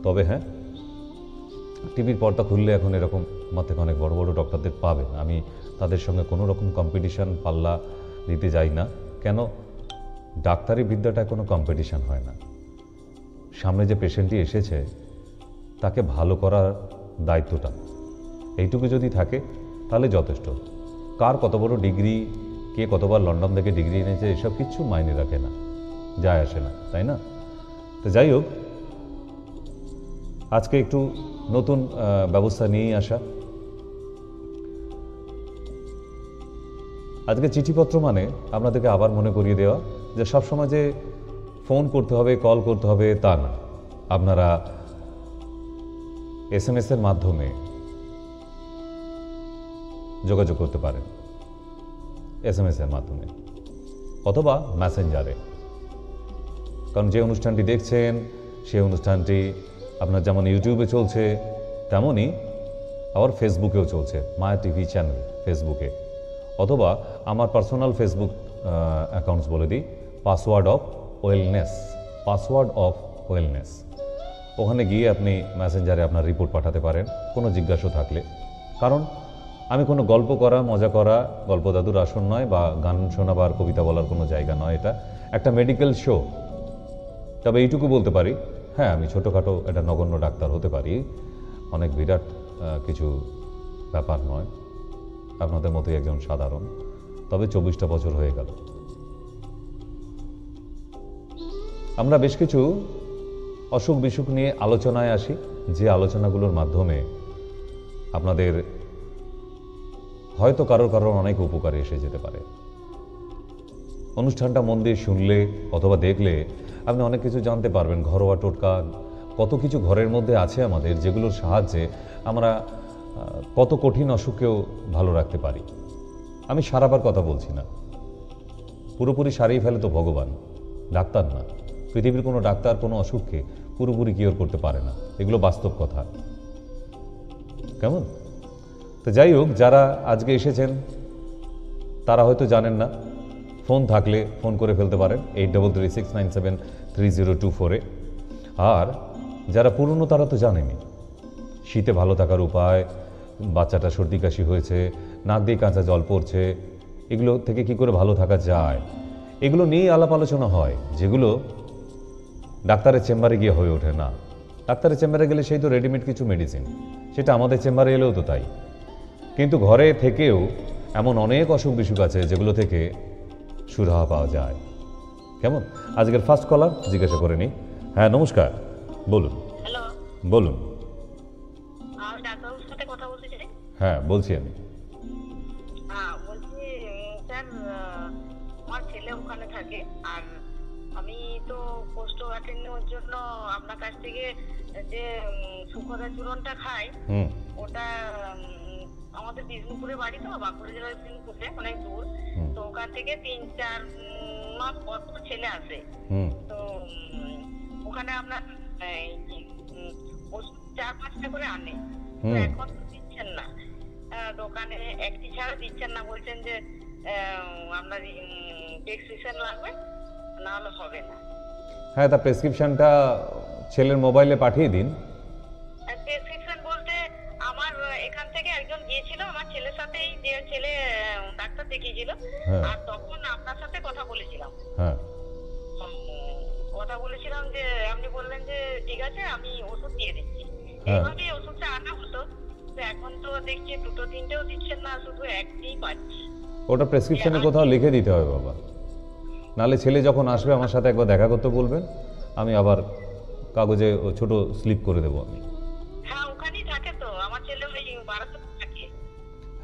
তবে হ্যাঁ, টিভির পর্দা খুললে এখন এরকম আমার থেকে অনেক বড় বড় ডক্টরদের পাবেন। আমি তাদের সঙ্গে কোনো রকম কম্পিটিশান পাল্লা দিতে যাই না। কেন? ডাক্তারি বিদ্যাটা কোনো কম্পিটিশান হয় না। সামনে যে পেশেন্টটি এসেছে তাকে ভালো করার দায়িত্বটা এইটুকু যদি থাকে তাহলে যথেষ্ট। কার কত বড় ডিগ্রি, কে কতবার লন্ডন থেকে ডিগ্রি এনেছে, এসব কিচ্ছু মাইনে রাখে না, যায় আসে না, তাই না? তো যাই হোক, আজকে একটু নতুন ব্যবস্থা নিয়েই আসা। আজকে চিঠিপত্র মানে আপনাদেরকে আবার মনে করিয়ে দেওয়া যে সবসময় যে ফোন করতে হবে, কল করতে হবে তা না। আপনারা SMS এর মাধ্যমে যোগাযোগ করতে পারেন, SMS এর মাধ্যমে অথবা মেসেঞ্জারে। কারণ যে অনুষ্ঠানটি দেখছেন সেই অনুষ্ঠানটি আপনার যেমন ইউটিউবে চলছে তেমনই আবার ফেসবুকেও চলছে, মায়া টিভি চ্যানেল ফেসবুকে, অথবা আমার পার্সোনাল ফেসবুক অ্যাকাউন্টস বলে দিই, পাসওয়ার্ড অফ ওয়েলনেস। ওখানে গিয়ে আপনি মেসেঞ্জারে আপনার রিপোর্ট পাঠাতে পারেন কোনো জিজ্ঞাসা থাকলে। কারণ আমি কোনো গল্প করা, মজা করা, গল্প দাদুর আসন নয়, বা গান শোনাবার, কবিতা বলার কোনো জায়গা নয়। এটা একটা মেডিকেল শো। তবে এইটুকু বলতে পারি, হ্যাঁ, আমি ছোটোখাটো একটা নগণ্য ডাক্তার হতে পারি, অনেক বিরাট কিছু ব্যাপার নয়, আপনাদের মতোই একজন সাধারণ। তবে 24টা বছর হয়ে গেল। আমরা বেশ কিছু অসুখ বিসুখ নিয়ে আলোচনায় আসি, যে আলোচনাগুলোর মাধ্যমে আপনাদের হয়তো কারোর অনেক উপকারে এসে যেতে পারে। অনুষ্ঠানটা মন দিয়ে শুনলে অথবা দেখলে আপনি অনেক কিছু জানতে পারবেন। ঘরোয়া টোটকা কত কিছু ঘরের মধ্যে আছে আমাদের, যেগুলোর সাহায্যে আমরা কত কঠিন অসুখকেও ভালো রাখতে পারি। আমি সারাবার কথা বলছি না, পুরোপুরি সারিয়ে ফেলে তো ভগবান, ডাক্তার না। পৃথিবীর কোনো ডাক্তার কোনো অসুখকে পুরোপুরি কিওর করতে পারে না, এগুলো বাস্তব কথা। কেমন? তো যাই হোক, যারা আজকে এসেছেন তারা হয়তো জানেন না, ফোন থাকলে ফোন করে ফেলতে পারেন 8336973024-এ। আর যারা পুরনো তারা তো জানেনি শীতে ভালো থাকার উপায়, বাচ্চাটা সর্দি কাশি হয়েছে, নাক দিয়ে কাঁচা জল পড়ছে, এগুলো থেকে কি করে ভালো থাকা যায়, এগুলো নিয়েই আলাপ আলোচনা হয়, যেগুলো ডাক্তারের চেম্বারে গিয়ে হয়ে ওঠে না। ডাক্তারের চেম্বারে গেলে সেই তো রেডিমেড কিছু মেডিসিন, সেটা আমাদের চেম্বারে এলেও তো তাই। কিন্তু ঘরে থেকেও এমন অনেক অসুখ বিসুখ আছে যেগুলো থেকে সুরাহা পাওয়া যায়। কেমন? আজকের ফার্স্ট কলার জিজ্ঞাসা করে নিই। হ্যাঁ, নমস্কার, বলুন। হ্যালো, বলুন। আমি ডাক্তারবাবুর সাথে কথা বলতে চাই। হ্যাঁ, বলছি আমি। বলছি স্যার, আমার ছেলে ওখানে থাকে, আর আমি তো পোস্ট অ্যাটেন্ডের জন্য আপনার কাছ থেকে যে সুখদা চূর্ণটা খাই, ওটা আমাদের বিষ্ণুপুরে বাড়ি, তো বাঁকুড়া জেলার বিষ্ণুপুরে, অনেক দূর। তো ওখান থেকে 3-4 মাস পর পর ছেলে আসে। তো ওখানে আপনার 4-5টা করে আনে। এখন তো দিচ্ছেন না, দোকানে একটি ছাড়া দিচ্ছেন না, বলছেন যে আপনার প্রেসক্রিপশন লাগবে, না হলে হবে না। হ্যাঁ, তা প্রেসক্রিপশনটা ছেলের মোবাইলে পাঠিয়ে দিন। প্রেসক্রিপশন বলতে আমার এখান থেকে একজন গিয়েছিল আমার ছেলের সাথে, এই যে ছেলে ডাক্তার দেখিয়েছিল, আর তখন আপনার সাথে কথা বলেছিলাম। হ্যাঁ, কথা বলেছিলাম যে আপনি বললেন যে ঠিক আছে, আমি ওষুধ দিয়ে দিচ্ছি। এইভাবেই ওষুধটা আনা হতো। এখন তো দেখছি 2-3টেও দিচ্ছেন না, শুধু একটিই পাচ্ছি। ওটা প্রেসক্রিপশনে কোথাও লিখে দিতে হবে বাবা, নাহলে ছেলে যখন আসবে আমার সাথে একবার দেখা করতে বলবেন, আমি আবার কাগজে ছোট স্লিপ করে দেবো আমি। হ্যাঁ, ওখানেই থাকে তো আমার ছেলে, ওই বারাসাতে থাকে।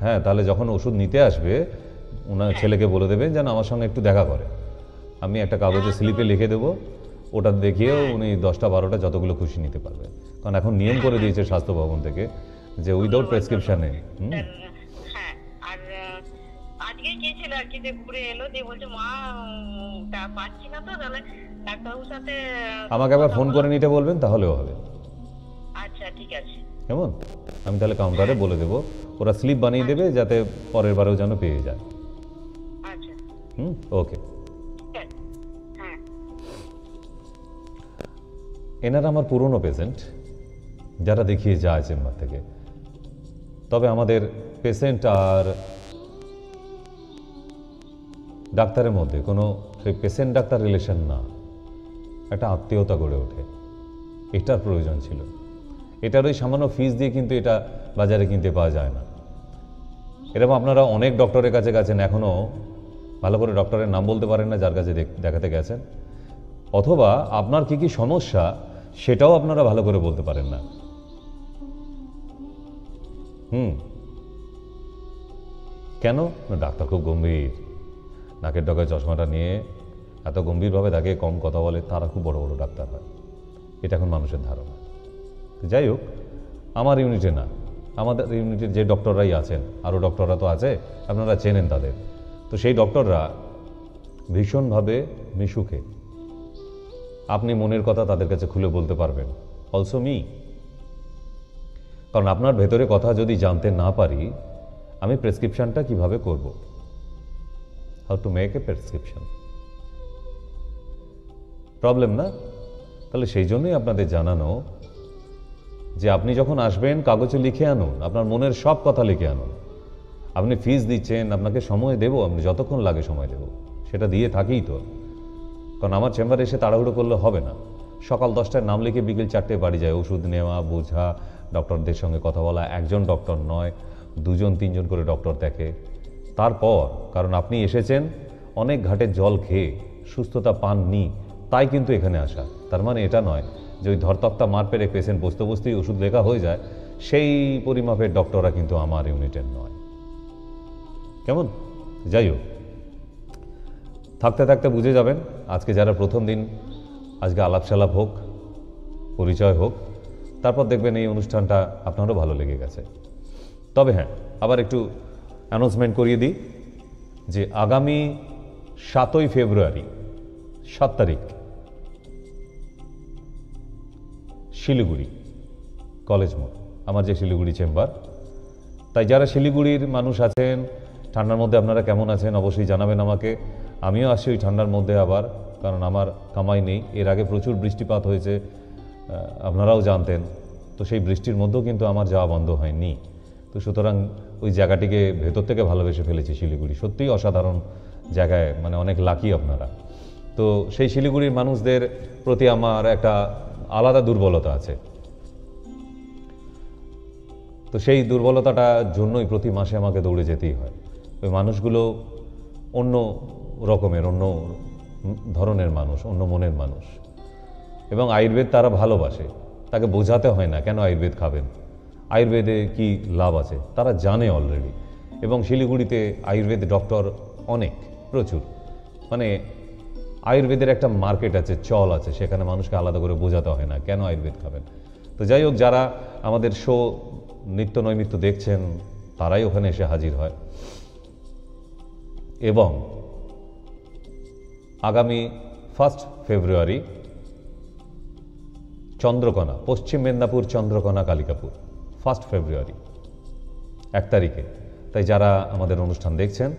হ্যাঁ, তাহলে যখন ওষুধ নিতে আসবে ওনার ছেলেকে বলে দেবেন যেন আমার সঙ্গে একটু দেখা করে। আমি একটা কাগজে স্লিপে লিখে দেবো, ওটা দেখিয়েও উনি 10টা-12টা যতগুলো খুশি নিতে পারবে। কারণ এখন নিয়ম করে দিয়েছে স্বাস্থ্য ভবন থেকে যে উইদাউট প্রেসক্রিপশনে। হ্যাঁ, আর আজকেই গিয়েছিল আর কি, যে ঘুরে এলো, দিয়ে বলছে মা পাচ্ছি না, তো তাহলে ডাক্তারবাবুর সাথে আমাকে আবার ফোন করে নিতে বলবেন, তাহলেও হবে। আচ্ছা, ঠিক আছে। কেমন? আমি তাহলে কাউন্টারে বলে দেবো, ওরা স্লিপ বানিয়ে দেবে যাতে পরের বারেও যেন পেয়ে যায়। আচ্ছা, ওকে। হ্যাঁ, এনারা আমার পুরনো পেশেন্ট, যারা দেখিয়ে যায় চেম্বার থেকে। তবে আমাদের পেশেন্ট আর ডাক্তারের মধ্যে কোনো সেই পেশেন্ট ডাক্তার রিলেশন না, একটা আত্মীয়তা গড়ে ওঠে। এটার প্রয়োজন ছিল। এটার ওই সামান্য ফিস দিয়ে কিন্তু এটা বাজারে কিনতে পাওয়া যায় না। এরকম আপনারা অনেক ডক্টরের কাছে গেছেন, এখনও ভালো করে ডক্টরের নাম বলতে পারেন না যার কাছে দেখাতে গেছেন, অথবা আপনার কি কি সমস্যা সেটাও আপনারা ভালো করে বলতে পারেন না। কেন না, ডাক্তার খুব গম্ভীর, নাকের ডগায় চশমাটা নিয়ে এত গম্ভীরভাবে তাকে কম কথা বলে, তারা খুব বড় বড় ডাক্তার হয়, এটা এখন মানুষের ধারণা। যাই হোক, আমার ইউনিটে না, আমাদের ইউনিটের যে ডক্টররাই আছেন, আরও ডক্টররা তো আছে, আপনারা চেনেন তাদের, তো সেই ডক্টররা ভীষণভাবে মিশুকে। আপনি মনের কথা তাদের কাছে খুলে বলতে পারবেন, অলসো মি। কারণ আপনার ভেতরে কথা যদি জানতে না পারি, আমি প্রেসক্রিপশনটা কিভাবে করব, how to make a prescription, problem না? তাহলে সেই জন্যই আপনাদের জানানো যে আপনি যখন আসবেন কাগজে লিখে আনুন, আপনার মনের সব কথা লিখে আনুন। আপনি ফিস দিচ্ছেন, আপনাকে সময় দেব, আপনি যতক্ষণ লাগে সময় দেব, সেটা দিয়ে থাকিই তো। কারণ আমার চেম্বারে এসে তাড়াহুড়ো করলে হবে না। সকাল 10টায় নাম লিখে বিকেল 4টে বাড়ি যায়, ওষুধ নেওয়া, বোঝা, ডক্টরদের সঙ্গে কথা বলা, একজন ডক্টর নয়, 2-3জন করে ডক্টর দেখে। তারপর কারণ আপনি এসেছেন অনেক ঘাটের জল খেয়ে, সুস্থতা পাননি, তাই কিন্তু এখানে আসা। তার মানে এটা নয় যে ওই ধরতক্তা মার পেরে পেশেন্ট বসতে বসতেই ওষুধ লেখা হয়ে যায়, সেই পরিমাপের ডক্টররা কিন্তু আমার ইউনিটের নয়। কেমন? যাই হোক, থাকতে থাকতে বুঝে যাবেন। আজকে যারা প্রথম দিন, আজকে আলাপ হোক, পরিচয় হোক, তারপর দেখবেন এই অনুষ্ঠানটা আপনারও ভালো লেগে গেছে। তবে হ্যাঁ, আবার একটু অ্যানাউন্সমেন্ট করিয়ে দিই যে আগামী 7ই ফেব্রুয়ারি 7 তারিখ শিলিগুড়ি কলেজ মোড়, আমার যে শিলিগুড়ি চেম্বার। তাই যারা শিলিগুড়ির মানুষ আছেন, ঠান্ডার মধ্যে আপনারা কেমন আছেন অবশ্যই জানাবেন আমাকে। আমিও আসছি ওই ঠান্ডার মধ্যে আবার, কারণ আমার কামাই নেই। এর আগে প্রচুর বৃষ্টিপাত হয়েছে, আপনারাও জানতেন, তো সেই বৃষ্টির মধ্যেও কিন্তু আমার যাওয়া বন্ধ হয়নি। তো সুতরাং ওই জায়গাটিকে ভেতর থেকে ভালোবেসে ফেলেছি। শিলিগুড়ি সত্যিই অসাধারণ জায়গায়, মানে অনেক লাকি আপনারা। তো সেই শিলিগুড়ির মানুষদের প্রতি আমার একটা আলাদা দুর্বলতা আছে। তো সেই দুর্বলতাটার জন্যই প্রতি মাসে আমাকে দৌড়ে যেতেই হয়। ওই মানুষগুলো অন্য রকমের, অন্য ধরনের মানুষ, অন্য মনের মানুষ, এবং আয়ুর্বেদ তারা ভালোবাসে। তাকে বোঝাতে হয় না কেন আয়ুর্বেদ খাবেন, আয়ুর্বেদে কি লাভ আছে, তারা জানে অলরেডি। এবং শিলিগুড়িতে আয়ুর্বেদ ডক্টর অনেক, প্রচুর, মানে আয়ুর্বেদের একটা মার্কেট আছে, চল আছে, সেখানে মানুষকে আলাদা করে বোঝাতে হয় না কেন আয়ুর্বেদ খাবেন। তো যাই হোক, যারা আমাদের শো নিত্য নৈমিত্য দেখছেন তারাই ওখানে এসে হাজির হয়। এবং আগামী 1 ফেব্রুয়ারি চন্দ্রকোনা, পশ্চিম মেদিনীপুর চন্দ্রকোনা কালিকাপুর, 1 ফেব্রুয়ারি 1 তারিখে। তাই যারা আমাদের অনুষ্ঠান দেখছেন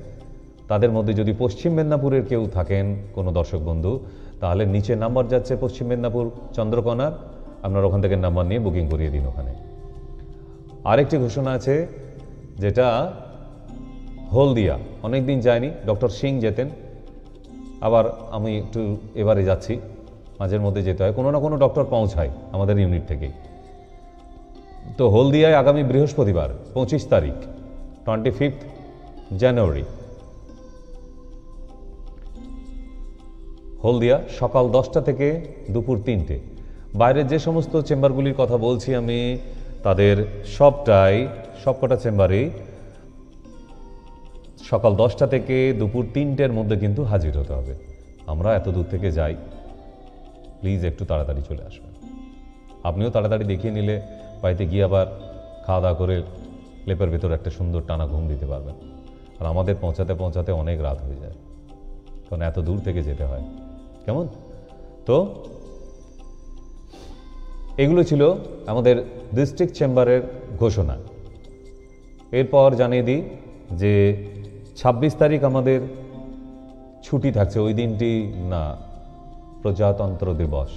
তাদের মধ্যে যদি পশ্চিম মেদিনীপুরের কেউ থাকেন, কোনো দর্শক বন্ধু, তাহলে নিচে নাম্বার যাচ্ছে পশ্চিম মেদিনীপুর চন্দ্রকোনার, আপনারা ওখান থেকে নাম্বার নিয়ে বুকিং করিয়ে দিন ওখানে। আরেকটি ঘোষণা আছে, যেটা হলদিয়া, অনেকদিন যায়নি, ডক্টর সিং যেতেন, আবার আমি একটু এবারে যাচ্ছি, মাঝের মধ্যে যেতে হয়, কোনো না কোনো ডক্টর পৌঁছায় আমাদের ইউনিট থেকেই। তো হলদিয়ায় আগামী বৃহস্পতিবার 25 তারিখ 25 জানুয়ারি, হলদিয়া, সকাল 10টা থেকে দুপুর 3টে। বাইরের যে সমস্ত চেম্বারগুলির কথা বলছি আমি, তাদের সবকটা চেম্বারেই সকাল 10টা থেকে দুপুর 3টের মধ্যে কিন্তু হাজির হতে হবে। আমরা এত দূর থেকে যাই, প্লিজ একটু তাড়াতাড়ি চলে আসবেন। আপনিও তাড়াতাড়ি দেখিয়ে নিলে বাড়িতে গিয়ে আবার খাওয়া দাওয়া করে লেপের ভেতর একটা সুন্দর টানা ঘুম দিতে পারবেন। আর আমাদের পৌঁছাতে পৌঁছাতে অনেক রাত হয়ে যায়, কারণ এত দূর থেকে যেতে হয়। কেমন? তো এগুলো ছিল আমাদের ডিস্ট্রিক্ট চেম্বারের ঘোষণা। এরপর জানিয়ে দিই যে 26 তারিখ আমাদের ছুটি থাকছে। ওই দিনটি না প্রজাতন্ত্র দিবস,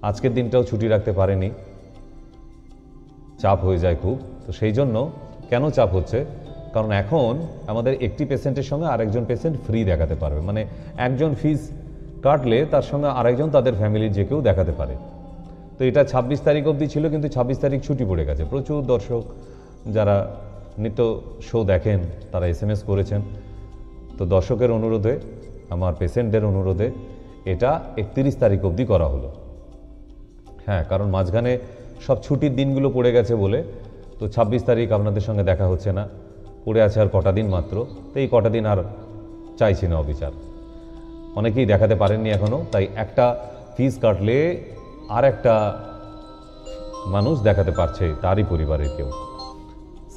আজকের দিনটাও ছুটি রাখতে পারেনি, চাপ হয়ে যায় খুব। তো সেই জন্য কেন চাপ হচ্ছে, কারণ এখন আমাদের একটি পেশেন্টের সঙ্গে আরেকজন পেশেন্ট ফ্রি দেখাতে পারবে, মানে একজন ফিস কাটলে তার সঙ্গে আরেকজন তাদের ফ্যামিলির যে কেউ দেখাতে পারে। তো এটা 26 তারিখ অবধি ছিল, কিন্তু 26 তারিখ ছুটি পড়ে গেছে। প্রচুর দর্শক যারা নিত্য শো দেখেন তারা SMS করেছেন। তো দর্শকের অনুরোধে, আমার পেশেন্টদের অনুরোধে এটা 31 তারিখ অবধি করা হলো। হ্যাঁ, কারণ মাঝখানে সব ছুটির দিনগুলো পড়ে গেছে বলে তো 26 তারিখ আপনাদের সঙ্গে দেখা হচ্ছে না, পড়ে আছে আর কটা দিন মাত্র। তো এই কটা দিন আর চাইছি না অবিচার। অনেকেই দেখাতে পারেননি এখনও, তাই একটা ফিস কাটলে আর একটা মানুষ দেখাতে পারছে তারই পরিবারের কেউ।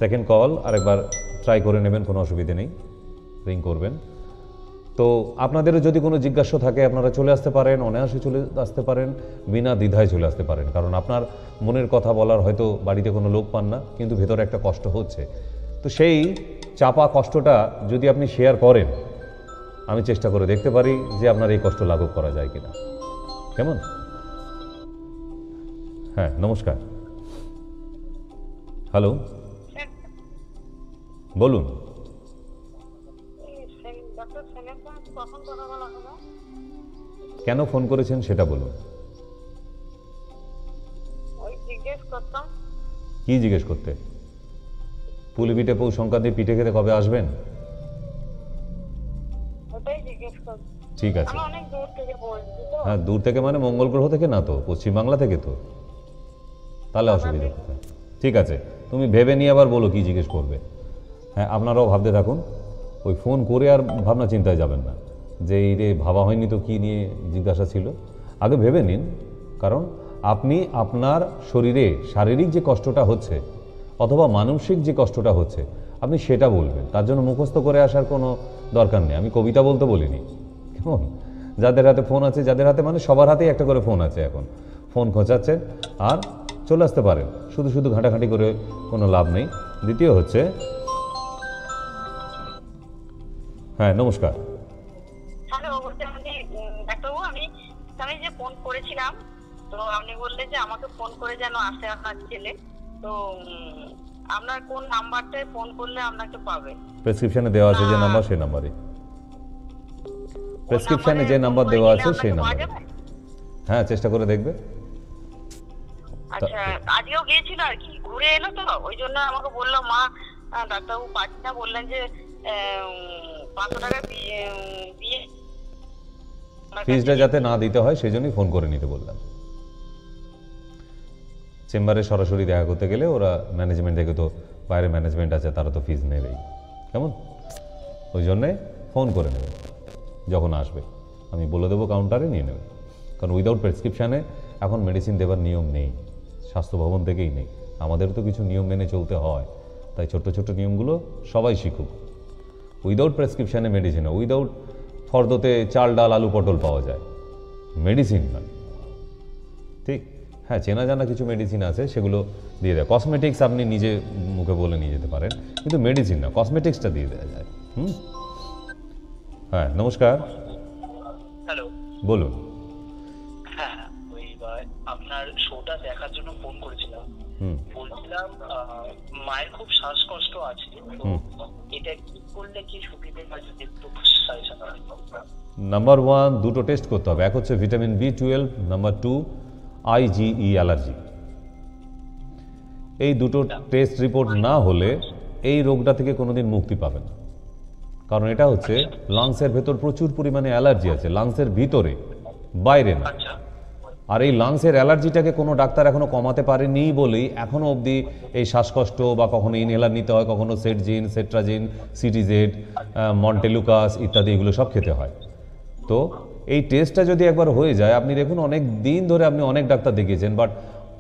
সেকেন্ড কল আরেকবার ট্রাই করে নেবেন, কোনো অসুবিধে নেই, রিং করবেন। তো আপনাদেরও যদি কোনো জিজ্ঞাসা থাকে আপনারা চলে আসতে পারেন, অনায়াসে চলে আসতে পারেন, বিনা দ্বিধায় চলে আসতে পারেন। কারণ আপনার মনের কথা বলার হয়তো বাড়িতে কোনো লোক পান না, কিন্তু ভেতরে একটা কষ্ট হচ্ছে। তো সেই চাপা কষ্টটা যদি আপনি শেয়ার করেন, আমি চেষ্টা করে দেখতে পারি যে আপনার এই কষ্ট লাঘব করা যায় কিনা। কেমন? হ্যাঁ, নমস্কার। হ্যালো, বলুন। কেন ফোন করেছেন সেটা বলুন। কি জিজ্ঞেস করতে? পুলি পিঠে পৌষ সংক্রান্তি পিঠে খেতে কবে আসবেন? ঠিক আছে। হ্যাঁ, দূর থেকে মানে মঙ্গল গ্রহ থেকে না তো, পশ্চিমবাংলা থেকে তো, তাহলে অসুবিধা কোথায়? ঠিক আছে, তুমি ভেবে নিয়ে আবার বলো কি জিজ্ঞেস করবে। হ্যাঁ, আপনারাও ভাবতে থাকুন, ওই ফোন করে আর ভাবনা চিন্তায় যাবেন না যে এই রে ভাবা হয়নি তো কী নিয়ে জিজ্ঞাসা ছিল। আগে ভেবে নিন, কারণ আপনি আপনার শরীরে শারীরিক যে কষ্টটা হচ্ছে অথবা মানসিক যে কষ্টটা হচ্ছে আপনি সেটা বলবেন। তার জন্য মুখস্থ করে আসার কোনো দরকার নেই। আমি কবিতা বলতে বলিনি, কেমন? যাদের হাতে ফোন আছে, যাদের হাতে মানে সবার হাতেই একটা করে ফোন আছে এখন, ফোন খোঁচাচ্ছেন আর চলে আসতে পারেন। শুধু শুধু ঘাঁটাঘাঁটি করে কোনো লাভ নেই। দ্বিতীয় হচ্ছে, হ্যাঁ নমস্কার। হ্যালো, ডাক্তারবাবু, আমি যে ফোন করেছিলাম, তো আপনি বললেন যে আমাকে ফোন করে যেন আসে আপনার ছেলে। তো আপনার কোন নাম্বারটায় ফোন করলে আপনাকে পাবে? প্রেসক্রিপশনে দেওয়া আছে যে নাম্বার, সেই নাম্বারে। প্রেসক্রিপশনে যে নাম্বার দেওয়া আছে সেই নাম্বারে। হ্যাঁ, চেষ্টা করে দেখবে। আচ্ছা, আজকেও গিয়েছিল আর কি, ঘুরে এলো তো, ওই জন্য আমাকে বললো মা ডাক্তারবাবু পাচ্ছি না, বললেন যে 500 টাকা দিয়ে ফিসটা যাতে না দিতে হয় সেই জন্যই ফোন করে নিতে বললাম। চেম্বারে সরাসরি দেখা করতে গেলে ওরা ম্যানেজমেন্ট থেকে, তো বাইরে ম্যানেজমেন্ট আছে, তারা তো ফিস নেবেই, কেমন? ওই জন্যে ফোন করে নেবে যখন আসবে, আমি বলে দেবো কাউন্টারে নিয়ে নেবে। কারণ উইদাউট প্রেসক্রিপশানে এখন মেডিসিন দেওয়ার নিয়ম নেই, স্বাস্থ্য ভবন থেকেই নেই। আমাদেরও তো কিছু নিয়ম মেনে চলতে হয়, তাই ছোট্ট ছোট্ট নিয়মগুলো সবাই শিখুক। উইদাউট প্রেসক্রিপশানে মেডিসিন, উইদাউট ফর্দতে চাল ডাল আলু পটল পাওয়া যায়, মেডিসিন নয়, ঠিক? হ্যাঁ, চেনা জানা কিছু মেডিসিন আছে, সেগুলো দিয়ে দেয়। কসমেটিক্স আপনি নিজে মুখে বলে নিয়ে যেতে পারেন, কিন্তু মেডিসিন না, কসমেটিক্সটা দিয়ে দেওয়া যায়। হ্যাঁ, নমস্কার। হ্যালো, বলুন। হ্যাঁ, ওই আপনার শোটা দেখার জন্য ফোন করেছিলাম। বলছিলাম মায়ের খুব শ্বাসকষ্ট আছে, এটা কি করলে কি সুবিধে হয় যদি একটু সাজেশন করেন। নাম্বার 1, দুটো টেস্ট করতে হবে। এক হচ্ছে vitamin B12, number 2 IgE allergy. এই দুটো টেস্ট রিপোর্ট না হলে এই রোগটা থেকে কোনোদিন মুক্তি পাবেন না। কারণ এটা হচ্ছে লাংসের ভেতর প্রচুর পরিমাণে অ্যালার্জি আছে, লাংসের ভিতরে, বাইরে না। আর এই লাংসের অ্যালার্জিটাকে কোনো ডাক্তার এখনো কমাতে পারেনি বলেই এখনো অবধি এই শ্বাসকষ্ট, বা কখনো ইনহেলার নিতে হয়, কখনো সেটজিন, সেট্রাজিন, সিটিজেড, মন্টেলুকাস ইত্যাদি, এগুলো সব খেতে হয়। তো এই টেস্টটা যদি একবার হয়ে যায়, আপনি দেখুন অনেক দিন ধরে আপনি অনেক ডাক্তার দেখিয়েছেন, বাট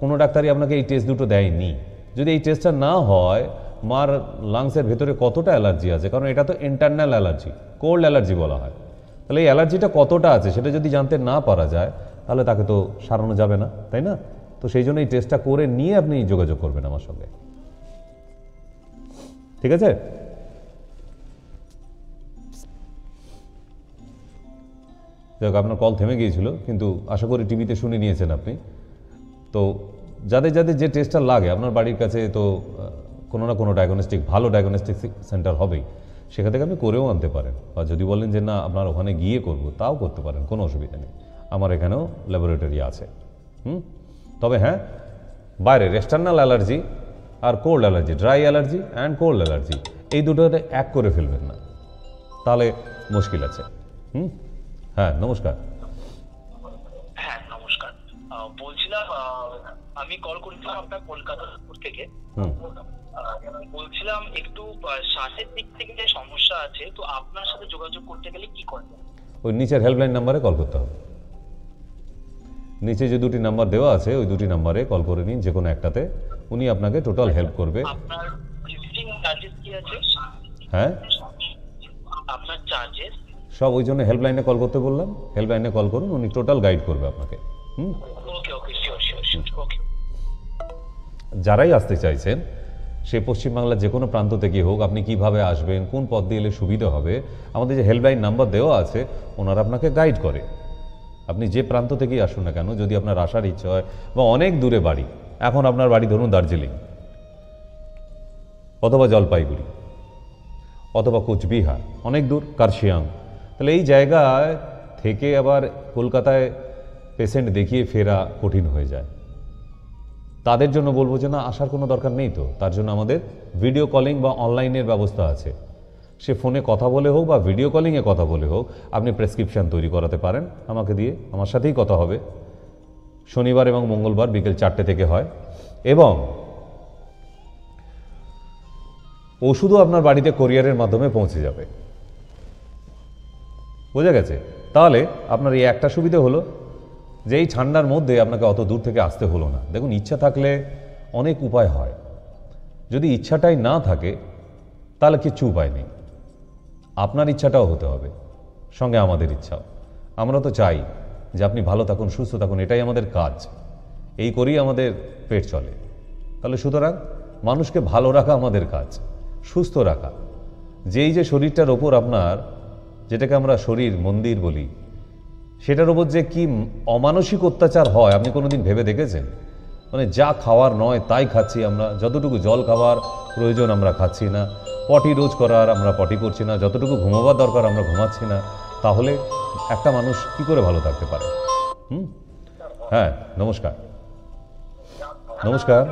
কোনো ডাক্তারই আপনাকে এই টেস্ট দুটো দেয়নি। যদি এই টেস্টটা না হয় মার লাংসের ভেতরে কতটা অ্যালার্জি আছে, কারণ এটা তো ইন্টারনাল অ্যালার্জি, কোল্ড অ্যালার্জি বলা হয়, তাহলে এই অ্যালার্জিটা কতটা আছে সেটা যদি জানতে না পারা যায় তাহলে তাকে তো সারানো যাবে না, তাই না? তো সেই জন্য এই টেস্টটা করে নিয়ে আপনি যোগাযোগ করবেন আমার সঙ্গে, ঠিক আছে? যাক, আপনার কল থেমে গিয়েছিল, কিন্তু আশা করি টিভিতে শুনে নিয়েছেন আপনি। তো যাদের যাদের যে টেস্টটা লাগে, আপনার বাড়ির কাছে তো কোনো না কোনো ডায়াগনস্টিক, ভালো ডায়াগনস্টিক সেন্টার হবেই, সেখান থেকে আপনি করেও আনতে পারেন। বা যদি বলেন যে না আপনার ওখানে গিয়ে করব, তাও করতে পারেন, কোনো অসুবিধা নেই। আমার এখানেও ল্যাবরেটরি আছে। তবে হ্যাঁ, বাইরের এক্সটার্নাল অ্যালার্জি আর cold allergy, dry allergy and cold allergy, এই দুটোতে এক করে ফেলবেন না, তাহলে মুশকিল আছে। হ্যাঁ নমস্কার। হ্যাঁ নমস্কার, বলছিলাম আমি কল করেছিলাম আপনার কলকাতা থেকে। বলছিলাম একটু শ্বাসের দিক থেকে যে সমস্যা আছে, তো আপনার সাথে যোগাযোগ করতে গেলে কি করবেন? ওই নিচের হেল্পলাইন নাম্বারে কল করতে হবে। নিচে যে দুটি নাম্বার দেওয়া আছে ওই দুটি নাম্বারে কল করে নিন, যে কোনো একটাতে, উনি আপনাকে টোটাল হেল্প করবে। আপনার ভিজিটিং চার্জেস কি আছে? হ্যাঁ, আপনার চার্জেস সব ওই জন্য হেল্পলাইনে কল করতে বললাম। হেল্পলাইনে কল করুন, উনি টোটাল গাইড করবে আপনাকে। ওকে ওকে, শিওর শিওর শিওর, ওকে। যারাই আসতে চাইছেন, সে পশ্চিমবাংলার যে কোনো প্রান্ত থেকে হোক, আপনি কিভাবে আসবেন, কোন পথ দিয়ে এলে সুবিধা হবে, আমাদের যে হেল্পলাইন নাম্বার দেওয়া আছে ওনারা আপনাকে গাইড করে। আপনি যে প্রান্ত থেকেই আসুন না কেন, যদি আপনার আসার ইচ্ছে হয় বা অনেক দূরে বাড়ি, এখন আপনার বাড়ি ধরুন দার্জিলিং অথবা জলপাইগুড়ি অথবা কোচবিহার, অনেক দূর কার্শিয়াং, তাহলে এই জায়গায় থেকে আবার কলকাতায় পেশেন্ট দেখিয়ে ফেরা কঠিন হয়ে যায়। তাদের জন্য বলবো যে না, আসার কোনো দরকার নেই। তো তার জন্য আমাদের ভিডিও কলিং বা অনলাইনের ব্যবস্থা আছে। সে ফোনে কথা বলে হোক বা ভিডিও কলিংয়ে কথা বলে হোক, আপনি প্রেসক্রিপশান তৈরি করাতে পারেন আমাকে দিয়ে, আমার সাথেই কথা হবে। শনিবার এবং মঙ্গলবার বিকেল 4টে থেকে হয়, এবং ওষুধও আপনার বাড়িতে কোরিয়ারের মাধ্যমে পৌঁছে যাবে। বোঝা গেছে? তাহলে আপনার এই একটা সুবিধে হলো যে এই ঠান্ডার মধ্যে আপনাকে অত দূর থেকে আসতে হলো না। দেখুন, ইচ্ছা থাকলে অনেক উপায় হয়, যদি ইচ্ছাটাই না থাকে তাহলে কিচ্ছু উপায় নেই। আপনার ইচ্ছাটাও হতে হবে, সঙ্গে আমাদের ইচ্ছাও। আমরা তো চাই যে আপনি ভালো থাকুন, সুস্থ থাকুন, এটাই আমাদের কাজ, এই করেই আমাদের পেট চলে। তাহলে সুতরাং মানুষকে ভালো রাখা আমাদের কাজ, সুস্থ রাখা। যেই যে শরীরটার ওপর আপনার, যেটাকে আমরা শরীর মন্দির বলি, সেটার ওপর যে কি অমানসিক অত্যাচার হয় আপনি কোনোদিন ভেবে দেখেছেন? মানে যা খাওয়ার নয় তাই খাচ্ছি আমরা, যতটুকু জল খাওয়ার প্রয়োজন আমরা খাচ্ছি না, পটি রোজ করার আমরা পটি করছি না, যতটুকু ঘুমাবার দরকার আমরা ঘুমাচ্ছি না। তাহলে একটা মানুষ কি করে ভালো থাকতে পারে? হ্যাঁ নমস্কার। নমস্কার।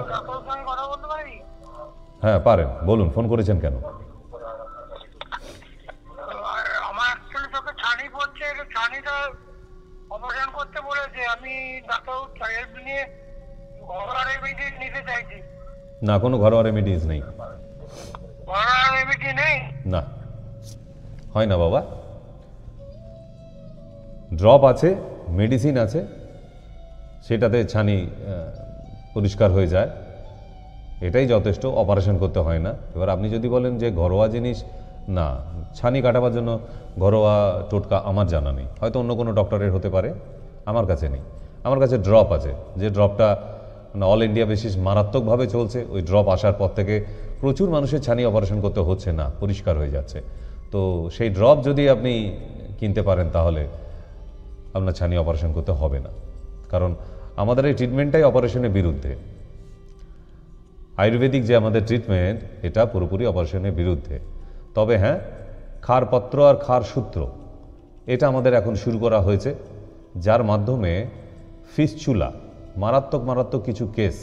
হ্যাঁ পারেন, বলুন ফোন করেছেন কেন? আমার অ্যাকচুয়ালি চোখে ছানি পড়ছে, ছানিটা অপারেশন করতে বলেছে। আমি ডাক্তার হেল্প নিয়ে ঘরোয়া রেমেডি নিতে চাইছি। না, কোনো ঘরোয়া রেমেডিজ নেই। ঘরোয়া রেমেডি নেই? না, হয় না বাবা। ড্রপ আছে, মেডিসিন আছে, সেটাতে ছানি পরিষ্কার হয়ে যায়, এটাই যথেষ্ট, অপারেশন করতে হয় না। এবার আপনি যদি বলেন যে ঘরোয়া জিনিস, না, ছানি কাটাবার জন্য ঘরোয়া টোটকা আমার জানা নেই, হয়তো অন্য কোনো ডক্টরের হতে পারে, আমার কাছে নেই। আমার কাছে ড্রপ আছে, যে ড্রপটা অল ইন্ডিয়া বেসিস মারাত্মকভাবে চলছে। ওই ড্রপ আসার পর থেকে প্রচুর মানুষের ছানি অপারেশন করতে হচ্ছে না, পরিষ্কার হয়ে যাচ্ছে। তো সেই ড্রপ যদি আপনি কিনতে পারেন তাহলে আপনার ছানি অপারেশন করতে হবে না, কারণ আমাদের এই ট্রিটমেন্টটাই অপারেশনের বিরুদ্ধে। আয়ুর্বেদিক যে আমাদের ট্রিটমেন্ট, এটা পুরোপুরি অপারেশনের বিরুদ্ধে। তবে হ্যাঁ, ক্ষারপত্র আর ক্ষার সূত্র, এটা আমাদের এখন শুরু করা হয়েছে, যার মাধ্যমে ফিস্চুলা, মারাত্মক কিছু কেস,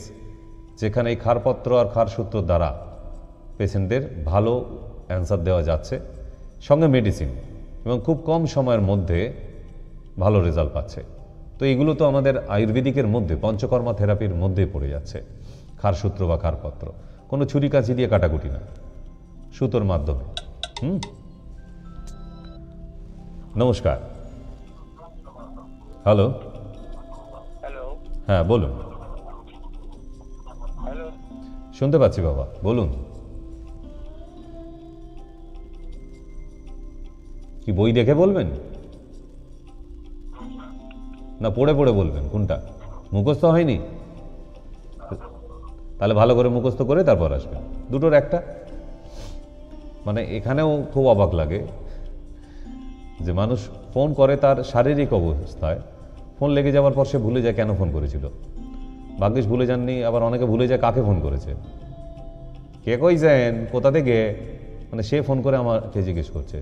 যেখানে এই ক্ষারপত্র আর ক্ষার সূত্র দ্বারা পেশেন্টদের ভালো অ্যান্সার দেওয়া যাচ্ছে, সঙ্গে মেডিসিন, এবং খুব কম সময়ের মধ্যে ভালো রেজাল্ট পাচ্ছে। তো এগুলো তো আমাদের আয়ুর্বেদিকের মধ্যে, পঞ্চকর্মা থেরাপির মধ্যে পড়ে যাচ্ছে। ক্ষারসূত্র বা ক্ষারপত্র কোনো ছুরি কাঁচি দিয়ে কাটাকুটি না, সুতোর মাধ্যমে। নমস্কার। হ্যালো। হ্যালো। হ্যাঁ বলুন। হ্যালো। শুনতে পাচ্ছি বাবা, বলুন। কি বই দেখে বলবেন না পড়ে পড়ে বলবেন? কোনটা? মুখস্থ হয়নি? তাহলে ভালো করে মুখস্থ করে তারপর আসবেন। দুটোর একটা। মানে এখানেও খুব অবাক লাগে যে মানুষ ফোন করে তার শারীরিক অবস্থায়, ফোন লেগে যাওয়ার পর সে ভুলে যায় কেন ফোন করেছিল। ভাগ্যিস ভুলে যাননি। আবার অনেকে ভুলে যায় কাকে ফোন করেছে, কে কইছেন, কোথা থেকে, মানে সে ফোন করে আমাকে জিজ্ঞেস করছে।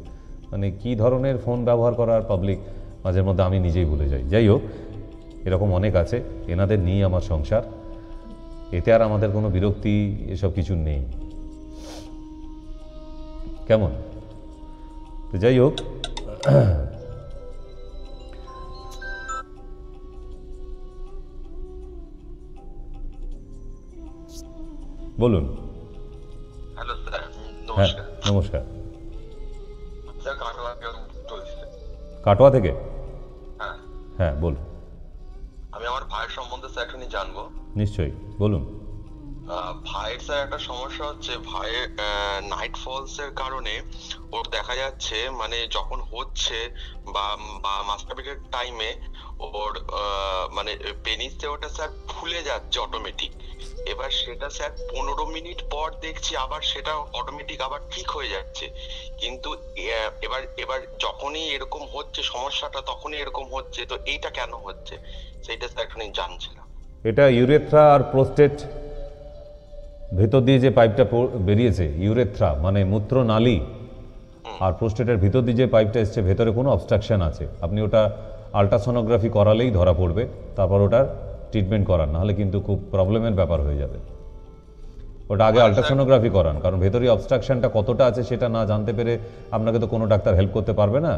মানে কি ধরনের ফোন ব্যবহার করার পাবলিক, মাঝে মধ্যে আমি নিজেই ভুলে যাই। যাই হোক, এরকম অনেক আছে, এনাদের নিয়ে আমার সংসার, এতে আর আমাদের কোনো বিরক্তি এসব কিছু নেই। কেমন? তো যাই হোক, বলুন। হ্যালো স্যার, হ্যাঁ, নমস্কার। নমস্কার। স্যার, কাটোয়া থেকে বলছি। কাটোয়া থেকে? হ্যাঁ, হ্যাঁ বলুন। আমি আমার ভাইয়ের সম্বন্ধে স্যার একটু জানবো। নিশ্চয়ই, বলুন। ভাইয়ের স্যার একটা সমস্যা হচ্ছে, ভাইয়ের নাইট ফলস এর কারণে ওর দেখা যাচ্ছে মানে যখন হচ্ছে বা মাস্টারবেটের টাইমে ওর মানে পেনিসে ওটা স্যার ফুলে যাচ্ছে অটোমেটিক। এবার সেটা স্যার 15 মিনিট পর দেখছি আবার সেটা অটোমেটিক আবার ঠিক হয়ে যাচ্ছে, কিন্তু এবার এবার যখনই এরকম হচ্ছে সমস্যাটা তখনই এরকম হচ্ছে, তো এইটা কেন হচ্ছে সেইটা স্যার একটু জানছিলাম। এটা ইউরেথ্রা আর প্রোস্টেট ভেতর দিয়ে যে পাইপটা বেরিয়েছে, ইউরেথ্রা মানে মূত্রনালী, আর প্রোস্টেটের ভিতর দিয়ে যে পাইপটা এসছে, ভেতরে কোনো অবস্ট্রাকশন আছে। আপনি ওটা আলট্রাসোনোগ্রাফি করালেই ধরা পড়বে, তারপর ওটার ট্রিটমেন্ট করান, নাহলে কিন্তু খুব প্রবলেমের ব্যাপার হয়ে যাবে। ওটা আগে আলট্রাসোনোগ্রাফি করান, কারণ ভেতরে অবস্ট্রাকশনটা কতটা আছে সেটা না জানতে পেরে আপনাকে তো কোনো ডাক্তার হেল্প করতে পারবে না।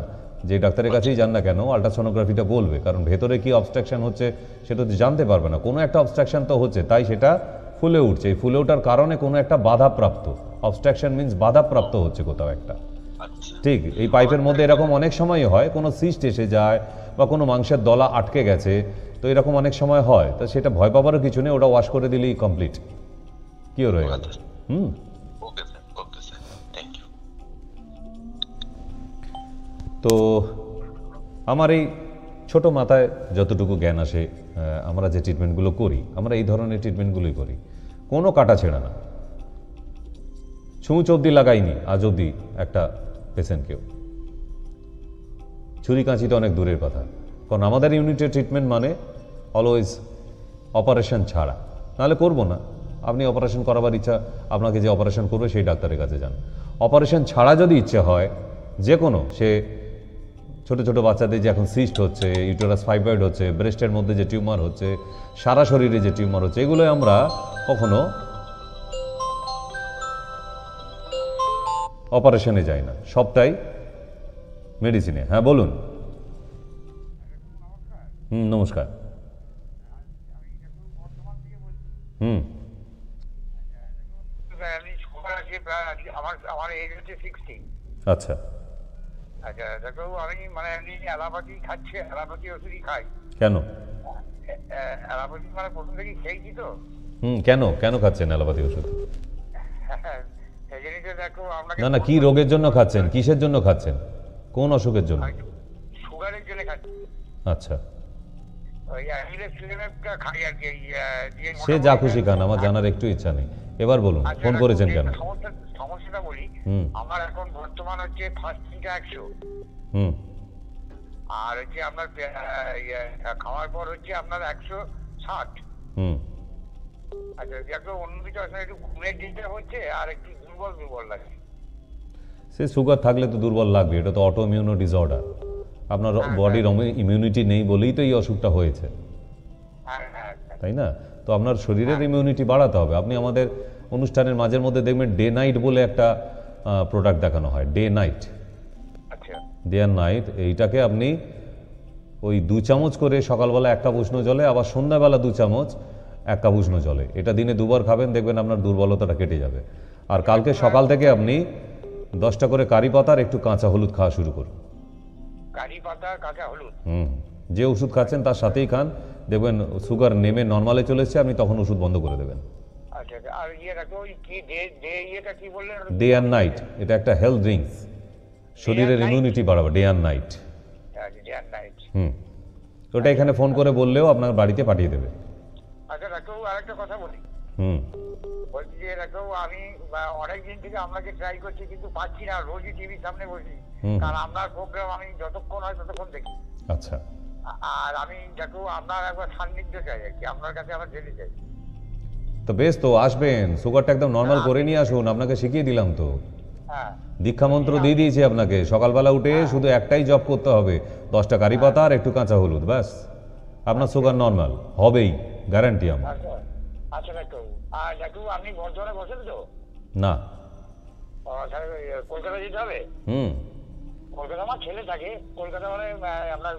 যে ডাক্তারের কাছেই যান না কেন, আলট্রাসোনোগ্রাফিটা বলবে, কারণ ভেতরে কি অবস্ট্রাকশন হচ্ছে সেটা তো জানতে পারবে না। কোনো একটা অবস্ট্রাকশন তো হচ্ছে, তাই সেটা ফুলে উঠছে। এই ফুলে ওঠার কারণে কোনো একটা বাধাপ্রাপ্ত, অবস্ট্রাকশন মিন্স বাধাপ্রাপ্ত হচ্ছে কোথাও একটা। ঠিক, এই পাইপের মধ্যে এরকম অনেক সময় হয়, কোনো সিস্ট এসে যায় বা কোনো মাংসের দলা আটকে গেছে, তো এরকম অনেক সময় হয়। তো সেটা ভয় পাবারও কিছু নেই, ওটা ওয়াশ করে দিলেই কমপ্লিট কিওর হয়ে গেল। Okay sir, okay sir, thank you. তো আমার এই ছোট মাথায় যতটুকু জ্ঞান আসে, আমরা যে ট্রিটমেন্টগুলো করি, আমরা এই ধরনের ট্রিটমেন্টগুলোই করি, কোনো কাটা ছেঁড়া না। ছুঁচ অবধি লাগাইনি আজ অবধি একটা পেশেন্টকেও। ছুরি কাঁচি তো অনেক দূরের কথা, কারণ আমাদের ইউনিটের ট্রিটমেন্ট মানে অলওয়েজ অপারেশন ছাড়া, নাহলে করবো না। আপনি অপারেশন করাবার ইচ্ছা, আপনাকে যে অপারেশন করবে সেই ডাক্তারের কাছে যান। অপারেশন ছাড়া যদি ইচ্ছে হয়, যে কোনো, সে ছোট ছোট বাচ্চাদের যে এখন সিস্ট হচ্ছে, ইউটেরাস ফাইব্রয়েড হচ্ছে, ব্রেস্টের মধ্যে যে টিউমার হচ্ছে, সারা শরীরে যে টিউমার হচ্ছে, এগুলো আমরা কখনো অপারেশনে যাই না, সবটাই মেডিসিনে। হ্যাঁ বলুন। নমস্কার। আমার এজ হচ্ছে 60। আচ্ছা আচ্ছা দেখো, আমি মানে এমনি অ্যালোপ্যাথি খাচ্ছি, অ্যালোপ্যাথি ওষুধই খাই। কেন? অ্যালোপ্যাথি মানে প্রথম থেকেই খেয়েছি তো। কেন কেন খাচ্ছেন অ্যালোপ্যাথি ওষুধ? সেই জিনিসটা দেখো আপনাকে। না না, কি রোগের জন্য খাচ্ছেন, কিসের জন্য খাচ্ছেন, কোন অসুখের জন্য? সুগারের জন্য খাচ্ছি। আচ্ছা, ওই অ্যামিলেসিলিনেটটা খাই আর কি। সে যা খুশি খান, আমার জানার একটু ইচ্ছা নেই। এবার বলুন, ফোন করেছেন কেন? সমস্যাটা বলি, আমার এখন বর্তমান হচ্ছে ফাস্টিংটা 100, আর হচ্ছে আপনার খাওয়ার পর হচ্ছে আপনার 160। আচ্ছা দেখো, অন্য কিছু আসলে একটু ঘুমের ডিস্টার্ব হচ্ছে আর একটু দুর্বল দুর্বল লাগে। সে সুগার থাকলে তো দুর্বল লাগবে, এটা তো অটো ইমিউনো ডিসঅর্ডার। আপনার বডির ইমিউনিটি নেই বলেই তো এই অসুখটা হয়েছে, তাই না? তো আপনার শরীরের ইমিউনিটি বাড়াতে হবে। আপনি আমাদের অনুষ্ঠানের মাঝের মধ্যে দেখবেন ডে নাইট বলে একটা প্রোডাক্ট দেখানো হয়, day night, day and night. এইটাকে আপনি ওই 2 চামচ করে সকালবেলা 1 কাপ উষ্ণ জলে, আবার সন্ধ্যাবেলা 2 চামচ 1 কাপ উষ্ণ জলে, এটা দিনে 2 বার খাবেন, দেখবেন আপনার দুর্বলতাটা কেটে যাবে। আর কালকে সকাল থেকে আপনি 10টা করে কারি পাতা আর একটু কাঁচা হলুদ খাওয়া শুরু করুন। কারি পাতা, কাঁচা হলুদ? যে ওষুধ খাচ্ছেন তার সাথেই খান, দেখবেন সুগার নেমে নর্মালে চলে এসছে, আপনি তখন ওষুধ বন্ধ করে দেবেন। আচ্ছা, আর ডে অ্যান্ড নাইট, এটা একটা হেলথ ড্রিঙ্কস, শরীরের ইমিউনিটি বাড়াবে। Day and night. ওটা এখানে ফোন করে বললেও আপনার বাড়িতে পাঠিয়ে দেবে। আচ্ছা দেখো, আরেকটা কথা বলি। বলছি যে দেখো, আমি অনেকদিন থেকে আপনাকে ট্রাই করছি কিন্তু পাচ্ছি না। রোজই টিভির সামনে বসি, কারণ আপনার প্রোগ্রাম আমি যতক্ষণ হয় ততক্ষণ দেখি। আচ্ছা, আর আমি দেখো আপনার একবার সান্নিধ্য চাই আর কি, আপনার কাছে আমার যেতে চাই। তো বেশ, তো আসবেন, সুগারটা একদম নর্মাল করে নিয়ে আসুন, আপনাকে শিখিয়ে দিলাম তো, হ্যাঁ দীক্ষা মন্ত্র দিয়ে দিয়েছি আপনাকে। সকালবেলা উঠে শুধু একটাই জপ করতে হবে, 10টা কারি পাতা আর একটু কাঁচা হলুদ, ব্যাস আপনার সুগার নর্মাল হবেই, গ্যারান্টি আমার। আচ্ছা আচ্ছা ডাক্তার, আর ডাক্তার আপনি বর্ধমানে বসেন তো? না। তাহলে কলকাতা যেতে হবে? কলকাতা আমার ছেলে থাকে, কলকাতা মানে আপনার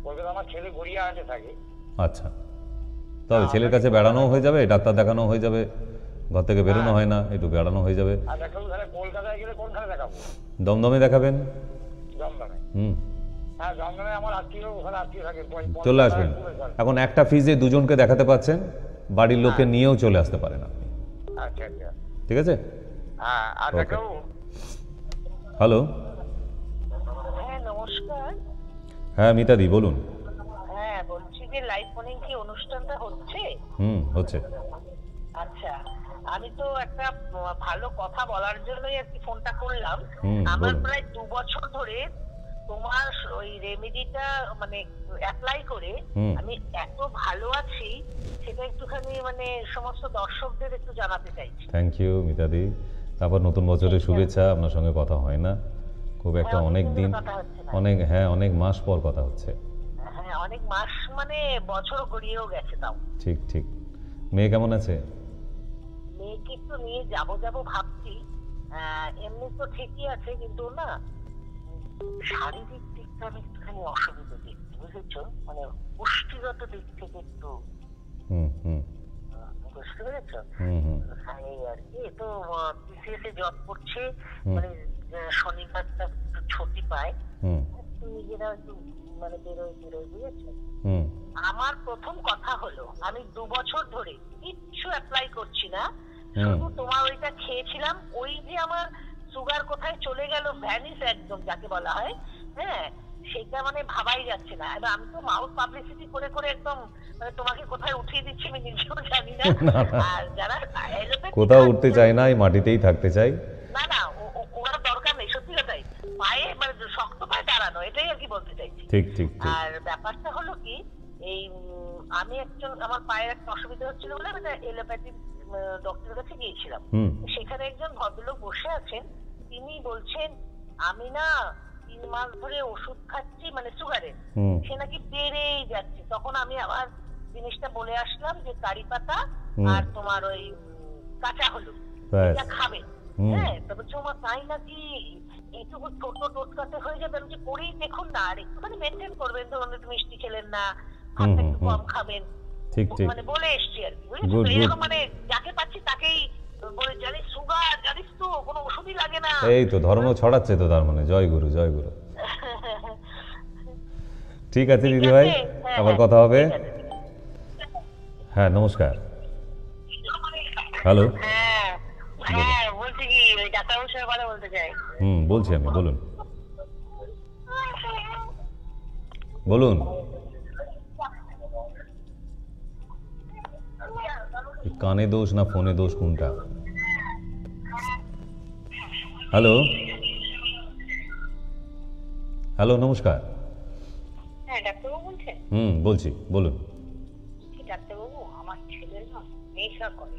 কলকাতা আমার ছেলে গড়িয়াহাটে থাকে। আচ্ছা, তবে ছেলের কাছে বেড়ানো হয়ে যাবে, ডাক্তার দেখানো হয়ে যাবে, ঘর থেকে বেরোনো হয় না, একটু বেড়ানো হয়ে যাবে। আর ডাক্তার তাহলে কলকাতায় গেলে কোনখানে দেখাবো? দমদমে দেখাবেন। দমদমে? হ্যাঁ দমদমে আমার আত্মীয়, ওখানে আত্মীয় থাকে। চলে আসবেন, এখন একটা ফিজে দুজনকে দেখাতে পাচ্ছেন, বাড়ির লোককে নিয়েও চলে আসতে পারেন আপনি। আচ্ছা আচ্ছা ঠিক আছে। হ্যাঁ আর ডাক্তার হ্যালো। হ্যাঁ নমস্কার। হ্যাঁ মিতাদি বলুন। হ্যাঁ বলছি যে লাইভ ফোনিং কি অনুষ্ঠানটা হচ্ছে? হচ্ছে। আচ্ছা, আমি তো একটা ভালো কথা বলার জন্যই আর কি ফোনটা করলাম। আমার বলুন। প্রায় 2 বছর ধরে তোমার ওই রেমেডিটা মানে অ্যাপ্লাই করে আমি এত ভালো আছি, সেটা একটুখানি মানে সমস্ত দর্শকদের একটু জানাতে চাইছি। থ্যাংক ইউ মিতাদি। তারপর নতুন বছরের শুভেচ্ছা, আপনার সঙ্গে কথা হয় না খুব একটা, অনেক দিন, অনেক মাস পর কথা হচ্ছে। হ্যাঁ অনেক মাস মানে বছর গড়িয়েও গেছে তাও। ঠিক ঠিক। মেয়ে কেমন আছে? মেয়েকে একটু নিয়ে যাবো ভাবছি। এমনি তো ঠিকই আছে, কিন্তু না শারীরিক দিকটা আমি একটুখানি অসুবিধা দেখছি, বুঝেছো? মানে পুষ্টিগত দিক থেকে একটু বুঝতে পেরেছো? এই আর কি, তো বিসিএস এ জব করছে, মানে শনিবারটা একটু ছুটি পায়, নিজেরা একটু মানে বেরোয় বুঝেছো? আমার প্রথম কথা হলো, আমি 2 বছর ধরে কিচ্ছু অ্যাপ্লাই করছি না, শুধু তোমার ওইটা খেয়েছিলাম, ওই যে আমার সুগার কোথায় চলে গেল, ভ্যানিস একদম যাকে বলা হয়, হ্যাঁ সেটা মানে ভাবাই যাচ্ছে না। এবার আমি তো মাউথ পাবলিসিটি করে করে একদম মানে তোমাকে কোথায় উঠিয়ে দিচ্ছি আমি নিজেও জানি না। আর যারা কোথাও উঠতে চায় না, এই মাটিতেই থাকতে চাই। না না, ওরা দরকার নেই, সত্যি কথাই, পায়ে মানে শক্ত পায়ে দাঁড়ানো, এটাই আর কি বলতে চাইছি। ঠিক ঠিক। আর ব্যাপারটা হলো কি, এই আমি একজন, আমার পায়ের একটা অসুবিধা হচ্ছিল বলে আমি এলোপ্যাথি ডক্টরের কাছে গিয়েছিলাম। সেখানে একজন ভদ্রলোক বসে আছেন, তিনি বলছেন আমি না 3 মাস ধরে ওষুধ খাচ্ছি মানে সুগারের, সে নাকি বেড়েই যাচ্ছে। তখন আমি আবার জিনিসটা বলে আসলাম যে কারি পাতা আর তোমার ওই কাঁচা হলুদ এটা খাবেন। হ্যাঁ, তবে তোমার তাই নাকি এইটুকু ছোট টোটকাতে হয়ে যাবে, আমি যে করেই দেখুন না, আর একটুখানি মেনটেন করবেন, ধরুন একটু মিষ্টি খেলেন না, ভাতটা একটু কম খাবেন, ঠিক ঠিক, মানে বলে এসছি আর কি, বুঝেছো? মানে যাকে পাচ্ছি তাকেই বলে, জানিস সুগার, জানিস তো কোনো ওষুধই লাগে না। এই তো ধর্ম ছড়াচ্ছে তো, তার মানে জয় গুরু জয় গুরু। ঠিক আছে দিদি ভাই, আবার কথা হবে। হ্যাঁ নমস্কার। হ্যালো। হ্যাঁ বলছি কি, ওই ডাক্তারবাবুর সঙ্গে কথা বলতে চাই। বলছি আমি, বলুন বলুন। কানে দোষ না ফোনে দোষ, কোনটা? হ্যালো হ্যালো নমস্কার। হ্যাঁ ডাক্তারবাবু বলছেন? বলছি, বলুন। ডাক্তারবাবু, আমার ছেলের না নেশা করে,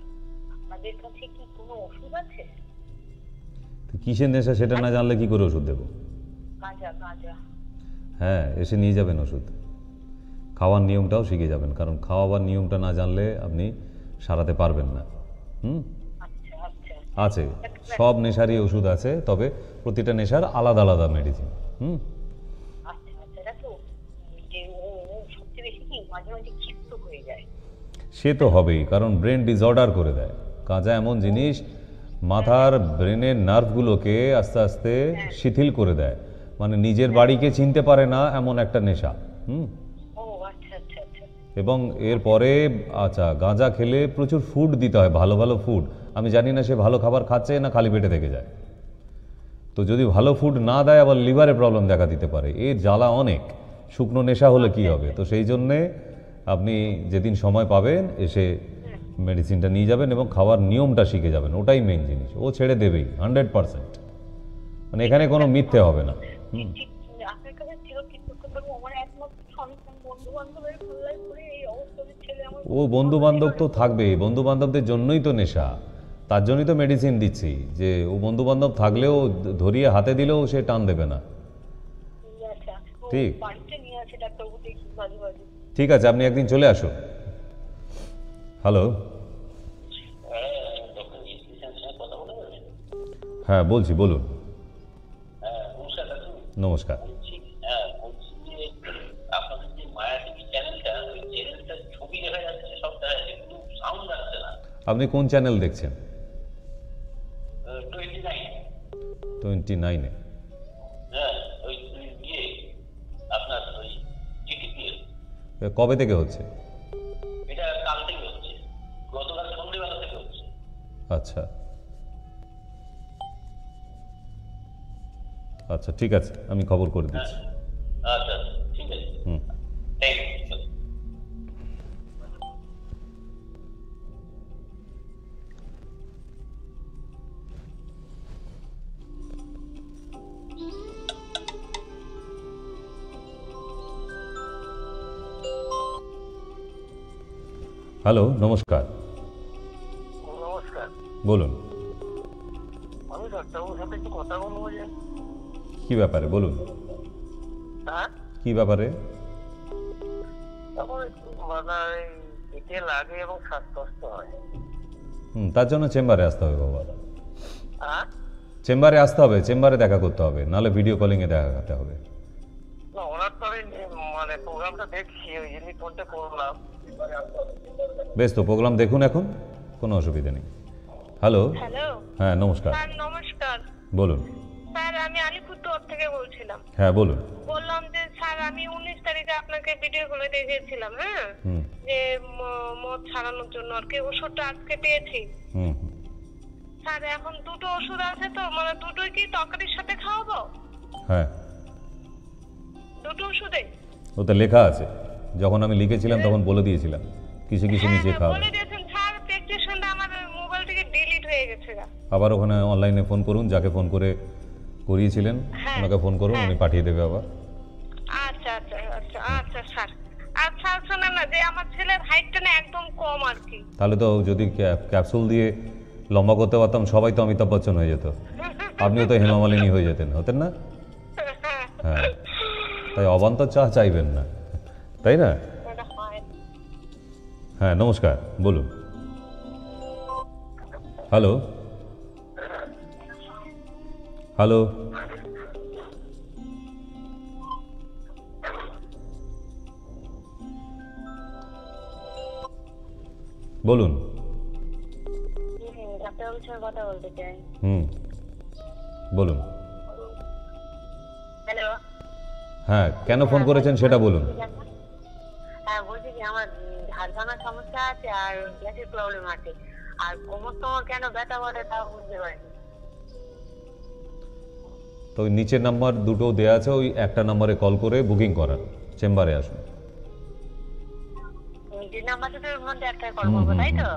আপনাদের কাছে কি কোনো ওষুধ আছে? কিসের নেশা সেটা না জানলে কি করে ওষুধ দেবো? গাঁজা। হ্যাঁ, এসে নিয়ে যাবেন ওষুধ, খাওয়ার নিয়মটাও শিখে যাবেন, কারণ খাওয়াবার নিয়মটা না জানলে আপনি সারাতে পারবেন না। আছে, সব নেশারই ওষুধ আছে, তবে প্রতিটা নেশার আলাদা আলাদা মেডিসিন। সে তো হবেই, কারণ ব্রেন ডিসঅর্ডার করে দেয়। গাঁজা এমন জিনিস, মাথার ব্রেনের নার্ভগুলোকে আস্তে আস্তে শিথিল করে দেয়, মানে নিজের বাড়িকে চিনতে পারে না, এমন একটা নেশা। এবং এরপরে আচ্ছা, গাঁজা খেলে প্রচুর ফুড দিতে হয়, ভালো ভালো ফুড। আমি জানি না সে ভালো খাবার খাচ্ছে না খালি পেটে থেকে যায়। তো যদি ভালো ফুড না দেয়, আবার লিভারে প্রবলেম দেখা দিতে পারে। এর জ্বালা অনেক। শুকনো নেশা হলে কি হবে? তো সেই জন্যে আপনি যেদিন সময় পাবেন এসে মেডিসিনটা নিয়ে যাবেন এবং খাওয়ার নিয়মটা শিখে যাবেন, ওটাই মেইন জিনিস। ও ছেড়ে দেবেই 100%, মানে এখানে কোনো মিথ্যে হবে না। ফাংশন বন্ধু বান্ধবের পাল্লায় পড়ে এই অবস্থা ছেলে আমার। ও বন্ধু বান্ধব তো থাকবেই, বন্ধু বান্ধবদের জন্যই তো নেশা, তার জন্যই তো মেডিসিন দিচ্ছি, যে ও বন্ধু বান্ধব থাকলেও ধরিয়ে হাতে দিলেও সে টান দেবে না। আচ্ছা ঠিক। বাড়িতে নিয়ে আসে ডাক্তারবাবু, দেখি মাঝে মাঝে। ঠিক আছে, আপনি একদিন চলে আসুন। হ্যালো, হ্যাঁ বলছি, বলুন। নমস্কার। আপনি কোন চ্যানেল দেখছেন? 29-এ। কবে থেকে হচ্ছে? আচ্ছা আচ্ছা, ঠিক আছে, আমি খবর করে দিচ্ছি। হুম। হ্যালো, নমস্কার। নমস্কার, বলুন, আমি ডাক্তারবাবুর সাথে একটু কথা বলবো। যে কি ব্যাপারে বলুন? হ্যাঁ, কি ব্যাপারে? তখন একটু মাথায় পেটে লাগে এবং শ্বাসকষ্ট হয়। তার জন্য চেম্বারে আসতে হবে বাবা। হ্যাঁ, চেম্বারে আসতে হবে, চেম্বারে দেখা করতে হবে, নাহলে ভিডিও কলিংয়ে দেখা করতে হবে। না ওনার তো আমি মানে প্রোগ্রামটা দেখছি, ওই জন্যই ফোনটা করলাম। বেশ, তো প্রোগ্রাম দেখুন, এখন কোনো অসুবিধা নেই। হ্যালো, হ্যালো হ্যাঁ নমস্কার, স্যার, নমস্কার বলুন। স্যার, আমি আলিপুরদুয়ার থেকে বলছিলাম। হ্যাঁ বলুন। বললাম যে স্যার, আমি 19 তারিখে আপনাকে ভিডিও কলে দেখিয়েছিলাম, হ্যাঁ, হুম যে মদ ছাড়ানোর জন্য আর কি। ওষুধটা আজকে পেয়েছি হুম। স্যার। এখন দুটো ওষুধ আছে তো, মানে দুটোই কি তরকারির সাথে খাওয়াবো? হ্যাঁ, দুটো ওষুধে? ওতে লেখা আছে, যখন আমি লিখেছিলাম তখন বলে দিয়েছিলাম কিছু কিছু হ্যাঁ নিচে হ্যাঁ, খাওয়া। বলে দিয়েছেন স্যার। প্রেসক্রিপশনটা আমার মোবাইল থেকে ডিলিট হয়ে গেছে। আবার ওখানে অনলাইনে ফোন করুন, যাকে ফোন করে করিয়েছিলেন হ্যাঁ, ওনাকে ফোন করুন, হ্যাঁ। উনি পাঠিয়ে দেবে আবার। আচ্ছা আচ্ছা আচ্ছা আচ্ছা স্যার। আচ্ছা শোনেন না, যে আমার ছেলের হাইটটা না একদম কম আর কি। তাহলে তো যদি ক্যাপসুল দিয়ে লম্বা করতে পারতাম, সবাই তো অমিতাভ বচ্চন হয়ে যেত, আপনিও তো হেমা মালিনী হয়ে যেতেন, হতেন না? হ্যাঁ, তাই অবান্তর চাইবেন না, তাই না? হ্যাঁ নমস্কার, বলুন। হ্যালো, হ্যালো, বলুন। ডাক্তারবাবুর সঙ্গে কথা বলতে চাই। বলুন। হ্যালো, হ্যাঁ, কেন ফোন করেছেন সেটা বলুন। হ্যাঁ বলছি কি, আমার ঝাড় ভাঙার সমস্যা আছে আর গ্যাসের প্রবলেম আছে, আর কোমর টোমর কেন ব্যথা করে তাও বুঝতে পারিনি। তো ওই নিচের নাম্বার দুটো দেওয়া আছে, ওই একটা নাম্বারে কল করে বুকিং করান, চেম্বারে আসুন। নিজের নাম্বার দুটোর মধ্যে একটা কল করবো, তাই তো?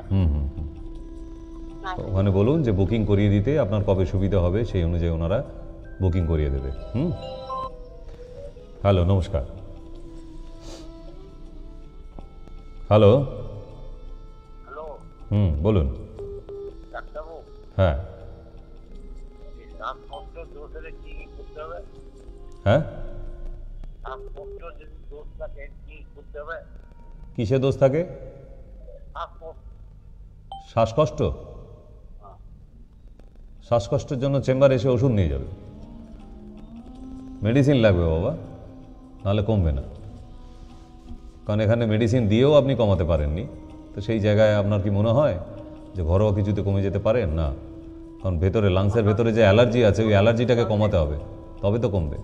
ওখানে বলুন যে বুকিং করিয়ে দিতে, আপনার কবে সুবিধা হবে সেই অনুযায়ী ওনারা বুকিং করিয়ে দেবে। হ্যালো, নমস্কার। হ্যালো, হ্যালো, বলুন। ডাক্তারবাবু, হ্যাঁ শ্বাসকষ্ট দোষের কি করতে হবে? হ্যাঁ, শ্বাসকষ্ট যদি দোষ থাকে কি করতে হবে? কিসে দোষ থাকে? শ্বাসকষ্ট? শ্বাসকষ্টের জন্য চেম্বারে এসে ওষুধ নিয়ে যাবে, মেডিসিন লাগবে বাবা, নাহলে কমবে না। কারণ এখানে মেডিসিন দিয়েও আপনি কমাতে পারেননি, তো সেই জায়গায় আপনার কি মনে হয় যে ঘরোয়া কিছুতে কমে যেতে পারে? না, কারণ ভেতরে লাংসের ভেতরে যে অ্যালার্জি আছে, ওই অ্যালার্জিটাকে কমাতে হবে, তবে তো কমবে।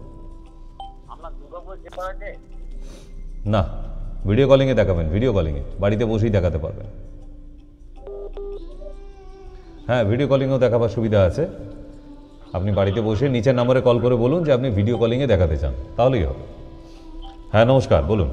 না, ভিডিও কলিংয়ে দেখাবেন, ভিডিও কলিংয়ে, বাড়িতে বসেই দেখাতে পারবেন। হ্যাঁ, ভিডিও কলিংয়েও দেখাবার সুবিধা আছে, আপনি বাড়িতে বসে নিচের নম্বরে কল করে বলুন যে আপনি ভিডিও কলিংয়ে দেখাতে চান, তাহলেই হবে। হ্যাঁ নমস্কার, বলুন।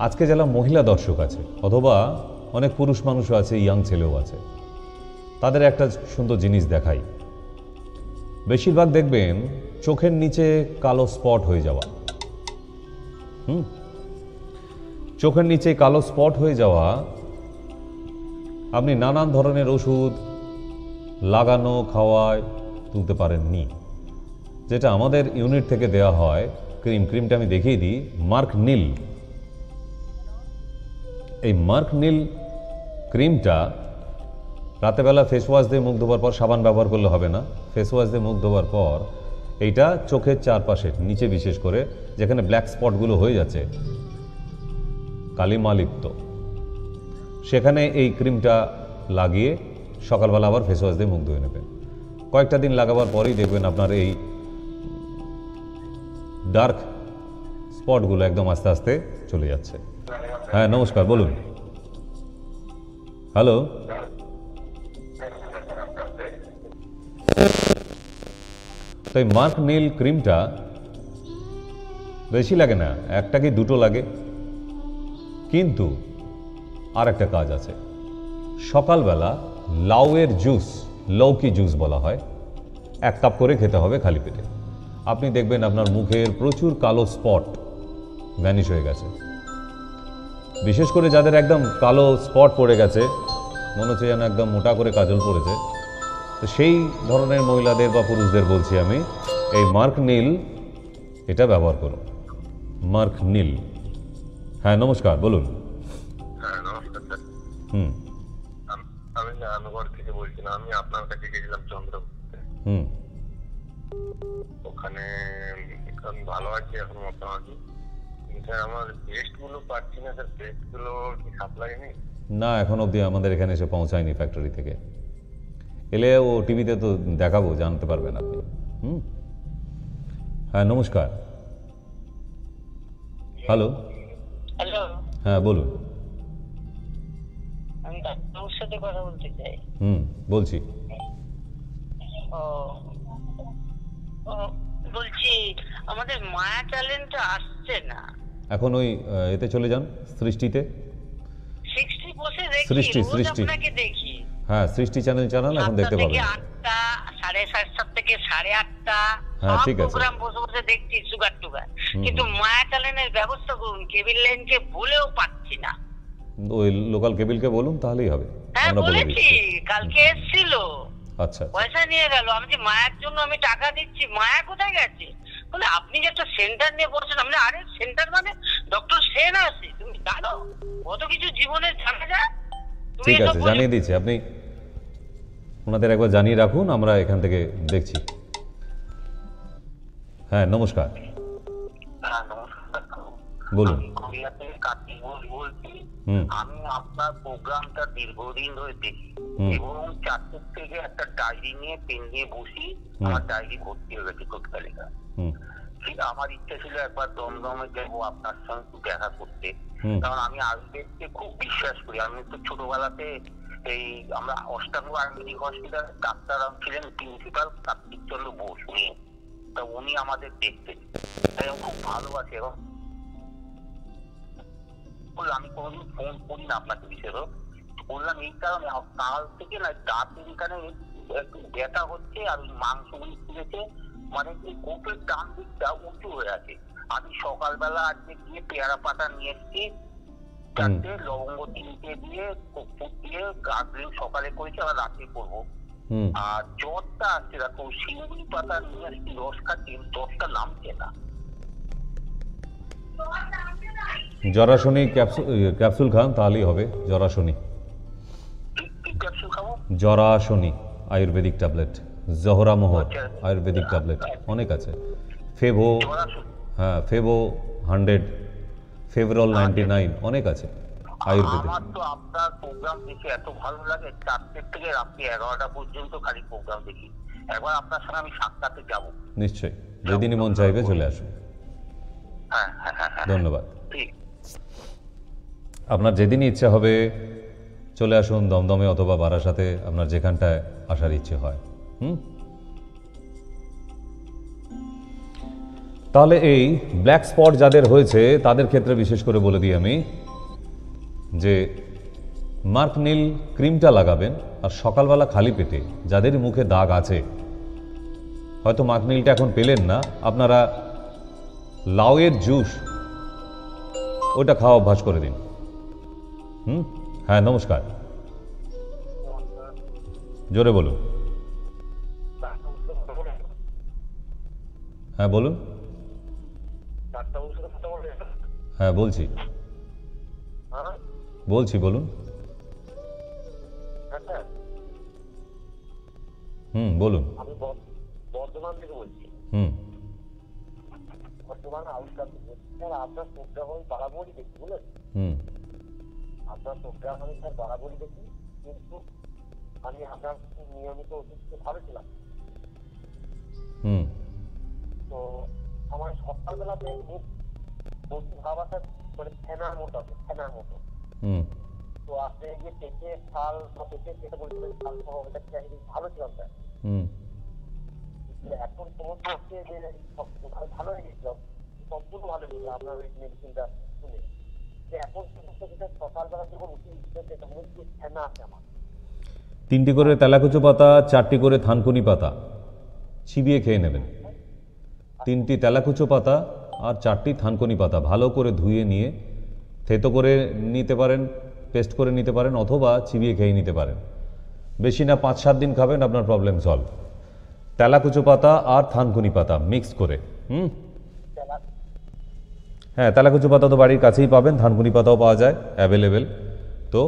আজকে যারা মহিলা দর্শক আছে অথবা অনেক পুরুষ মানুষও আছে, ইয়াং ছেলেও আছে, তাদের একটা সুন্দর জিনিস দেখাই। বেশিরভাগ দেখবেন চোখের নিচে কালো স্পট হয়ে যাওয়া। চোখের নিচে কালো স্পট হয়ে যাওয়া, আপনি নানান ধরনের ওষুধ লাগানো খাওয়ায় তুলতে পারেননি। যেটা আমাদের ইউনিট থেকে দেওয়া হয় ক্রিমটা আমি দেখিয়ে দিই, মার্ক নীল। এই মার্ক নীল ক্রিমটা রাতেবেলা ফেস ওয়াশ দিয়ে মুখ ধোবার পর, সাবান ব্যবহার করলে হবে না, ফেস ওয়াশ দিয়ে মুখ ধোবার পর এইটা চোখের চারপাশে নিচে বিশেষ করে যেখানে ব্ল্যাক স্পটগুলো হয়ে যাচ্ছে কালিমালিপ্ত, সেখানে এই ক্রিমটা লাগিয়ে সকালবেলা আবার ফেস ওয়াশ দিয়ে মুখ ধুয়ে নেবেন। কয়েকটা দিন লাগাবার পরেই দেখবেন আপনার এই ডার্ক স্পটগুলো একদম আস্তে আস্তে চলে যাচ্ছে। হ্যাঁ নমস্কার, বলুন। হ্যালো, তো এই মার্ক নীল ক্রিমটা বেশি লাগে না, একটা কি দুটো লাগে, কিন্তু আর একটা কাজ আছে। সকালবেলা লাউয়ের জুস, লৌকি জুস বলা হয়, 1 কাপ করে খেতে হবে খালি পেটে। আপনি দেখবেন আপনার মুখের প্রচুর কালো স্পট ভ্যানিশ হয়ে গেছে। বিশেষ করে যাদের একদম কালো স্পট পড়ে গেছে, মনে হচ্ছে যেন একদম মোটা করে কাজল পড়েছে, তো সেই ধরনের মহিলাদের বা পুরুষদের বলছি আমি, এই মার্ক নীল এটা ব্যবহার করুন। মার্ক নীল। হ্যাঁ নমস্কার, বলুন। হ্যাঁ নমস্কার স্যার। আমি রামগড় থেকে বলছিলাম। আমি আপনার কাছে গেছিলাম চন্দ্রপুরে। ওখানে আমি ভালো আছি এখন মোটামুটি, কিন্তু আমার টেস্ট গুলো পাচ্ছি না স্যার। টেস্ট গুলো কি সাপ্লাই নেই? না, এখন অবধি আমাদের এখানে এসে পৌঁছায়নি ফ্যাক্টরি থেকে। এলে ও টিভিতে তো দেখাবো, জানতে পারবেন আপনি। হ্যাঁ নমস্কার। হ্যালো। হ্যালো, হ্যাঁ বলুন। আমি ডাক্তারের সাথে কথা বলতে চাই। বলছি। বলছি আমাদের মায়া চ্যানেলটা আসছে না। এখন ওই এতে চলে যান, সৃষ্টিতে। 60 বসে দেখি, সৃষ্টি, রোজ সৃষ্টি। আপনাকে দেখি। হ্যাঁ সৃষ্টি চ্যানেল চালান, এখন দেখতে পাবেন। 8টা, 7:30 থেকে 8:30 হ্যাঁ, ঠিক আছে। প্রোগ্রাম বসে বসে দেখছি সুগার টুগার, কিন্তু মায়া চ্যানেলের ব্যবস্থা করুন। কেবিল লাইনকে বলেও পাচ্ছি না। ওই লোকাল কেবিলকে বলুন, তাহলেই হবে। হ্যাঁ আমরা বলে বলেছি, দিচ্ছি। কালকে এসেছিল, আচ্ছা পয়সা নিয়ে গেল। আমি যে মায়ের জন্য আমি টাকা দিচ্ছি, মায়া কোথায় গেছে? বলে আপনি যে একটা সেন্টার নিয়ে বলছেন। আপনি আরে সেন্টার মানে ডক্টর সেন আছে, তুমি জানো কত কিছু জীবনে জানা যায়। তুমি ঠিক এসব আছে, বলে- জানিয়ে দিচ্ছি। আপনি ওনাদের একবার জানিয়ে রাখুন, আমরা এখান থেকে দেখছি। হ্যাঁ নমস্কার, হ্যাঁ নমস্কার, বলুন। আমি কোরিয়া থেকে কার্তিক ঘোষ বলছি। আমি আপনার প্রোগ্রামটা দীর্ঘদিন ধরে দেখি এবং 4 থেকে একটা ডায়েরি নিয়ে পেন নিয়ে বসি। আমার ডায়েরি ভর্তি হয়ে গেছে টোটকালিকা। ঠিক আমার ইচ্ছা ছিল একবার দমদমে যাবো আপনার সঙ্গে একটু দেখা করতে, কারণ আমি আয়ুর্বেদকে খুব বিশ্বাস করি। আমি তো ছোটবেলাতে এই আমরা অষ্টাঙ্গ আয়ুর্বেদিক হসপিটাল ডাক্তার ছিলেন প্রিন্সিপাল কার্তিক চন্দ্র বোস, তা উনি আমাদের দেখতেন, তাই আমি খুব ভালোবাসি। এবং আমি কোনোদিন ফোন করি না আপনাকে বিশেষ বললাম এই কারণে, কাল থেকে না দাঁতের এখানে একটু ব্যথা হচ্ছে আর মাংসগুলি তুলেছে, মানে এই কোপের ডান দিকটা উঁচু হয়ে আছে। আমি সকালবেলা আজকে গিয়ে পেয়ারা পাতা নিয়ে এসেছি, 4টে লবঙ্গ 3টে দিয়ে কর্পূর দিয়ে গার্গলিং সকালে করেছি, আবার রাতে করবো। আর জ্বরটা আসছে, দেখো শিউলি পাতা নিয়ে আসছি, 10 খাচ্ছি, 10টা নামছে না। জরাশনি ক্যাপসুল খান, তাহলেই হবে। জরাশনি, কি ক্যাপসুল খাবো? জরাশনি আয়ুর্বেদিক ট্যাবলেট, জহরা মোহর আয়ুর্বেদিক ট্যাবলেট অনেক আছে। ফেভো, হ্যাঁ ফেভো 100, ফেভরল 99, অনেক আছে আয়ুর্বেদিক। আমার তো আপনার প্রোগ্রাম দেখে এত ভালো লাগে, 4টে থেকে রাত্রি 11টা পর্যন্ত খালি প্রোগ্রাম দেখি। একবার আপনার সঙ্গে আমি সাক্ষাতে যাবো। নিশ্চয়ই, যেদিনই মন চাইবে চলে আসুন। হ্যাঁ হ্যাঁ হ্যাঁ, ধন্যবাদ। ঠিক। আপনার যেদিনই ইচ্ছা হবে চলে আসুন দমদমে অথবা বারাসাতে, আপনার যেখানটায় আসার ইচ্ছে হয়। তাহলে এই ব্ল্যাক স্পট যাদের হয়েছে তাদের ক্ষেত্রে বিশেষ করে বলে দিই আমি যে মার্ক নীল ক্রিমটা লাগাবেন, আর সকালবেলা খালি পেটে যাদের মুখে দাগ আছে, হয়তো মার্ক নীলটা এখন পেলেন না, আপনারা লাউয়ের জুস ওটা খাওয়া অভ্যাস করে দিন। হ্যাঁ নমস্কার, জোরে বলুন। হ্যাঁ বলুন। হ্যাঁ বলছি বলুন। বলুন। আমি বর্ধমান থেকে বলছি। বর্ধমান আউটকাম থেকে। স্যার আপনার প্রোগ্রাম আমি বাড়াবড়ি দেখি, বুঝলেন? আপনার প্রোগ্রাম আমি স্যার বাড়াবড়ি দেখি, কিন্তু আমি আপনার নিয়মিত ওষুধ ভালো ছিলাম। তো আমার সকালবেলাতে মুখ ভাব আসা মানে ফেনার মতো আছে, ফেনার মতো। তো আপনি যে পেটে ছাল বা পেটে যেটা বলছিলেন ছাল সহ ওটা ভালো ছিলাম স্যার। এখন সমস্যা হচ্ছে যে ভালো হয়ে গেছিলাম, সম্পূর্ণ ভালো হয়ে গেছিল আপনার ওই মেডিসিনটা শুনে। এখন সমস্যা যেটা সকালবেলা যখন উঠে সেটা মনে হচ্ছে ফেনা আছে আমার। 3টি করে তেলাকুচো পাতা, 4টি করে থানকুনি পাতা চিবিয়ে খেয়ে নেবেন। 3টি তেলাকুচো পাতা আর 4টি থানকুনি পাতা ভালো করে ধুয়ে নিয়ে থেতো করে নিতে পারেন, পেস্ট করে নিতে পারেন, অথবা চিবিয়ে খেয়ে নিতে পারেন। বেশি না 5-7 দিন খাবেন, আপনার প্রবলেম সলভ। তেলাকুচো পাতা আর থানকুনি পাতা মিক্স করে। হ্যাঁ, তেলাকুচো পাতা তো বাড়ির কাছেই পাবেন, থানকুনি পাতাও পাওয়া যায় অ্যাভেলেবেল। তো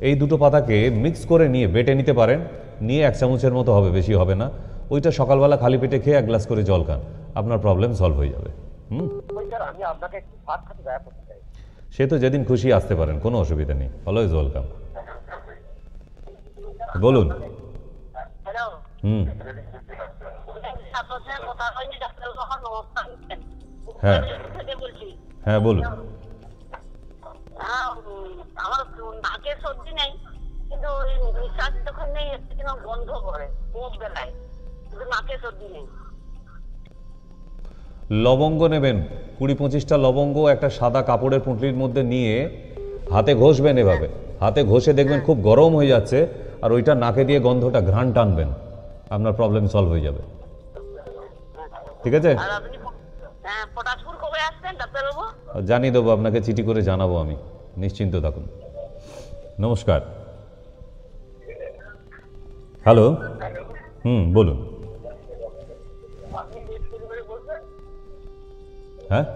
এই দুটো পাতাকে মিক্স করে নিয়ে বেটে নিতে পারেন, নিয়ে 1 চামচের মতো হবে, বেশি হবে না। ওইটা সকালবেলা খালি পেটে খেয়ে 1 গ্লাস করে জল খান, আপনার প্রবলেম সলভ হয়ে যাবে। আমি আপনাকে একটু ভাত খাতে দয়া করতে চাই। সে তো যেদিন খুশি আসতে পারেন, কোনো অসুবিধা নেই, অলওয়েজ ওয়েলকাম। বলুন। হ্যালো। হ্যাঁ হ্যাঁ বলুন। আমার নাকের সর্দি নেই, কিন্তু নিঃশ্বাস যখন নেই একটু যেন বন্ধ করে কোপ বেলায়, কিন্তু নাকের সর্দি নেই। লবঙ্গ নেবেন, 20-25টা লবঙ্গ একটা সাদা কাপড়ের পুঁটলির মধ্যে নিয়ে হাতে ঘষবেন। এভাবে হাতে ঘষে দেখবেন খুব গরম হয়ে যাচ্ছে, আর ওইটা নাকে দিয়ে গন্ধটা ঘ্রাণ টানবেন, আপনার প্রবলেম সলভ হয়ে যাবে। ঠিক আছে? আর আপনি পটাশপুর কবে আসছেন ডাক্তারবাবু? জানিয়ে দেবো আপনাকে, চিঠি করে জানাবো আমি, নিশ্চিন্ত থাকুন। নমস্কার। হ্যালো। বলুন। হ্যাঁ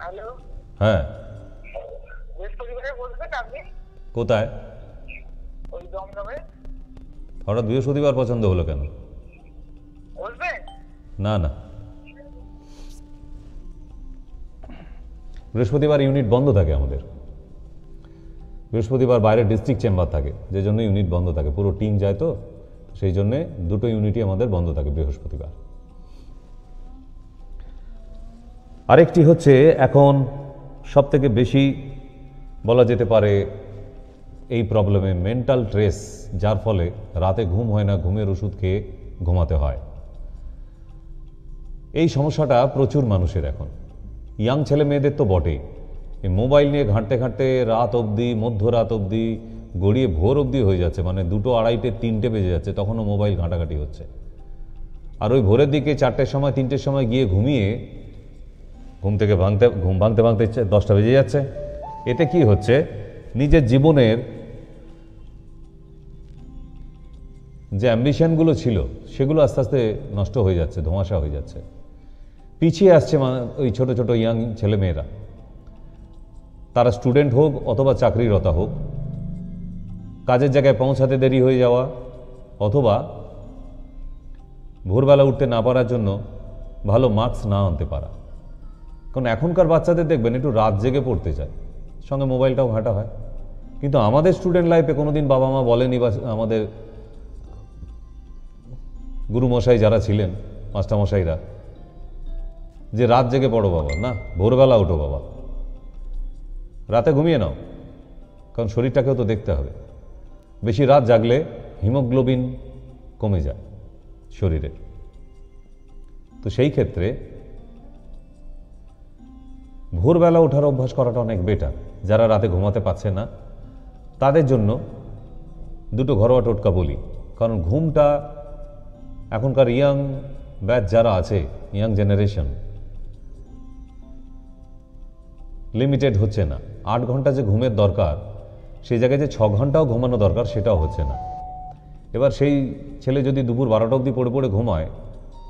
হ্যালো, হ্যাঁ, বৃহস্পতিবারে বলবেন আপনি? কোথায়? ওই দমদমে। হঠাৎ বৃহস্পতিবার পছন্দ হলো কেন? বলবেন? না না, বৃহস্পতিবার ইউনিট বন্ধ থাকে আমাদের। বৃহস্পতিবার বাইরে ডিস্ট্রিক্ট চেম্বার থাকে, যে জন্য ইউনিট বন্ধ থাকে, পুরো টিম যায়, তো সেই জন্যে দুটো ইউনিটই আমাদের বন্ধ থাকে বৃহস্পতিবার। আরেকটি হচ্ছে, এখন সবথেকে বেশি বলা যেতে পারে এই প্রবলেমে মেন্টাল স্ট্রেস, যার ফলে রাতে ঘুম হয় না, ঘুমের ওষুধ খেয়ে ঘুমাতে হয়। এই সমস্যাটা প্রচুর মানুষের এখন, ইয়াং ছেলে মেয়েদের তো বটেই। এই মোবাইল নিয়ে ঘাঁটতে ঘাঁটতে রাত অবধি, মধ্যরাত অবধি, গড়িয়ে ভোর অবধি হয়ে যাচ্ছে, মানে 2টো, 2:30, 3টে বেজে যাচ্ছে, তখনও মোবাইল ঘাঁটাঘাঁটি হচ্ছে। আর ওই ভোরের দিকে 4টের সময়, 3টের সময় গিয়ে ঘুমিয়ে ঘুম ভাঙতে ভাঙতে 10টা বেজে যাচ্ছে। এতে কি হচ্ছে, নিজের জীবনের যে অ্যাম্বিশনগুলো ছিল সেগুলো আস্তে আস্তে নষ্ট হয়ে যাচ্ছে, ধোঁয়াশা হয়ে যাচ্ছে, পিছিয়ে আসছে ওই ছোট ছোট ইয়াং ছেলেমেয়েরা। তারা স্টুডেন্ট হোক অথবা চাকরিরতা হোক, কাজের জায়গায় পৌঁছাতে দেরি হয়ে যাওয়া, অথবা ভোরবেলা উঠতে না পারার জন্য ভালো মার্কস না আনতে পারা। কারণ এখনকার বাচ্চাদের দেখবেন একটু রাত জেগে পড়তে চায়, সঙ্গে মোবাইলটাও ঘাঁটা হয়। কিন্তু আমাদের স্টুডেন্ট লাইফে কোনোদিন বাবা মা বলেনি, বা আমাদের গুরুমশাই যারা ছিলেন, মাস্টারমশাইরা, যে রাত জেগে পড়ো বাবা, না, ভোরবেলা ওঠো বাবা, রাতে ঘুমিয়ে নাও, কারণ শরীরটাকেও তো দেখতে হবে। বেশি রাত জাগলে হিমোগ্লোবিন কমে যায় শরীরে। তো সেই ক্ষেত্রে ভোরবেলা ওঠার অভ্যাস করাটা অনেক বেটার। যারা রাতে ঘুমাতে পারছে না তাদের জন্য দুটো ঘরোয়া টোটকা বলি। কারণ ঘুমটা এখনকার ইয়াং ব্যাচ যারা আছে, ইয়াং জেনারেশন, লিমিটেড হচ্ছে না। 8 ঘন্টা যে ঘুমের দরকার সেই জায়গায় যে 6 ঘন্টাও ঘুমানো দরকার সেটাও হচ্ছে না। এবার সেই ছেলে যদি দুপুর 12টা অবধি পড়ে পড়ে ঘুমায়,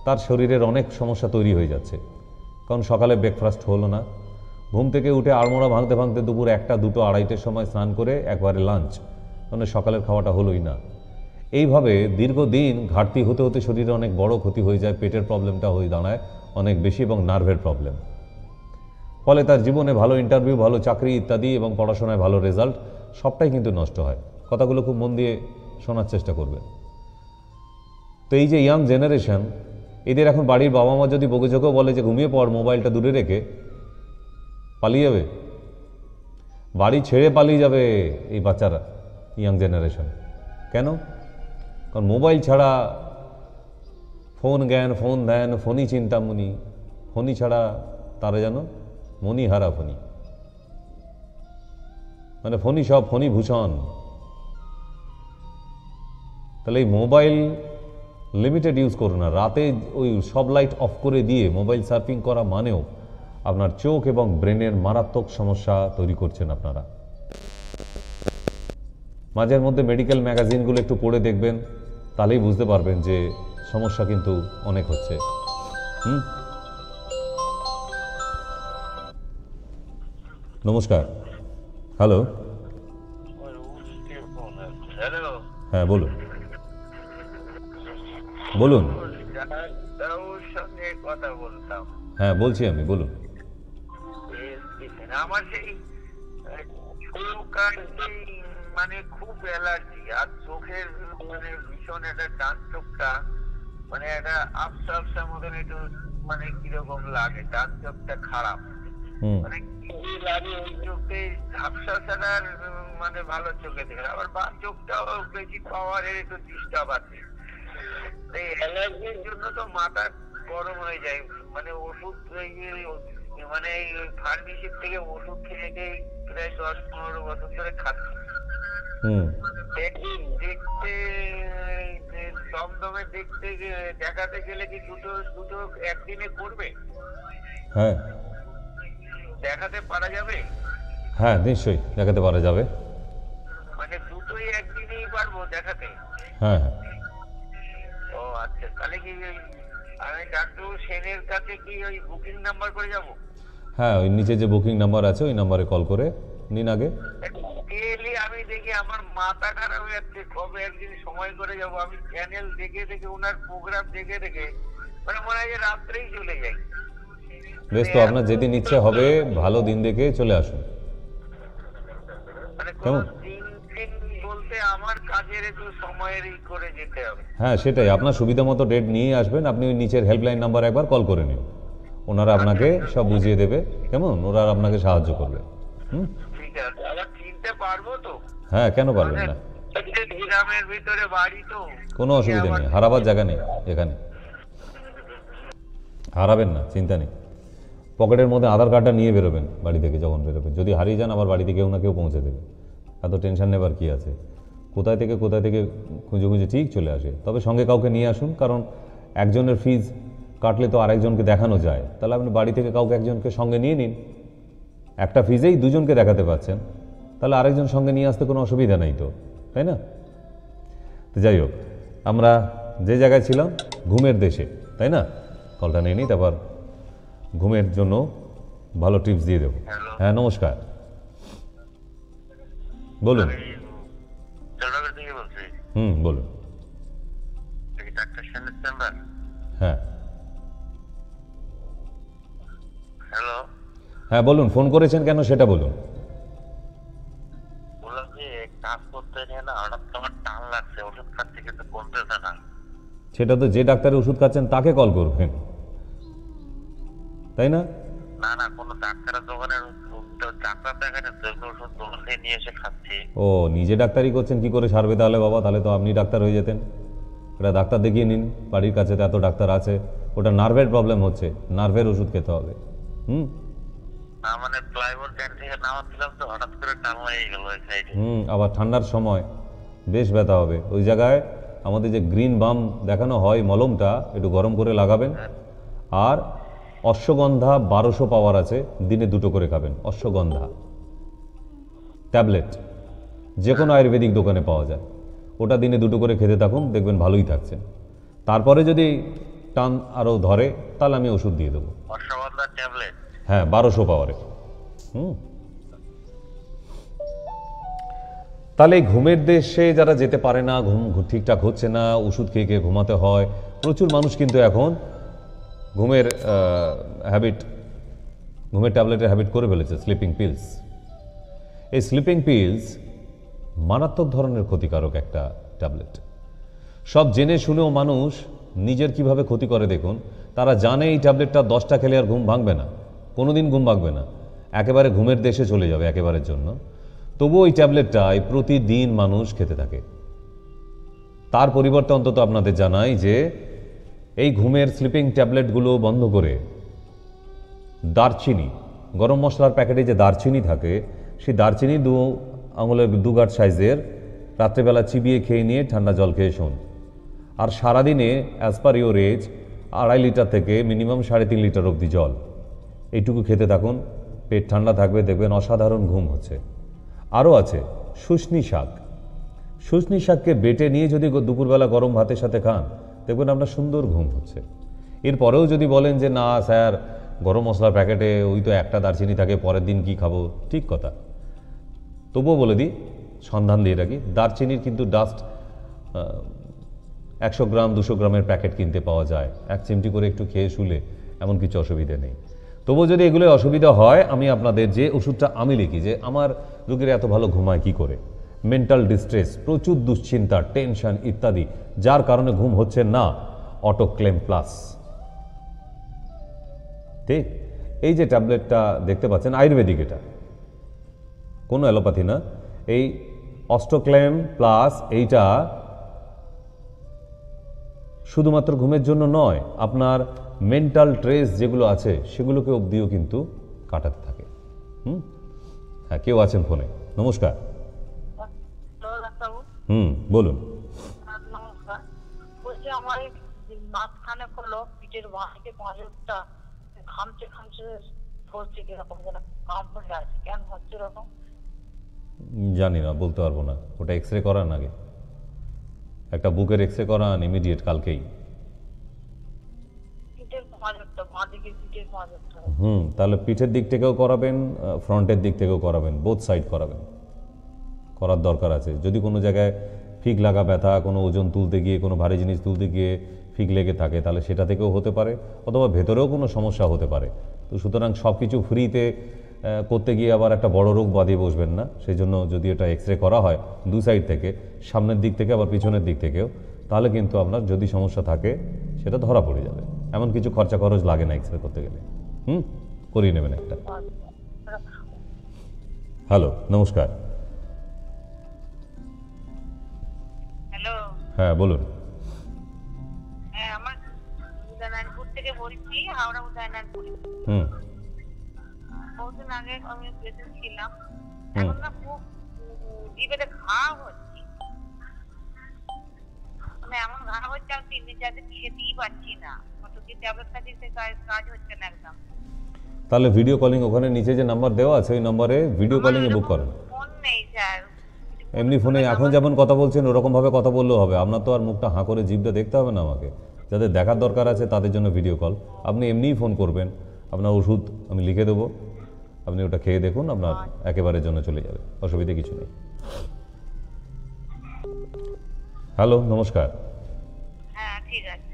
তার শরীরের অনেক সমস্যা তৈরি হয়ে যাচ্ছে। কারণ সকালে ব্রেকফাস্ট হলো না, ঘুম থেকে উঠে আড়মোড়া ভাঙতে ভাঙতে দুপুর 1টা 2টো 2:30টার সময় স্নান করে একবারে লাঞ্চ, মানে সকালের খাওয়াটা হলোই না। এইভাবে দীর্ঘদিন ঘাটতি হতে হতে শরীরে অনেক বড় ক্ষতি হয়ে যায়, পেটের প্রবলেমটা হয়ে দাঁড়ায় অনেক বেশি এবং নার্ভের প্রবলেম। ফলে তার জীবনে ভালো ইন্টারভিউ, ভালো চাকরি ইত্যাদি এবং পড়াশোনায় ভালো রেজাল্ট সবটাই কিন্তু নষ্ট হয়। কথাগুলো খুব মন দিয়ে শোনার চেষ্টা করবেন। তো এই যে ইয়াং জেনারেশন, এদের এখন বাড়ির বাবা মা যদি বকেঝোকেও বলে যে ঘুমিয়ে পড়, মোবাইলটা দূরে রেখে, পালিয়ে যাবে, বাড়ি ছেড়ে পালিয়ে যাবে এই বাচ্চারা, ইয়াং জেনারেশন। কেন? কারণ মোবাইল ছাড়া ফোন জ্ঞান, ফোন ধ্যান, ফোনই চিন্তামণি, ফোনই ছাড়া তারা যেন মনি হারা ফোনি, মানে ফোনই সব, ফোনই ভূষণ। তাহলে এই মোবাইল লিমিটেড ইউজ করুন না। রাতে ওই সব লাইট অফ করে দিয়ে মোবাইল সার্ফিং করা মানেও আপনার চোখ এবং ব্রেনের মারাত্মক সমস্যা তৈরি করছেন আপনারা। মাঝের মধ্যে মেডিকেল ম্যাগাজিনগুলো একটু পড়ে দেখবেন, তাহলেই বুঝতে পারবেন যে সমস্যা কিন্তু অনেক হচ্ছে। নমস্কার। হ্যালো। হ্যাঁ বলুন বলুন। কথা বলতাম। হ্যাঁ বলছি আমি, বলুন। আমার সেই মানে খুব অ্যালার্জি, আর চোখের মানে ভীষণ একটা ডান চোখটা মানে একটা আফসা আফসা মতন একটু মানে কিরকম লাগে, ডান চোখটা খারাপ, মানে কি লাগে ওই চোখে ঝাপসাটা মানে ভালো চোখে দেখে, আবার বাম চোখটাও বেশি পাওয়ারের একটু ডিস্টার্ব আছে। এই অ্যালার্জির জন্য তো মাথা গরম হয়ে যায়, মানে ওষুধ মানে ফার্মেসির থেকে ওষুধ খেয়ে প্রায় 10-15 বছর ধরে খাচ্ছি। দেখতে দমদমে দেখতে দেখাতে গেলে কি দুটো একদিনে করবে? হ্যাঁ দেখাতে পারা যাবে? হ্যাঁ নিশ্চয়ই দেখাতে পারা যাবে, মানে দুটোই একদিনেই পারবো দেখাতে? হ্যাঁ হ্যাঁ। ও আচ্ছা, তাহলে কি আমি ডাক্তার সেনের কাছে কি ওই বুকিং নাম্বার করে যাব? হ্যাঁ, ওই নিচে যে বুকিং নাম্বার আছে ওই নাম্বারে কল করে নিন আগে। আমি দেখি আমার মাথা খারাপ হয়ে যাচ্ছে, কবে একদিন সময় করে যাব। আমি চ্যানেল দেখে দেখে ওনার প্রোগ্রাম দেখে দেখে মানে মনে হয় যে রাত্রেই চলে যাই। বেশ, তো আপনার যেদিন ইচ্ছে হবে ভালো দিন দেখে চলে আসুন। মানে দিন বলতে আমার কাজের একটু সময়েরই করে যেতে হবে। হ্যাঁ সেটাই, আপনার সুবিধা মতো ডেট নিয়ে আসবেন। আপনি ওই নিচের হেল্পলাইন নাম্বার একবার কল করে নিন, ওনারা আপনাকে সব বুঝিয়ে দেবে, কেমন? ওরা আপনাকে সাহায্য করবে। ঠিক আছে, আবার চিনতে পারবো তো? হ্যাঁ, কেন পারবেন না? গ্রামের ভিতরে বাড়ি তো, কোনো অসুবিধা নেই, হারাবার জায়গা নেই এখানে, হারাবেন না, চিন্তা নেই। পকেটের মধ্যে আধার কার্ডটা নিয়ে বেরোবেন বাড়ি থেকে, যখন বেরোবেন যদি হারিয়ে যান আবার বাড়িতে কেউ না কেউ পৌঁছে দেবে। এত টেনশন নেবার কি আছে? কোথায় থেকে খুঁজে খুঁজে ঠিক চলে আসে। তবে সঙ্গে কাউকে নিয়ে আসুন, কারণ একজনের ফিজ কাটলে তো আরেকজনকে দেখানো যায়। তাহলে আপনি বাড়ি থেকে কাউকে একজনকে সঙ্গে নিয়ে নিন, একটা ফিজেই দুজনকে দেখাতে পাচ্ছেন, তাহলে আরেকজন সঙ্গে নিয়ে আসতে কোনো অসুবিধা নেই তো, তাই না? তো যাই হোক, আমরা যে জায়গায় ছিলাম ঘুমের দেশে, তাই না? কলটা নিয়ে নিই, তারপর ঘুমের জন্য ভালো টিপস দিয়ে দেবো। হ্যাঁ নমস্কার, বলুন। বলুন। হ্যাঁ হ্যালো, হ্যাঁ বলুন, ফোন করেছেন কেন সেটা বলুন। বললাম যে কাজ করতে নিয়ে না হঠাৎ আমার টান লাগছে, ওষুধ খাচ্ছি কিন্তু কমতেছে না। সেটা তো যে ডাক্তারের ওষুধ খাচ্ছেন তাকে কল করবেন, তাই না? না না, কোনো ডাক্তারের দোকানের ডাক্তার দেখানে ওষুধ দোকান থেকে নিয়ে এসে খাচ্ছি। ও, নিজে ডাক্তারি করছেন, কি করে সারবে তাহলে বাবা? তাহলে তো আপনি ডাক্তার হয়ে যেতেন। ওটা ডাক্তার দেখিয়ে নিন, বাড়ির কাছে তো এত ডাক্তার আছে। ওটা নার্ভের প্রবলেম হচ্ছে, নার্ভের ওষুধ খেতে হবে। না মানে প্লাইবোর্ড গাড়ি থেকে নামাচ্ছিলাম তো হঠাৎ করে টান লেগে গেল ওই সাইডে। আবার ঠান্ডার সময় বেশ ব্যথা হবে। ওই জায়গায় আমাদের যে গ্রিন বাম দেখানো হয় মলমটা একটু গরম করে লাগাবেন। আর অশ্বগন্ধা 1200 পাওয়ার আছে, দিনে 2টো করে খাবেন। অশ্বগন্ধা ট্যাবলেট যে কোনো আয়ুর্বেদিক দোকানে পাওয়া যায়, ওটা দিনে 2টো করে খেতে থাকুন, দেখবেন ভালোই থাকছেন। তারপরে যদি টান আরও ধরে তাহলে আমি ওষুধ দিয়ে দেবো। অশ্বগন্ধা ট্যাবলেট? হ্যাঁ, 1200 পাওয়ারে। তাহলে এই ঘুমের দেশে যারা যেতে পারে না, ঘুম ঠিকঠাক হচ্ছে না, ওষুধ খেয়ে খেয়ে ঘুমাতে হয়, প্রচুর মানুষ কিন্তু এখন ঘুমের ট্যাবলেটের হ্যাবিট করে ফেলেছে, স্লিপিং পিলস। এই স্লিপিং পিলস মারাত্মক ধরনের ক্ষতিকারক একটা ট্যাবলেট। সব জেনে শুনেও মানুষ নিজের কিভাবে ক্ষতি করে দেখুন। তারা জানে এই ট্যাবলেটটা 10টা খেলে আর ঘুম ভাঙবে না, কোনোদিন ঘুম ভাঙবে না, একেবারে ঘুমের দেশে চলে যাবে একেবারের জন্য। তবুও এই ট্যাবলেটটাই প্রতিদিন মানুষ খেতে থাকে। তার পরিবর্তে অন্তত আপনাদের জানাই যে এই ঘুমের স্লিপিং ট্যাবলেটগুলো বন্ধ করে দারচিনি, গরম মশলার প্যাকেটে যে দারচিনি থাকে, সেই দারচিনি 2 আঙুলের 2 গাঁট সাইজের রাত্রেবেলা চিবিয়ে খেয়ে নিয়ে ঠান্ডা জল খেয়ে শোন। আর সারাদিনে as per your age 2.5 litre থেকে মিনিমাম 3.5 লিটার অবধি জল, এইটুকু খেতে থাকুন। পেট ঠান্ডা থাকবে, দেখবেন অসাধারণ ঘুম হচ্ছে। আরও আছে শুশনি শাক। শুশনি শাককে বেটে নিয়ে যদি দুপুরবেলা গরম ভাতের সাথে খান, দেখবেন আপনার সুন্দর ঘুম হচ্ছে। এরপরেও যদি বলেন যে না স্যার, গরম মশলার প্যাকেটে ওই তো একটা দারচিনি থাকে, পরের দিন কি খাবো, ঠিক কথা। তবুও বলে দিই, সন্ধান দিয়ে রাখি, দারচিনির কিন্তু ডাস্ট 100 গ্রাম 200 গ্রামের প্যাকেট কিনতে পাওয়া যায়। 1 চিমটি করে একটু খেয়ে শুলে এমন কিছু অসুবিধে নেই। তবুও যদি এগুলো অসুবিধা হয়, আমি আপনাদের যে ওষুধটা আমি লিখি, যে আমার রোগীরা এত ভালো ঘুমায় কি করে, মেন্টাল ডিস্ট্রেস, প্রচুর দুশ্চিন্তা, টেনশন ইত্যাদি, যার কারণে ঘুম হচ্ছে না, অটোক্লেম প্লাস। ঠিক এই যে ট্যাবলেটটা দেখতে পাচ্ছেন, আয়ুর্বেদিক, এটা কোনো অ্যালোপ্যাথি না। এই অস্টোক্লেম প্লাস এইটা শুধুমাত্র ঘুমের জন্য নয়, আপনার মেন্টাল ট্রেস যেগুলো আছে সেগুলোকে অবধিও কিন্তু কাটাতে থাকে। হ্যাঁ, কেউ আছেন ফোনে। নমস্কার। বলুন। নমস্কার। বলছি আমার মাঝখানে হলো পিঠের বাঁকে পাঁজরটা ঘামছে ধরছে, কিরকম যেন কাম হয়ে আছে, কেন হচ্ছে এরকম জানি না, বলতে পারবো না। ওটা এক্সরে করান আগে, একটা বুকের এক্সরে করান ইমিডিয়েট কালকেই। পিঠের পাঁজরটা, বাঁ দিকে পিঠের পাঁজরটা। তাহলে পিঠের দিক থেকেও করাবেন, ফ্রন্টের দিক থেকেও করাবেন, বোথ সাইড করাবেন, করার দরকার আছে। যদি কোনো জায়গায় ফিক লাগা ব্যথা, কোনো ওজন তুলতে গিয়ে, কোনো ভারী জিনিস তুলতে গিয়ে ফিক লেগে থাকে, তাহলে সেটা থেকেও হতে পারে, অথবা ভেতরেও কোনো সমস্যা হতে পারে। তো সুতরাং সব কিছু ফ্রিতে করতে গিয়ে আবার একটা বড় রোগ বাঁধিয়ে বসবেন না। সেই জন্য যদি এটা এক্সরে করা হয় 2 সাইড থেকে, সামনের দিক থেকে আবার পিছনের দিক থেকেও, তাহলে কিন্তু আপনার যদি সমস্যা থাকে সেটা ধরা পড়ে যাবে। এমন কিছু খরচা খরচ লাগে না এক্সরে করতে গেলে। করিয়ে নেবেন একটা। হ্যালো, নমস্কার। হ্যালো। হ্যাঁ, বলুন। হ্যাঁ, আমার উদয়নারায়ণপুর থেকে বলছি, হাওড়া উদয়নারায়ণপুর। বহুদিন আগে আমি পেশেন্ট ছিলাম, এখন না খুব জিভেতে ঘা হচ্ছে, মানে এমন ঘা হচ্ছে আমি 3 দিন 4 দিন খেতেই পারছি না, কত কি ট্যাবলেট খাচ্ছি, সে কাজ হচ্ছে না একদম। তাহলে ভিডিও কলিং, ওখানে নিচে যে নাম্বার দেওয়া আছে ওই নম্বরে ভিডিও কলিং এ বুক করেন। ফোন নেই স্যার, এমনি ফোনে এখন যেমন কথা বলছেন ওরকম ভাবে কথা বললেও হবে। আপনার তো আর মুখটা হাঁ করে জিভটা দেখতে হবে না আমাকে। যাদের দেখার দরকার আছে তাদের জন্য ভিডিও কল। আপনি এমনিই ফোন করবেন, আপনার ওষুধ আমি লিখে দেবো, আপনি ওটা খেয়ে দেখুন, আপনার একেবারের জন্য চলে যাবে, অসুবিধা কিছু নেই। হ্যালো, নমস্কার। হ্যাঁ ঠিক আছে।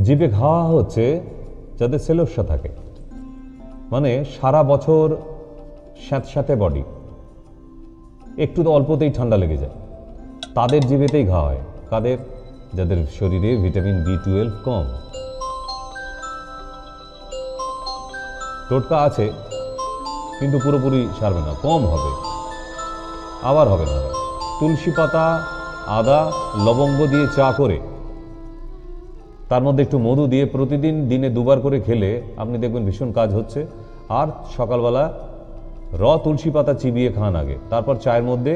জিভে ঘা হচ্ছে যাদের সেলোসা থাকে, মানে সারা বছর স্যাঁতস্যাঁতে বডি, একটু তো অল্পতেই ঠান্ডা লেগে যায়, তাদের জিভেতেই ঘা হয়। কাদের? যাদের শরীরে ভিটামিন B12 কম। টোটকা আছে কিন্তু পুরোপুরি সারবে না, কম হবে, আবার হবে না। তুলসী পাতা, আদা, লবঙ্গ দিয়ে চা করে তার মধ্যে একটু মধু দিয়ে প্রতিদিন দিনে 2 বার করে খেলে আপনি দেখবেন ভীষণ কাজ হচ্ছে। আর সকালবেলা তুলসী পাতা চিবিয়ে খান আগে, তারপর চায়ের মধ্যে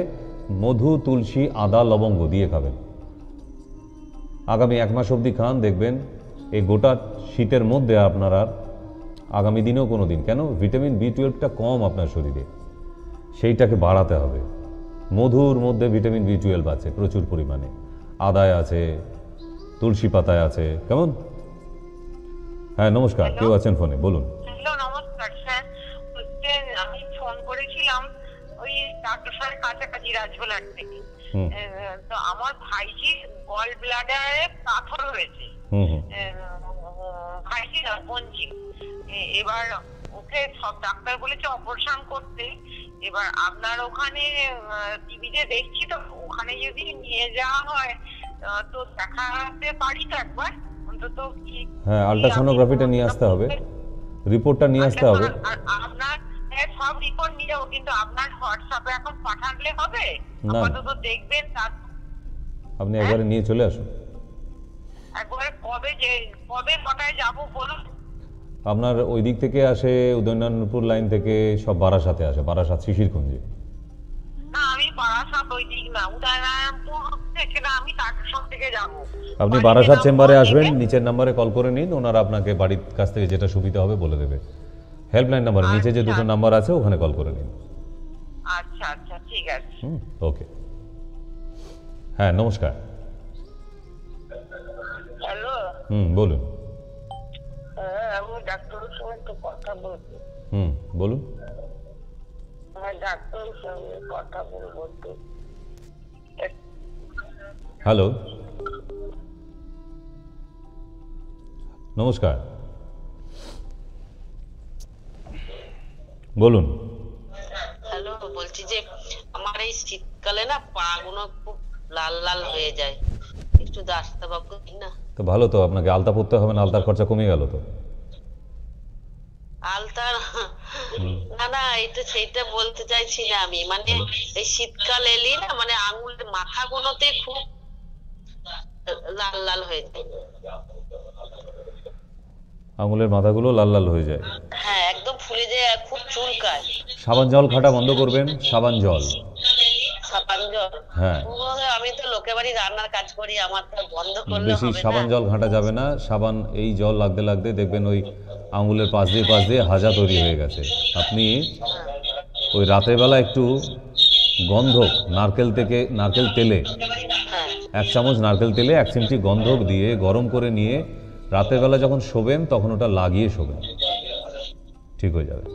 মধু, তুলসী, আদা, লবঙ্গ দিয়ে খাবেন। আগামী 1 মাস অবধি খান, দেখবেন এই গোটা শীতের মধ্যে আপনার আর আগামী দিনেও কোনো দিন কেন ভিটামিন B12টা কম আপনার শরীরে, সেইটাকে বাড়াতে হবে। মধুর মধ্যে ভিটামিন B12 আছে প্রচুর পরিমাণে, আদায় আছে, তুলসী পাতায় আছে। কেমন? হ্যাঁ নমস্কার, কেউ আছেন ফোনে, বলুন। হ্যালো, নমস্কার স্যার। আমি ফোন করেছিলাম ওই ডাক্তার স্যারের কাছাকাছি রাজগোলার থেকে। তো আমার ভাইজির গল ব্লাডারে পাথর হয়েছে, ভাইজি না বোনজি। এবার ওকে সব ডাক্তার বলেছে অপারেশন করতে। এবার আপনার ওখানে টিভিতে দেখছি, তো ওখানে যদি নিয়ে যাওয়া হয় তো দেখাতে পারি তো একবার অন্তত। হ্যাঁ, আল্ট্রাসোনোগ্রাফিটা নিয়ে আসতে হবে, রিপোর্টটা নিয়ে আসতে হবে। আপনার সব রিপোর্ট নিয়ে যাবো, কিন্তু আপনার হোয়াটসঅ্যাপে এখন পাঠালে হবে? আপাতত দেখবেন, তার আপনি একবারে নিয়ে চলে আসুন। একবারে কবে কটায় যাবো বলুন? আপনার ওই দিক থেকে আসে, উদয়নারায়ণপুর লাইন থেকে সব বারাসাতে আসে, বারাসাত শিশিরকুঞ্জে। না, আমি বারাসাত ওই দিক না, উদয়নারায়ণপুর থেকে না, আমি তারকেশ্বর থেকে যাবো। আপনি বারাসাত চেম্বারে আসবেন, নিচের নাম্বারে কল করে নিন, ওনারা আপনাকে বাড়ির কাছ থেকে যেটা সুবিধা হবে বলে দেবে। হেল্পলাইন নাম্বার নিচে যে 2টো নাম্বার আছে ওখানে কল করে নিন। আচ্ছা আচ্ছা, ঠিক আছে। ওকে। হ্যাঁ নমস্কার। হ্যালো। বলুন। হ্যাঁ, আমি ডাক্তারের সঙ্গে একটু কথা বলবো। বলুন। হ্যাঁ, ডাক্তারের সঙ্গে কথা বলবো তো। হ্যালো, নমস্কার, বলুন। হ্যালো, বলছি যে আমার এই শীতকালে না পা গুলো খুব লাল লাল হয়ে যায়, একটু ডাক্তারবাবু না? তো ভালো তো, আপনাকে আলতা পরতে হবে না, আলতার খরচা কমে গেল তো। আলতা না না, এটা সেইটা বলতে চাইছি না আমি, মানে এই শীতকাল এলি না, মানে আঙুলের মাথা গুলোতে খুব লাল লাল হয়ে যায়, আঙুলের মাথাগুলো লাল লাল হয়ে যায়। হ্যাঁ একদম ফুলে যায়, খুব চুলকায়। সাবান জল ঘাটা বন্ধ করবেন, সাবান জল। সাবান জল? হ্যাঁ, আমি তো লোকের বাড়ি রান্নার কাজ করি, আমার তো বন্ধ করলে বেশি হবে না। সাবান জল ঘাটা যাবে না। সাবান এই জল লাগতে লাগতে দেখবেন ওই আঙুলের পাশ দিয়ে হাজা তৈরি হয়ে গেছে। আপনি ওই রাতের বেলা একটু গন্ধক নারকেল তেলে 1 চামচ নারকেল তেলে 1 চিমটি গন্ধক দিয়ে গরম করে নিয়ে রাতের বেলা যখন শোবেন তখন ওটা লাগিয়ে শোবেন, ঠিক হয়ে যাবে।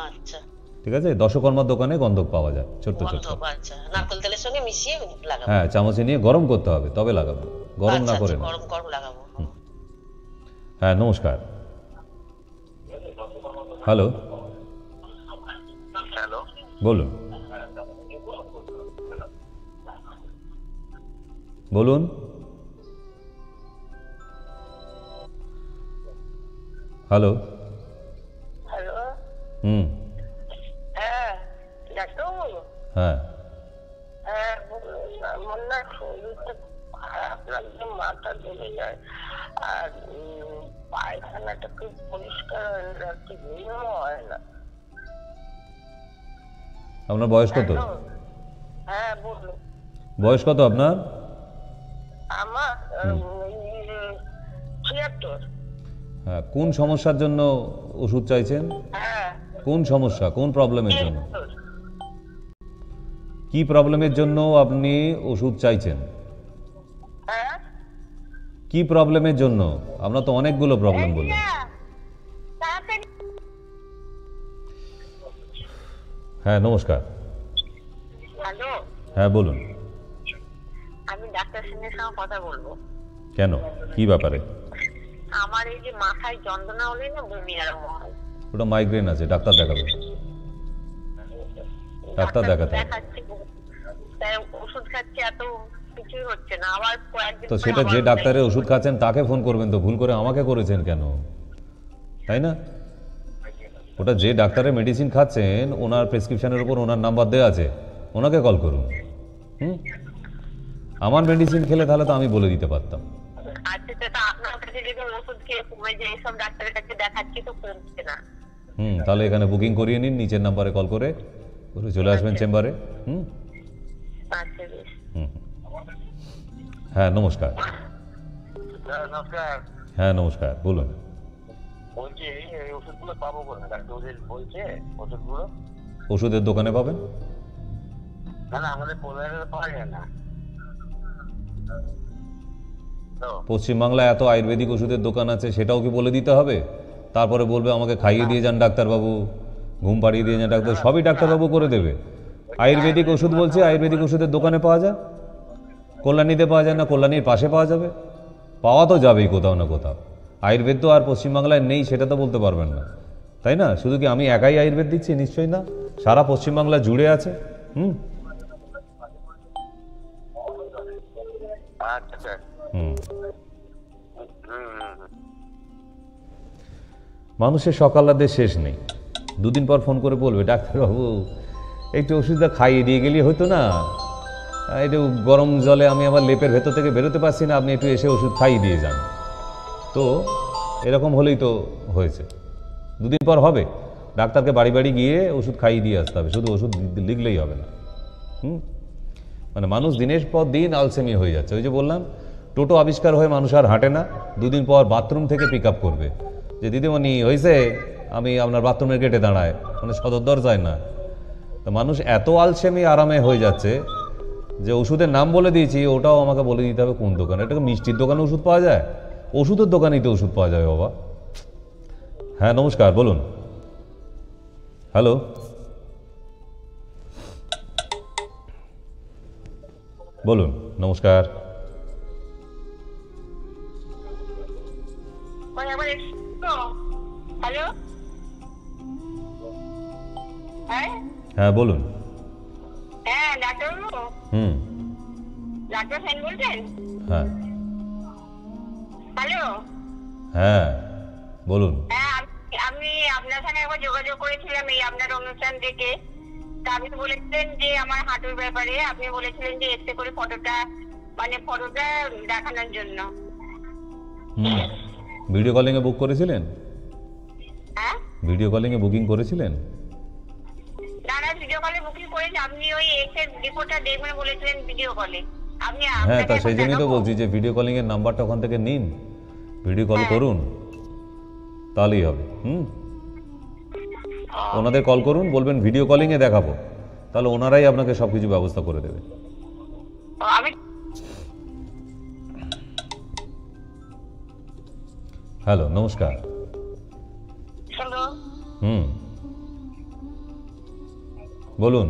আচ্ছা ঠিক আছে, দশকর্মার দোকানে গন্ধক পাওয়া যায়, ছোট্ট ছোট্ট। আচ্ছা, নারকেল তেলের সঙ্গে মিশিয়ে লাগাবো? হ্যাঁ, চামচে নিয়ে গরম করতে হবে, তবে লাগাবেন, গরম না করে না। গরম লাগাবো। হ্যাঁ নমস্কার। হ্যালো। হ্যালো, বলুন। বলুন। হ্যালো। হ্যালো। হ্যাঁ ডাক্তারবাবু। হ্যাঁ, হ্যাঁ আমার না শরীরটা খারাপ লাগছে, মাথা ধরে যায়, আর পায়খানাটা খুব পরিষ্কার হয় না, ঠিক হয় না। আপনার বয়স কত? হ্যাঁ বলুন। বয়স কত আপনার? আমার 76। হ্যাঁ, কোন সমস্যার জন্য ওষুধ চাইছেন? হ্যাঁ। কোন সমস্যা, কোন প্রবলেমের জন্য? কি প্রবলেমের জন্য আপনি ওষুধ চাইছেন? হ্যাঁ, কি প্রবলেমের জন্য? আপনার তো অনেকগুলো প্রবলেম বললেন। হ্যাঁ নমস্কার। হ্যালো। হ্যাঁ বলুন। আমি ডাক্তার সিংহের সঙ্গে কথা বলবো। কেন, কি ব্যাপারে? আমার এই যে মাথায় যন্ত্রণা হলে না বমি আরম্ভ হয়। ওটা মাইগ্রেন আছে, ডাক্তার দেখাবে। ডাক্তার দেখাতে হবে। ওষুধ খাচ্ছি, এত কিছুই হচ্ছে না, আবার কয়েকদিন তো সেটা যে ডাক্তারের ওষুধ খাচ্ছেন তাকে ফোন করবেন, তো ভুল করে আমাকে করেছেন কেন, তাই না? ওটা যে ডাক্তারের মেডিসিন খাচ্ছেন ওনার প্রেসক্রিপশনের উপর ওনার নাম্বার দেওয়া আছে, ওনাকে কল করুন। আমার মেডিসিন খেলে তাহলে তো আমি বলে দিতে পারতাম। আচ্ছা, আপনার ওষুধ খেয়ে কমে যায়, সব ডাক্তারের কাছে দেখাচ্ছি তো কমছে না। তাহলে এখানে বুকিং করিয়ে নিন, নিচের নাম্বারে কল করে চলে আসবেন চেম্বারে। আচ্ছা বেশ। হ্যাঁ নমস্কার। নমস্কার। হ্যাঁ নমস্কার, বলুন। বলছি এই ওষুধগুলো পাবো কোথায়? ডাক্তার বলছে ওষুধগুলো ওষুধের দোকানে পাবেন। না আমাদের পরিবারে পাওয়া যায় না। পশ্চিমবাংলায় এত আয়ুর্বেদিক ওষুধের দোকান আছে, সেটাও কি বলে দিতে হবে? তারপরে বলবে আমাকে খাইয়ে দিয়ে যান ডাক্তারবাবু, ঘুম পাড়িয়ে দিয়ে যান ডাক্তার, সবই ডাক্তারবাবু করে দেবে। আয়ুর্বেদিক ওষুধ বলছে, আয়ুর্বেদিক ওষুধের দোকানে পাওয়া যায়, কল্যাণীতে পাওয়া যায় না, কল্যাণীর পাশে পাওয়া যাবে, পাওয়া তো যাবেই কোথাও না কোথাও। আয়ুর্বেদ তো আর পশ্চিমবাংলায় নেই সেটা তো বলতে পারবেন না, তাই না? শুধু কি আমি একাই আয়ুর্বেদ দিচ্ছি? নিশ্চয়ই না, সারা পশ্চিমবাংলা জুড়ে আছে। মানুষের সকালাদের শেষ নেই, দুদিন পর ফোন করে বলবে ডাক্তারবাবু একটু ওষুধটা খাইয়ে দিয়ে গেলে হতো না, একটু গরম জলে আমি আমার লেপের ভেতর থেকে বেরোতে পারছি না, আপনি একটু এসে ওষুধ খাইয়ে দিয়ে যান। তো এরকম হলেই তো হয়েছে, দুদিন পর হবে, ডাক্তারকে বাড়ি বাড়ি গিয়ে ওষুধ খাইয়ে দিয়ে আসতে হবে, শুধু ওষুধ লিখলেই হবে না। মানে মানুষ দিনের পর দিন আলসেমি হয়ে যাচ্ছে। ওই যে বললাম, টোটো আবিষ্কার হয়ে মানুষ আর হাঁটে না, দুদিন পর বাথরুম থেকে পিক আপ করবে যে দিদিমণি হয়েছে, আমি আপনার বাথরুমের গেটে দাঁড়ায়, মানে সদর দরজায় না। তো মানুষ এত আলসেমি আরামে হয়ে যাচ্ছে যে ওষুধের নাম বলে দিয়েছি, ওটাও আমাকে বলে দিতে হবে কোন দোকানে। এটাকে মিষ্টির দোকানে ওষুধ পাওয়া যায়? ওষুধের দোকানেই তো ওষুধ পাওয়া যায় বাবা। হ্যাঁ নমস্কার, বলুন। হ্যালো, বলুন। নমস্কার। হ্যালো, হ্যাঁ বলুন। হ্যাঁ ডাক্তারবাবু, ডাক্তার সেন বলছেন? হ্যাঁ। হ্যালো, হ্যাঁ বলুন। হ্যাঁ আমি আপনার সঙ্গে একবার যোগাযোগ করেছিলাম এই আপনার অনুষ্ঠান থেকে। তা আপনি বলেছিলেন যে আমার হাঁটুর ব্যাপারে, আপনি বলেছিলেন যে এসে করে ফটোটা দেখানোর জন্য। ভিডিও কলিং এ বুক করেছিলেন? হ্যাঁ, ভিডিও কলিং এ বুকিং করেছিলেন? না ভিডিও কলে বুকিং করেছি, আপনি ওই এক্সের রিপোর্টটা দেখবেন বলেছিলেন ভিডিও কলে। আপনি হ্যাঁ, তা সেই জন্যই তো বলছি যে ভিডিও কলিং এর নাম্বারটা ওখান থেকে নিন, ভিডিও কল করুন, তাহলেই হবে। ওনাদের কল করুন, বলবেন ভিডিও কলিং এ দেখাবো, তাহলে ওনারাই আপনাকে সবকিছু ব্যবস্থা করে দেবে। হ্যালো, নমস্কার। হ্যালো, বলুন।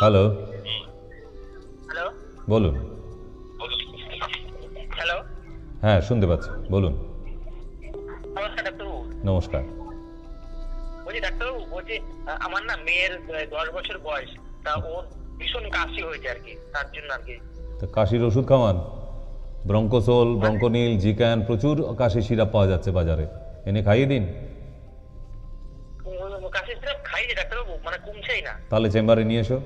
হ্যালো, হ্যালো, বলুন। হ্যালো, হ্যাঁ শুনতে পাচ্ছি, বলুন। নমস্কার ডাক্তারবাবু। নমস্কার। বলছি ডাক্তারবাবু, বলছি আমার না মেয়ের 10 বছর বয়স, তা ওর ভীষণ কাশি হয়েছে আর কি, তার জন্য আর কি। তা কাশির ওষুধ খাওয়ান, ব্রঙ্কোসোল, ব্রঙ্কোনিল, জিক্যান, প্রচুর কাশির সিরাপ পাওয়া যাচ্ছে বাজারে, এনে খাইয়ে দিন। কাশির সিরাপ খাইয়ে ডাক্তারবাবু, মানে কমছেই না। তাহলে চেম্বারে নিয়ে এসো।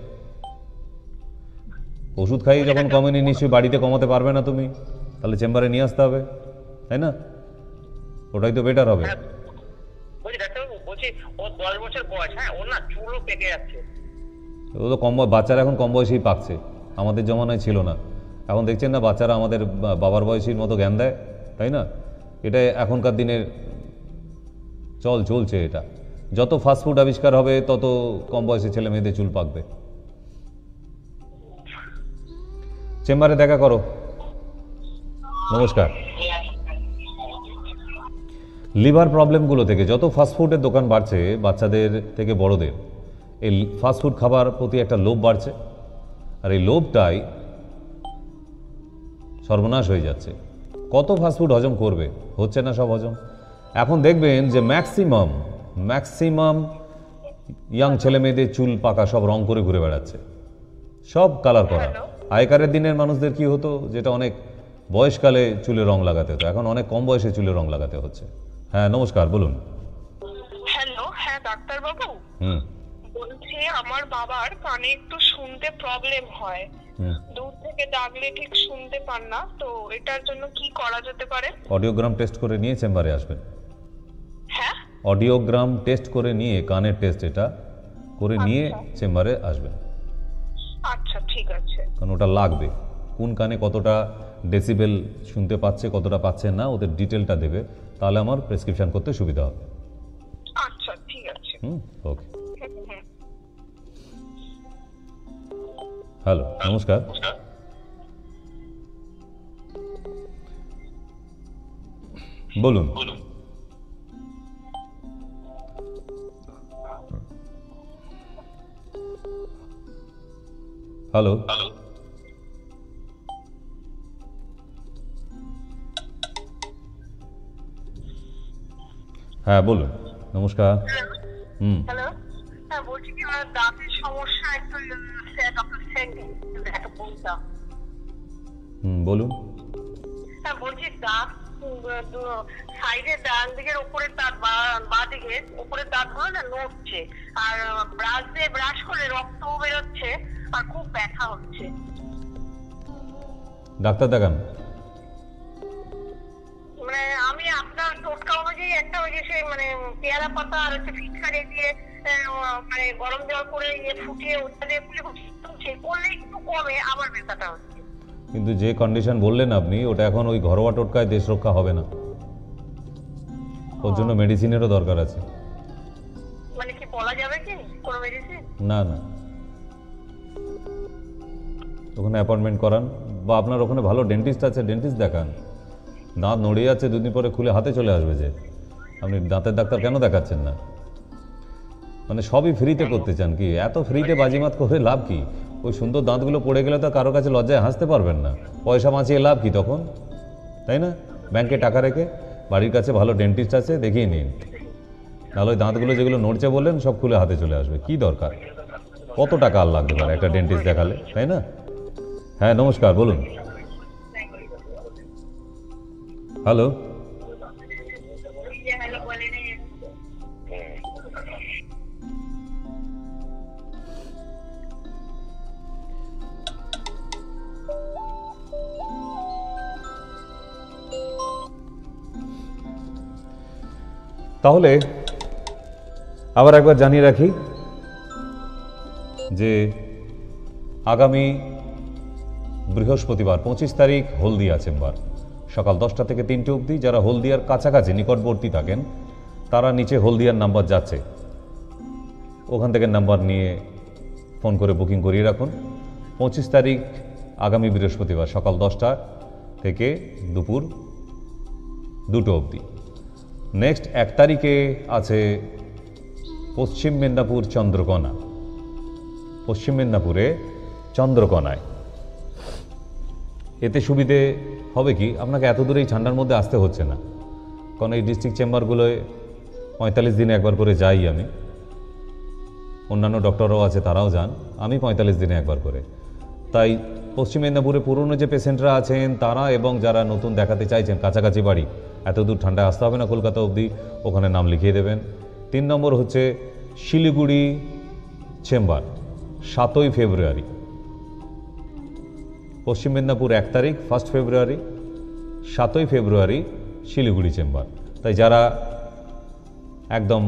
ওষুধ খাইয়ে যখন কমেনি, নিশ্চয়ই বাড়িতে কমাতে পারবে না তুমি, তাহলে চেম্বারে নিয়ে আসতে হবে, তাই না? ওটাই তো বেটার হবে। বলছি ডাক্তারবাবু, বলছি ওর 10 বছর বয়স, হ্যাঁ, ওর না চুলও পেকে যাচ্ছে। ও তো বাচ্চারা এখন কম বয়সেই পাকছে, আমাদের জমানায় ছিল না। এখন দেখছেন না বাচ্চারা আমাদের বাবার বয়সীর মতো জ্ঞান দেয়, তাই না? এটা এখনকার দিনের চলছে। এটা যত ফাস্টফুড আবিষ্কার হবে তত কম বয়সী ছেলে মেয়েদের চুল পাকবে। চেম্বারে দেখা করো। নমস্কার। লিভার প্রবলেমগুলো থেকে যত ফাস্টফুডের দোকান বাড়ছে, বাচ্চাদের থেকে বড়দের, এই ফাস্টফুড খাবার প্রতি একটা লোভ বাড়ছে, আর এই লোভটাই সর্বনাশ হয়ে যাচ্ছে। কত ফাস্টফুড হজম করবে? হচ্ছে না সব হজম। এখন দেখবেন যে ম্যাক্সিমাম ইয়াং ছেলে মেয়েদের চুল পাকা, সব রং করে ঘুরে বেড়াচ্ছে, সব কালার করা। আগেকারের দিনের মানুষদের কি হতো, যেটা অনেক বয়সকালে চুলে রং লাগাতে হতো, এখন অনেক কম বয়সে চুলে রং লাগাতে হচ্ছে। হ্যাঁ নমস্কার, বলুন। হ্যালো, হ্যাঁ ডাক্তারবাবু, বলছি আমার বাবার কানে একটু শুনতে প্রবলেম হয়, দূর থেকে ডাকলে ঠিক শুনতে পান না, তো এটার জন্য কি করা যেতে পারে? অডিওগ্রাম টেস্ট করে নিয়ে চেম্বারে আসবেন। হ্যাঁ, অডিওগ্রাম টেস্ট করে নিয়ে, কানের টেস্ট এটা করে নিয়ে চেম্বারে আসবেন। আচ্ছা ঠিক আছে। কারণ ওটা লাগবে, কোন কানে কতটা ডেসিবেল শুনতে পাচ্ছে, কতটা পাচ্ছে না, ওদের ডিটেলটা দেবে, তাহলে আমার প্রেসক্রিপশন করতে সুবিধা হবে। আচ্ছা ঠিক আছে। ওকে। হ্যালো, নমস্কার। বলুন। হ্যালো, হ্যাঁ বলুন। নমস্কার। হ্যালো, হ্যাঁ বলছি কি আমার দাঁতের সমস্যা একটু ডক্টর সেন্ডি একটা বলতাম। বলুন। হ্যাঁ বলছি দাঁত সাইডে ডান দিকের উপরের দাঁত বাঁ দিকের উপরের দাঁতগুলো না নড়ছে, আর ব্রাশ দিয়ে ব্রাশ করে রক্ত বেরোচ্ছে আর খুব ব্যথা হচ্ছে। ডাক্তার দেখান। মানে আমি আপনার টোটকা অনুযায়ী একটা ওই যে সে মানে পেয়ারা পাতা আর হচ্ছে ফিটকারি দিয়ে মানে গরম জল করে ফুটিয়ে ওটা দিয়ে করলে একটু কমে, আবার ব্যথাটা হচ্ছে। কিন্তু যে কন্ডিশন বললেন আপনি, ওটা এখন ওই ঘরোয়া টোটকায় দেশ রক্ষা হবে না, ওর জন্য মেডিসিনেরও দরকার আছে। মানে কি বলা যাবে কি কোনো মেডিসিন? না না, ওখানে অ্যাপয়েন্টমেন্ট করান, বা আপনার ওখানে ভালো ডেন্টিস্ট আছে, ডেন্টিস্ট দেখান। দাঁত নড়ে যাচ্ছে, দুদিন পরে খুলে হাতে চলে আসবে যে, আপনি দাঁতের ডাক্তার কেন দেখাচ্ছেন না? মানে সবই ফ্রিতে করতে চান কি? এত ফ্রিতে বাজিমাত করে লাভ কি? ওই সুন্দর দাঁতগুলো পড়ে গেলে তো কারো কাছে লজ্জায় হাসতে পারবেন না, পয়সা বাঁচিয়ে লাভ কি তখন, তাই না? ব্যাংকে টাকা রেখে বাড়ির কাছে ভালো ডেন্টিস্ট আছে, দেখিয়ে নিন। নাহলে ওই দাঁতগুলো যেগুলো নড়ছে বললেন সব খুলে হাতে চলে আসবে, কি দরকার? কত টাকা আর লাগতে পারে একটা ডেন্টিস্ট দেখালে, তাই না? হ্যাঁ নমস্কার, বলুন। হ্যালো, তাহলে আবার একবার জানিয়ে রাখি যে আগামী বৃহস্পতিবার 25 তারিখ হলদিয়া চেম্বার, সকাল 10টা থেকে 3টে অবধি। যারা হলদিয়ার কাছাকাছি নিকটবর্তী থাকেন তারা নিচে হলদিয়ার নাম্বার যাচ্ছে, ওখান থেকে নাম্বার নিয়ে ফোন করে বুকিং করিয়ে রাখুন। 25 তারিখ আগামী বৃহস্পতিবার সকাল 10টা থেকে দুপুর 2টো অবধি। নেক্সট 1 তারিখে আছে পশ্চিম মেদিনীপুর চন্দ্রকোনা, পশ্চিম মেদিনীপুরে চন্দ্রকোনায়। এতে সুবিধে হবে কি, আপনাকে এত দূরে এই ঠান্ডার মধ্যে আসতে হচ্ছে না, কারণ এই ডিস্ট্রিক্ট চেম্বারগুলোয় 45 দিনে একবার করে যাই আমি, অন্যান্য ডক্টররাও আছে তারাও যান, আমি 45 দিনে একবার করে। তাই পশ্চিম মেদিনীপুরে পুরনো যে পেশেন্টরা আছেন তারা এবং যারা নতুন দেখাতে চাইছেন, কাছাকাছি বাড়ি, এত দূর ঠান্ডায় আসতে হবে না কলকাতা অবধি, ওখানে নাম লিখিয়ে দেবেন। 3 নম্বর হচ্ছে শিলিগুড়ি চেম্বার 7ই ফেব্রুয়ারি, পশ্চিম মেদিনীপুর 1 তারিখ 1 ফেব্রুয়ারি, 7ই ফেব্রুয়ারি শিলিগুড়ি চেম্বার। তাই যারা একদম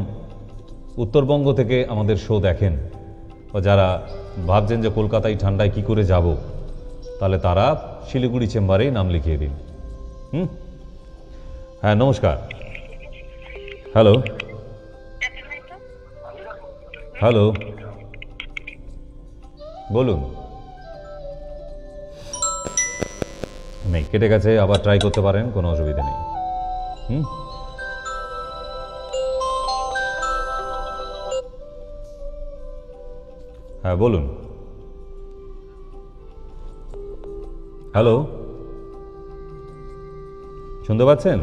উত্তরবঙ্গ থেকে আমাদের শো দেখেন, বা যারা ভাবছেন যে কলকাতায় ঠান্ডায় কি করে যাব, তাহলে তারা শিলিগুড়ি চেম্বারেই নাম লিখিয়ে দিন। হ্যাঁ নমস্কার। হ্যালো, হ্যালো, বলুন। নেই, কেটে গেছে, আবার ট্রাই করতে পারেন, কোনো অসুবিধা নেই। হ্যাঁ বলুন। হ্যালো, শুনতে পাচ্ছেন?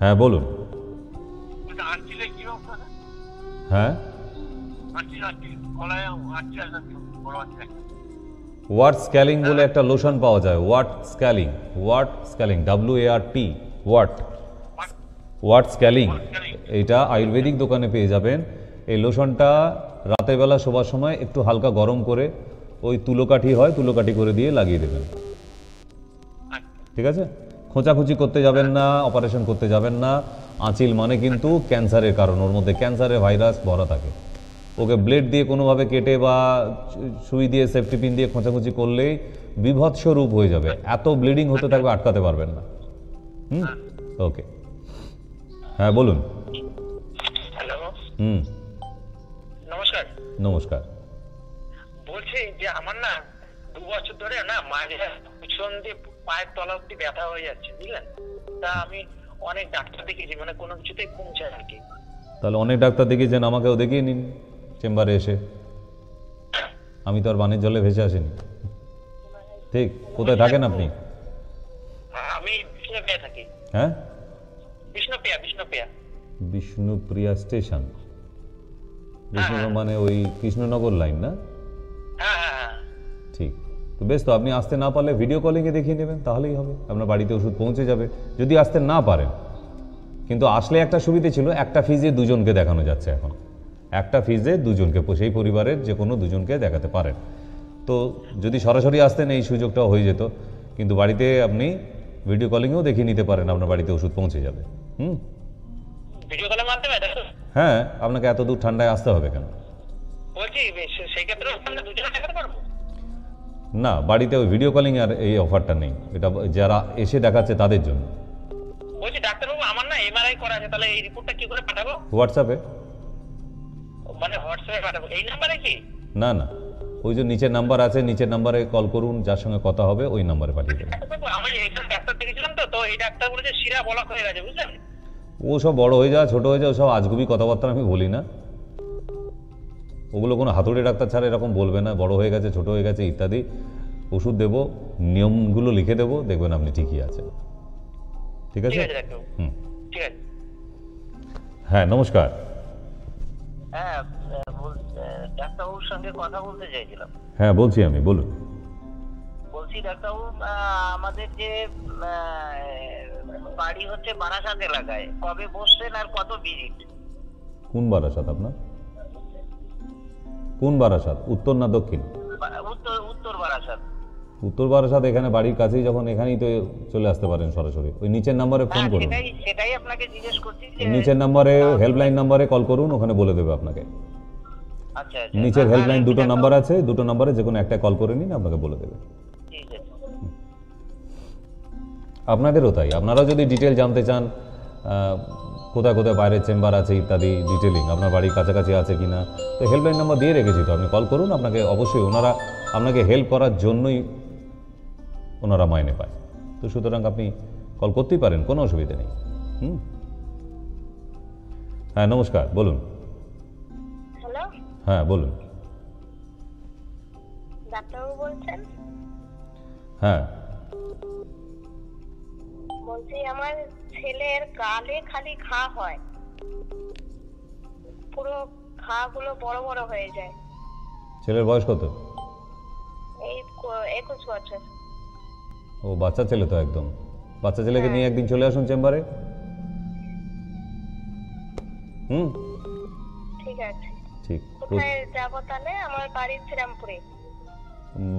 হ্যাঁ বলুন। হ্যাঁ, ওয়াট স্ক্যালিং বলে একটা লোশন পাওয়া যায়, wart scaling, WART, wart scaling, এটা আয়ুর্বেদিক দোকানে পেয়ে যাবেন। এই লোশনটা রাতের বেলা শোবার সময় একটু হালকা গরম করে ওই তুলোকাঠি হয়, তুলোকাঠি করে দিয়ে লাগিয়ে দেবেন, ঠিক আছে? খোঁচাখুচি করতে যাবেন না, অপারেশন করতে যাবেন না। আঁচিল মানে কিন্তু ক্যান্সারের কারণ, ওর মধ্যে ক্যান্সারের ভাইরাস ভরা থাকে। ওকে ব্লেড দিয়ে কোনোভাবে কেটে বা সুই দিয়ে সেফটি পিন দিয়ে খোঁচাখুচি করলেই বিভৎস রূপ হয়ে যাবে, এত ব্লিডিং হতে থাকবে, আটকাতে পারবেন না। ওকে, হ্যাঁ বলুন। হ্যালো, নমস্কার। নমস্কার। বলছি যে আমার না 2 বছর ধরে না মাঝে পিছন দিয়ে পায়ের তলা অব্দি ব্যথা হয়ে যাচ্ছে, বুঝলেন? তা আমি অনেক ডাক্তার দেখিয়েছি, মানে কোনো কিছুতেই কমছে আর কি। তাহলে অনেক ডাক্তার দেখিয়েছেন, আমাকেও দেখিয়ে নিন চেম্বারে এসে। আমি তো আর বানের জলে ভেসে আসিনি, ঠিক? কোথায় থাকেন আপনি? আমি বিষ্ণুপ্রিয়া থাকি। হ্যাঁ, বিষ্ণুপ্রিয়া। বিষ্ণুপ্রিয়া স্টেশন, বিষ্ণুপ্রিয়া মানে ওই কৃষ্ণনগর লাইন না? হ্যাঁ। ঠিক, তো বেশ। তো আপনি আসতে না পারলে ভিডিও কলিংয়ে দেখিয়ে নেবেন, তাহলেই হবে, আপনার বাড়িতে ওষুধ পৌঁছে যাবে যদি আসতে না পারেন। কিন্তু আসলে একটা সুবিধে ছিল, একটা ফিজে দুজনকে দেখানো যাচ্ছে এখন, একটা ফিজে দুজনকে, সেই পরিবারের যে কোনো দুজনকে দেখাতে পারেন। তো যদি সরাসরি আসতেন এই সুযোগটাও হয়ে যেত, কিন্তু বাড়িতে আপনি ভিডিও কলিংয়েও দেখিয়ে নিতে পারেন, আপনার বাড়িতে ওষুধ পৌঁছে যাবে। ভিডিও কলের মাধ্যমে? হ্যাঁ, আপনাকে এত দূর ঠান্ডায় আসতে হবে কেন? বলছি সেই ক্ষেত্রে আমরা দুজনে দেখাতে পারবো না, বাড়িতে ওই ভিডিও কলিং আর এই অফারটা নেই, এটা যারা এসে দেখাচ্ছে তাদের জন্য। বলছি ডাক্তারবাবু, আমার না এমআরআই করা আছে, তাহলে এই রিপোর্টটা কি করে পাঠাবো? হোয়াটসঅ্যাপে। মানে হোয়াটসঅ্যাপে পাঠাবো? এই নাম্বারে কি? না, ওই যে নিচের নাম্বার আছে, নিচের নাম্বারে কল করুন, যার সঙ্গে কথা হবে ওই নাম্বারে পাঠিয়ে দেবেন। আমি এখানে ডাক্তার দেখেছিলাম, তো এই ডাক্তার বলেছে শিরা বলক হয়ে গেছে, বুঝলেন? ও সব বড় হয়ে যায়, ছোট হয়ে যায়, সব আজগুবি কথাবার্তা আমি বলি না, ওগুলো কোনো হাতুড়ি ডাক্তার ছাড়া এরকম বলবে না, বড় হয়ে গেছে, ছোট হয়ে গেছে ইত্যাদি। ওষুধ দেবো, নিয়মগুলো লিখে দেবো, দেখবেন আপনি ঠিকই আছেন। ঠিক আছে? ঠিক আছে। হ্যাঁ, নমস্কার। হ্যাঁ, ডাক্তারবাবুর সঙ্গে কথা বলতে চাইছিলাম। হ্যাঁ, বলছি আমি, বলুন। বলছি ডাক্তারবাবু, আমাদের যে বাড়ি হচ্ছে বারাসাত এলাকায়, কবে বসছেন আর কত ভিজিট? কোন বারাসাত আপনার? কোন বারাসাত, উত্তর না দক্ষিণ? উত্তর বারাসাত। উত্তর বারাসাত এখানে বাড়ির কাছেই, যখন এখানেই তো চলে আসতে পারেন সরাসরি, ওই নিচের নাম্বারে ফোন করুন। সেটাই আপনাকে জিজ্ঞেস করছি, নিচের নাম্বারে, হেল্পলাইন নাম্বারে কল করুন, ওখানে বলে দেবে আপনাকে। আচ্ছা, নিচের হেল্পলাইন দুটো নাম্বার আছে, দুটো নাম্বারে যে কোনো একটা কল করে নিন, আপনাকে বলে দেবে। ঠিক আছে। আপনাদেরও তাই, আপনারাও যদি ডিটেল জানতে চান, কোথায় কোথায় বাইরের চেম্বার আছে ইত্যাদি ডিটেলিং, আপনার বাড়ির কাছাকাছি আছে কিনা, তো হেল্পলাইন নাম্বার দিয়ে রেখেছি, তো আপনি কল করুন, আপনাকে অবশ্যই ওনারা আপনাকে হেল্প করার জন্যই ওনারা মাইনে পায়। তো সুতরাং আপনি কল করতেই পারেন, কোনো অসুবিধা নেই। হ্যাঁ, নমস্কার, বলুন। হ্যালো, হ্যাঁ বলুন। ডাক্তারবাবু বলছেন? হ্যাঁ, বলছি আমার ছেলের গালে খালি ঘা হয়, পুরো ঘা গুলো বড় বড় হয়ে যায়। ছেলের বয়স কত? এই 21 বছর। ও বাচ্চা ছেলে তো, একদম বাচ্চা ছেলেকে নিয়ে একদিন চলে আসুন চেম্বারে। ঠিক আছে। ঠিক। কোথায় যাব তাহলে? আমার বাড়ি শ্রীরামপুরে।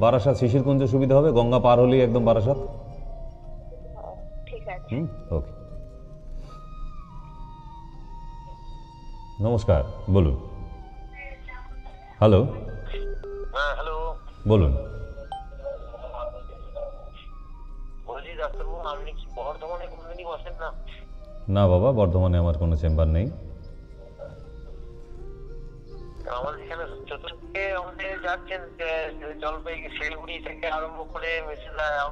বারাসাত শিশিরকুঞ্জ সুবিধা হবে, গঙ্গা পার হলেই একদম বারাসাত। ঠিক আছে। ওকে, নমস্কার, বলুন। হ্যালো। হ্যাঁ, হ্যালো, বলুন। বলছি ডাক্তারবাবু, আপনি কি বর্ধমানে কোনোদিনই বসেন না? না বাবা, বর্ধমানে আমার কোনো চেম্বার নেই। আমাদের এখানে চতুর্থে আমাদের যাচ্ছেন, জলপাইগুড়ি শিলিগুড়ি থেকে আরম্ভ করে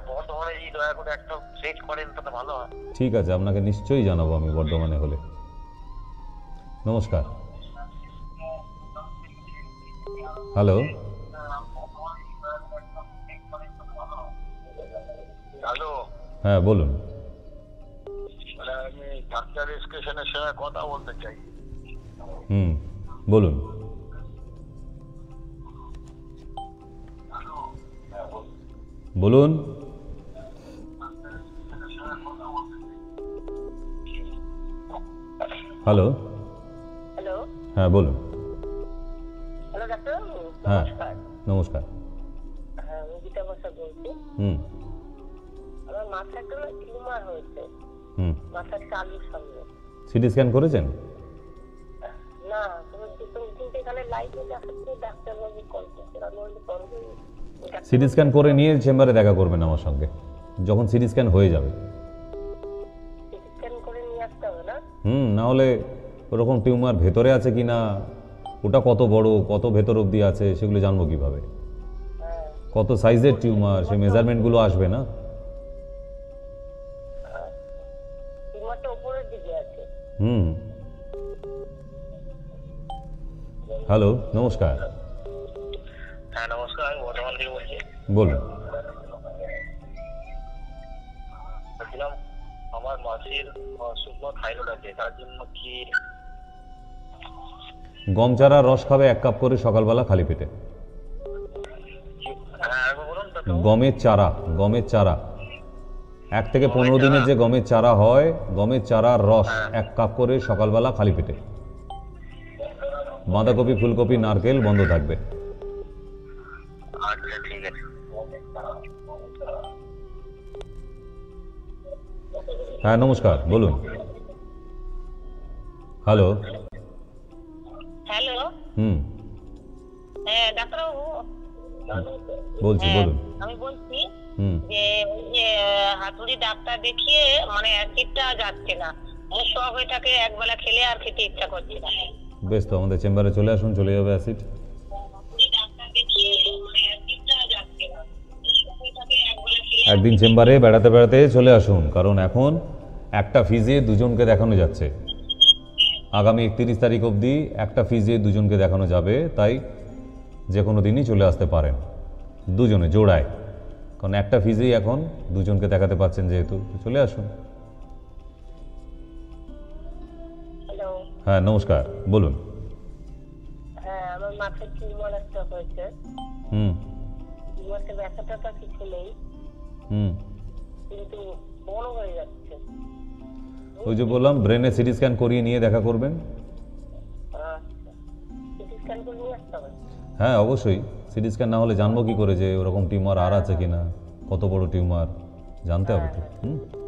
বর্ধমানে যদি দয়া করে একটা সেট করেন তাহলে ভালো হয়। ঠিক আছে, আপনাকে নিশ্চয়ই জানাবো আমি বর্ধমানে হলে। নমস্কার। হ্যালো। হ্যালো, হ্যাঁ বলুন। আমি ডাক্তার স্টেশনের সঙ্গে কথা বলতে চাই। বলুন। বলুন। হ্যালো। হ্যালো। হ্যাঁ বলুন। Hello doctor. হ্যাঁ, নমস্কার। গীতা বসা বলছি। আমার মাথায় একটা টিউমার হয়েছে, মাথার চালুর সামনে। সিটি স্ক্যান করেছেন? না, তুমি এখানে লাইভে দেখাচ্ছি, ডাক্তারবাবু কল করছে, আমি বলছি করবো। সিটি স্ক্যান করে নিয়ে চেম্বারে দেখা করবেন আমার সঙ্গে, যখন সিটি স্ক্যান হয়ে যাবে। সিটি স্ক্যান করে নিয়ে আসতে হবে না? না হলে ওরকম টিউমার ভেতরে আছে কি না, ওটা কত বড়, কত ভেতর অবধি আছে, সেগুলো জানবো কিভাবে? কত সাইজের টিউমার, সেই মেজারমেন্টগুলো আসবে না? টিউমারটা উপরের দিকে আছে। হ্যালো, নমস্কার। হ্যাঁ নমস্কার, আমি বর্ধমান থেকে বলছি। বলুন। বলছিলাম আমার মাসির শুকনো থাইরয়েড আছে, তার জন্য কি? গম চারা রস খাবে 1 কাপ করে সকালবেলা খালি পেটে। গমের চারা, গমের চারা 1 থেকে 15 দিনের যে গমের চারা হয়, গমের চারার রস 1 কাপ করে সকালবেলা খালি পেটে। বাঁধাকপি, ফুলকপি, নারকেল বন্ধ থাকবে। আচ্ছা ঠিক আছে। হ্যাঁ নমস্কার, বলুন। হ্যালো। হ্যালো। হ্যাঁ ডাক্তারবাবু বলছি, বলুন। আমি বলছি যে ওই যে হাতুড়ি ডাক্তার দেখিয়ে মানে অ্যাসিডটা যাচ্ছে না, সব এটাকে একবেলা খেলে আর খেতে ইচ্ছা করছে না। বেশ, তো আমাদের চেম্বারে চলে আসুন, চলে যাবে অ্যাসিড। একদিন চেম্বারে বেড়াতে বেড়াতে চলে আসুন, কারণ এখন একটা ফিজে দুজনকে দেখানো যাচ্ছে। আগামী 31 তারিখ অবধি একটা ফিজে দুজনকে দেখানো যাবে, তাই যে কোনো দিনই চলে আসতে পারেন, দুজনে জোড়ায়, কারণ একটা ফিজেই এখন দুজনকে দেখাতে পাচ্ছেন যেহেতু। চলে আসুন। হ্যাঁ নমস্কার, বলুন। হ্যাঁ, আমার মাথায় টিউমার একটা হয়েছে। টিউমারটা ব্যথাটা কিছু নেই, কিন্তু বড় হয়ে যাচ্ছে। ওই যে বললাম, ব্রেনে সিটি স্ক্যান করিয়ে নিয়ে দেখা করবেন। সিটি স্ক্যান করে নিয়ে আসতে হবে? হ্যাঁ অবশ্যই, সিটি স্ক্যান না হলে জানবো কি করে যে ওরকম টিউমার আর আছে কিনা, কত বড় টিউমার জানতে হবে তো।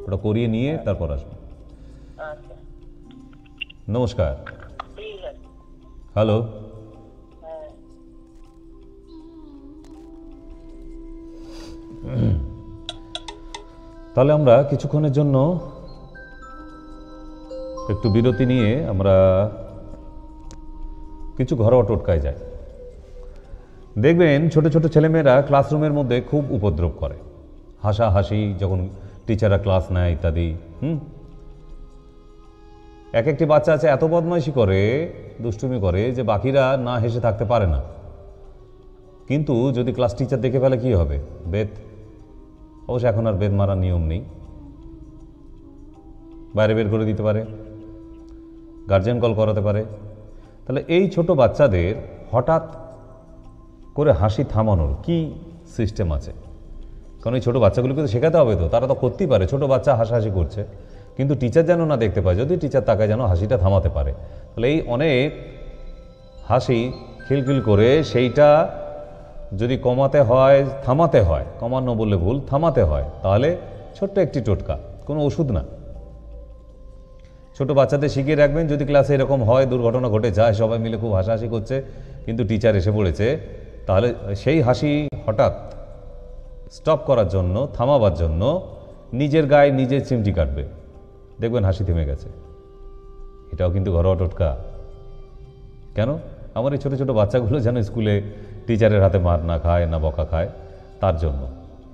ওটা করিয়ে নিয়ে তারপর আসবেন। নমস্কার। হ্যালো। তাহলে আমরা কিছুক্ষণের জন্য একটু বিরতি নিয়ে আমরা কিছু ঘরোয়া টোটকায় যাই। দেখবেন ছোট ছোট ছেলেমেয়েরা ক্লাসরুমের মধ্যে খুব উপদ্রব করে, হাসাহাসি যখন টিচাররা ক্লাস নেয় ইত্যাদি। এক একটি বাচ্চা আছে এত বদমাইশি করে, দুষ্টুমি করে, যে বাকিরা না হেসে থাকতে পারে না। কিন্তু যদি ক্লাস টিচার দেখে ফেলে কি হবে? বেত। অবশ্য এখন আর বেত মারার নিয়ম নেই, বাইরে বের করে দিতে পারে, গার্জিয়ান কল করাতে পারে। তাহলে এই ছোট বাচ্চাদের হঠাৎ করে হাসি থামানোর কি সিস্টেম আছে? কারণ এই ছোটো বাচ্চাগুলোকে তো শেখাতে হবে, তো তারা তো করতেই পারে, ছোটো বাচ্চা হাসাহাসি করছে, কিন্তু টিচার যেন না দেখতে পায়, যদি টিচার তাকায় যেন হাসিটা থামাতে পারে। তাহলে এই অনেক হাসি খিলখিল করে সেইটা যদি কমাতে হয়, থামাতে হয়, কমানো বললে ভুল, থামাতে হয়, তাহলে ছোট্ট একটি টোটকা, কোনো ওষুধ না। ছোট বাচ্চাদের শিখিয়ে রাখবেন, যদি ক্লাসে এরকম হয়, দুর্ঘটনা ঘটে যায়, সবাই মিলে খুব হাসাহাসি করছে কিন্তু টিচার এসে পড়েছে, তাহলে সেই হাসি হঠাৎ স্টপ করার জন্য, থামাবার জন্য নিজের গায়ে নিজে চিমটি কাটবে, দেখবেন হাসি থেমে গেছে। এটাও কিন্তু ঘরোয়া টোটকা। কেন? আমার এই ছোটো ছোটো বাচ্চাগুলো যেন স্কুলে টিচারের হাতে মার না খায়, না বকা খায়, তার জন্য।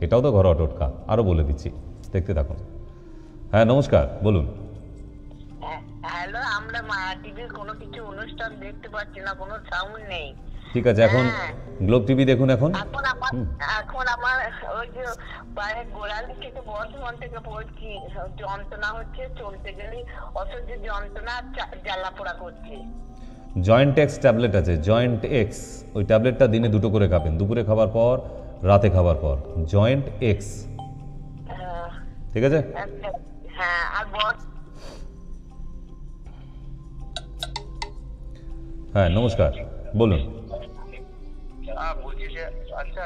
এটাও তো ঘরোয়া টোটকা, আরও বলে দিচ্ছি, দেখতে থাকুন। হ্যাঁ নমস্কার, বলুন। হ্যালো, আমরা টিভির কোনো কিছু অনুষ্ঠান দেখতে পাচ্ছি না, কোনো সাউন্ড নেই। ঠিক আছে, এখন গ্লোব টিভি দেখুন। এখন আমার ওই যে পায়ে গোড়ালি থেকে, বর্ধমান থেকে বলছি, যন্ত্রণা হচ্ছে, চলতে গেলে অসহ্য যন্ত্রণা, জ্বালা পোড়া করছে। জয়েন্ট এক্স ট্যাবলেট আছে, জয়েন্ট এক্স, ওই ট্যাবলেটটা দিনে 2টো করে খাবেন, দুপুরে খাবার পর, রাতে খাবার পর। জয়েন্ট এক্স, ঠিক আছে? হ্যাঁ। আর হ্যাঁ নমস্কার, বলুন। বলছি যে আচ্ছা,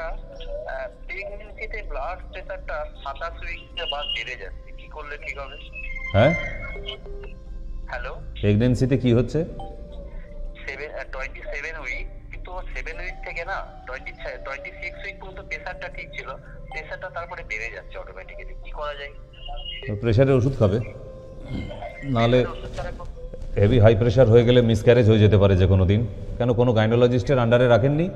প্রেগনেন্সিতে ব্লাড প্রেশারটা 27 উইকে বাদ বেড়ে যাচ্ছে, কি করলে ঠিক হবে? হ্যাঁ, হ্যালো, প্রেগনেন্সিতে কি হচ্ছে? 27 উইক, কিন্তু 7 উইক থেকে না 26 উইক পর্যন্ত প্রেশারটা ঠিক ছিল, প্রেশারটা তারপরে বেড়ে যাচ্ছে অটোমেটিক্যালি, কি করা যায়? প্রেশারের ওষুধ খাবে, নাহলে হেভি হাই প্রেশার হয়ে গেলে মিসক্যারেজ হয়ে যেতে পারে যে কোনো দিন। কেন কোনো গাইনোলজিস্টের আন্ডারে রাখেননি?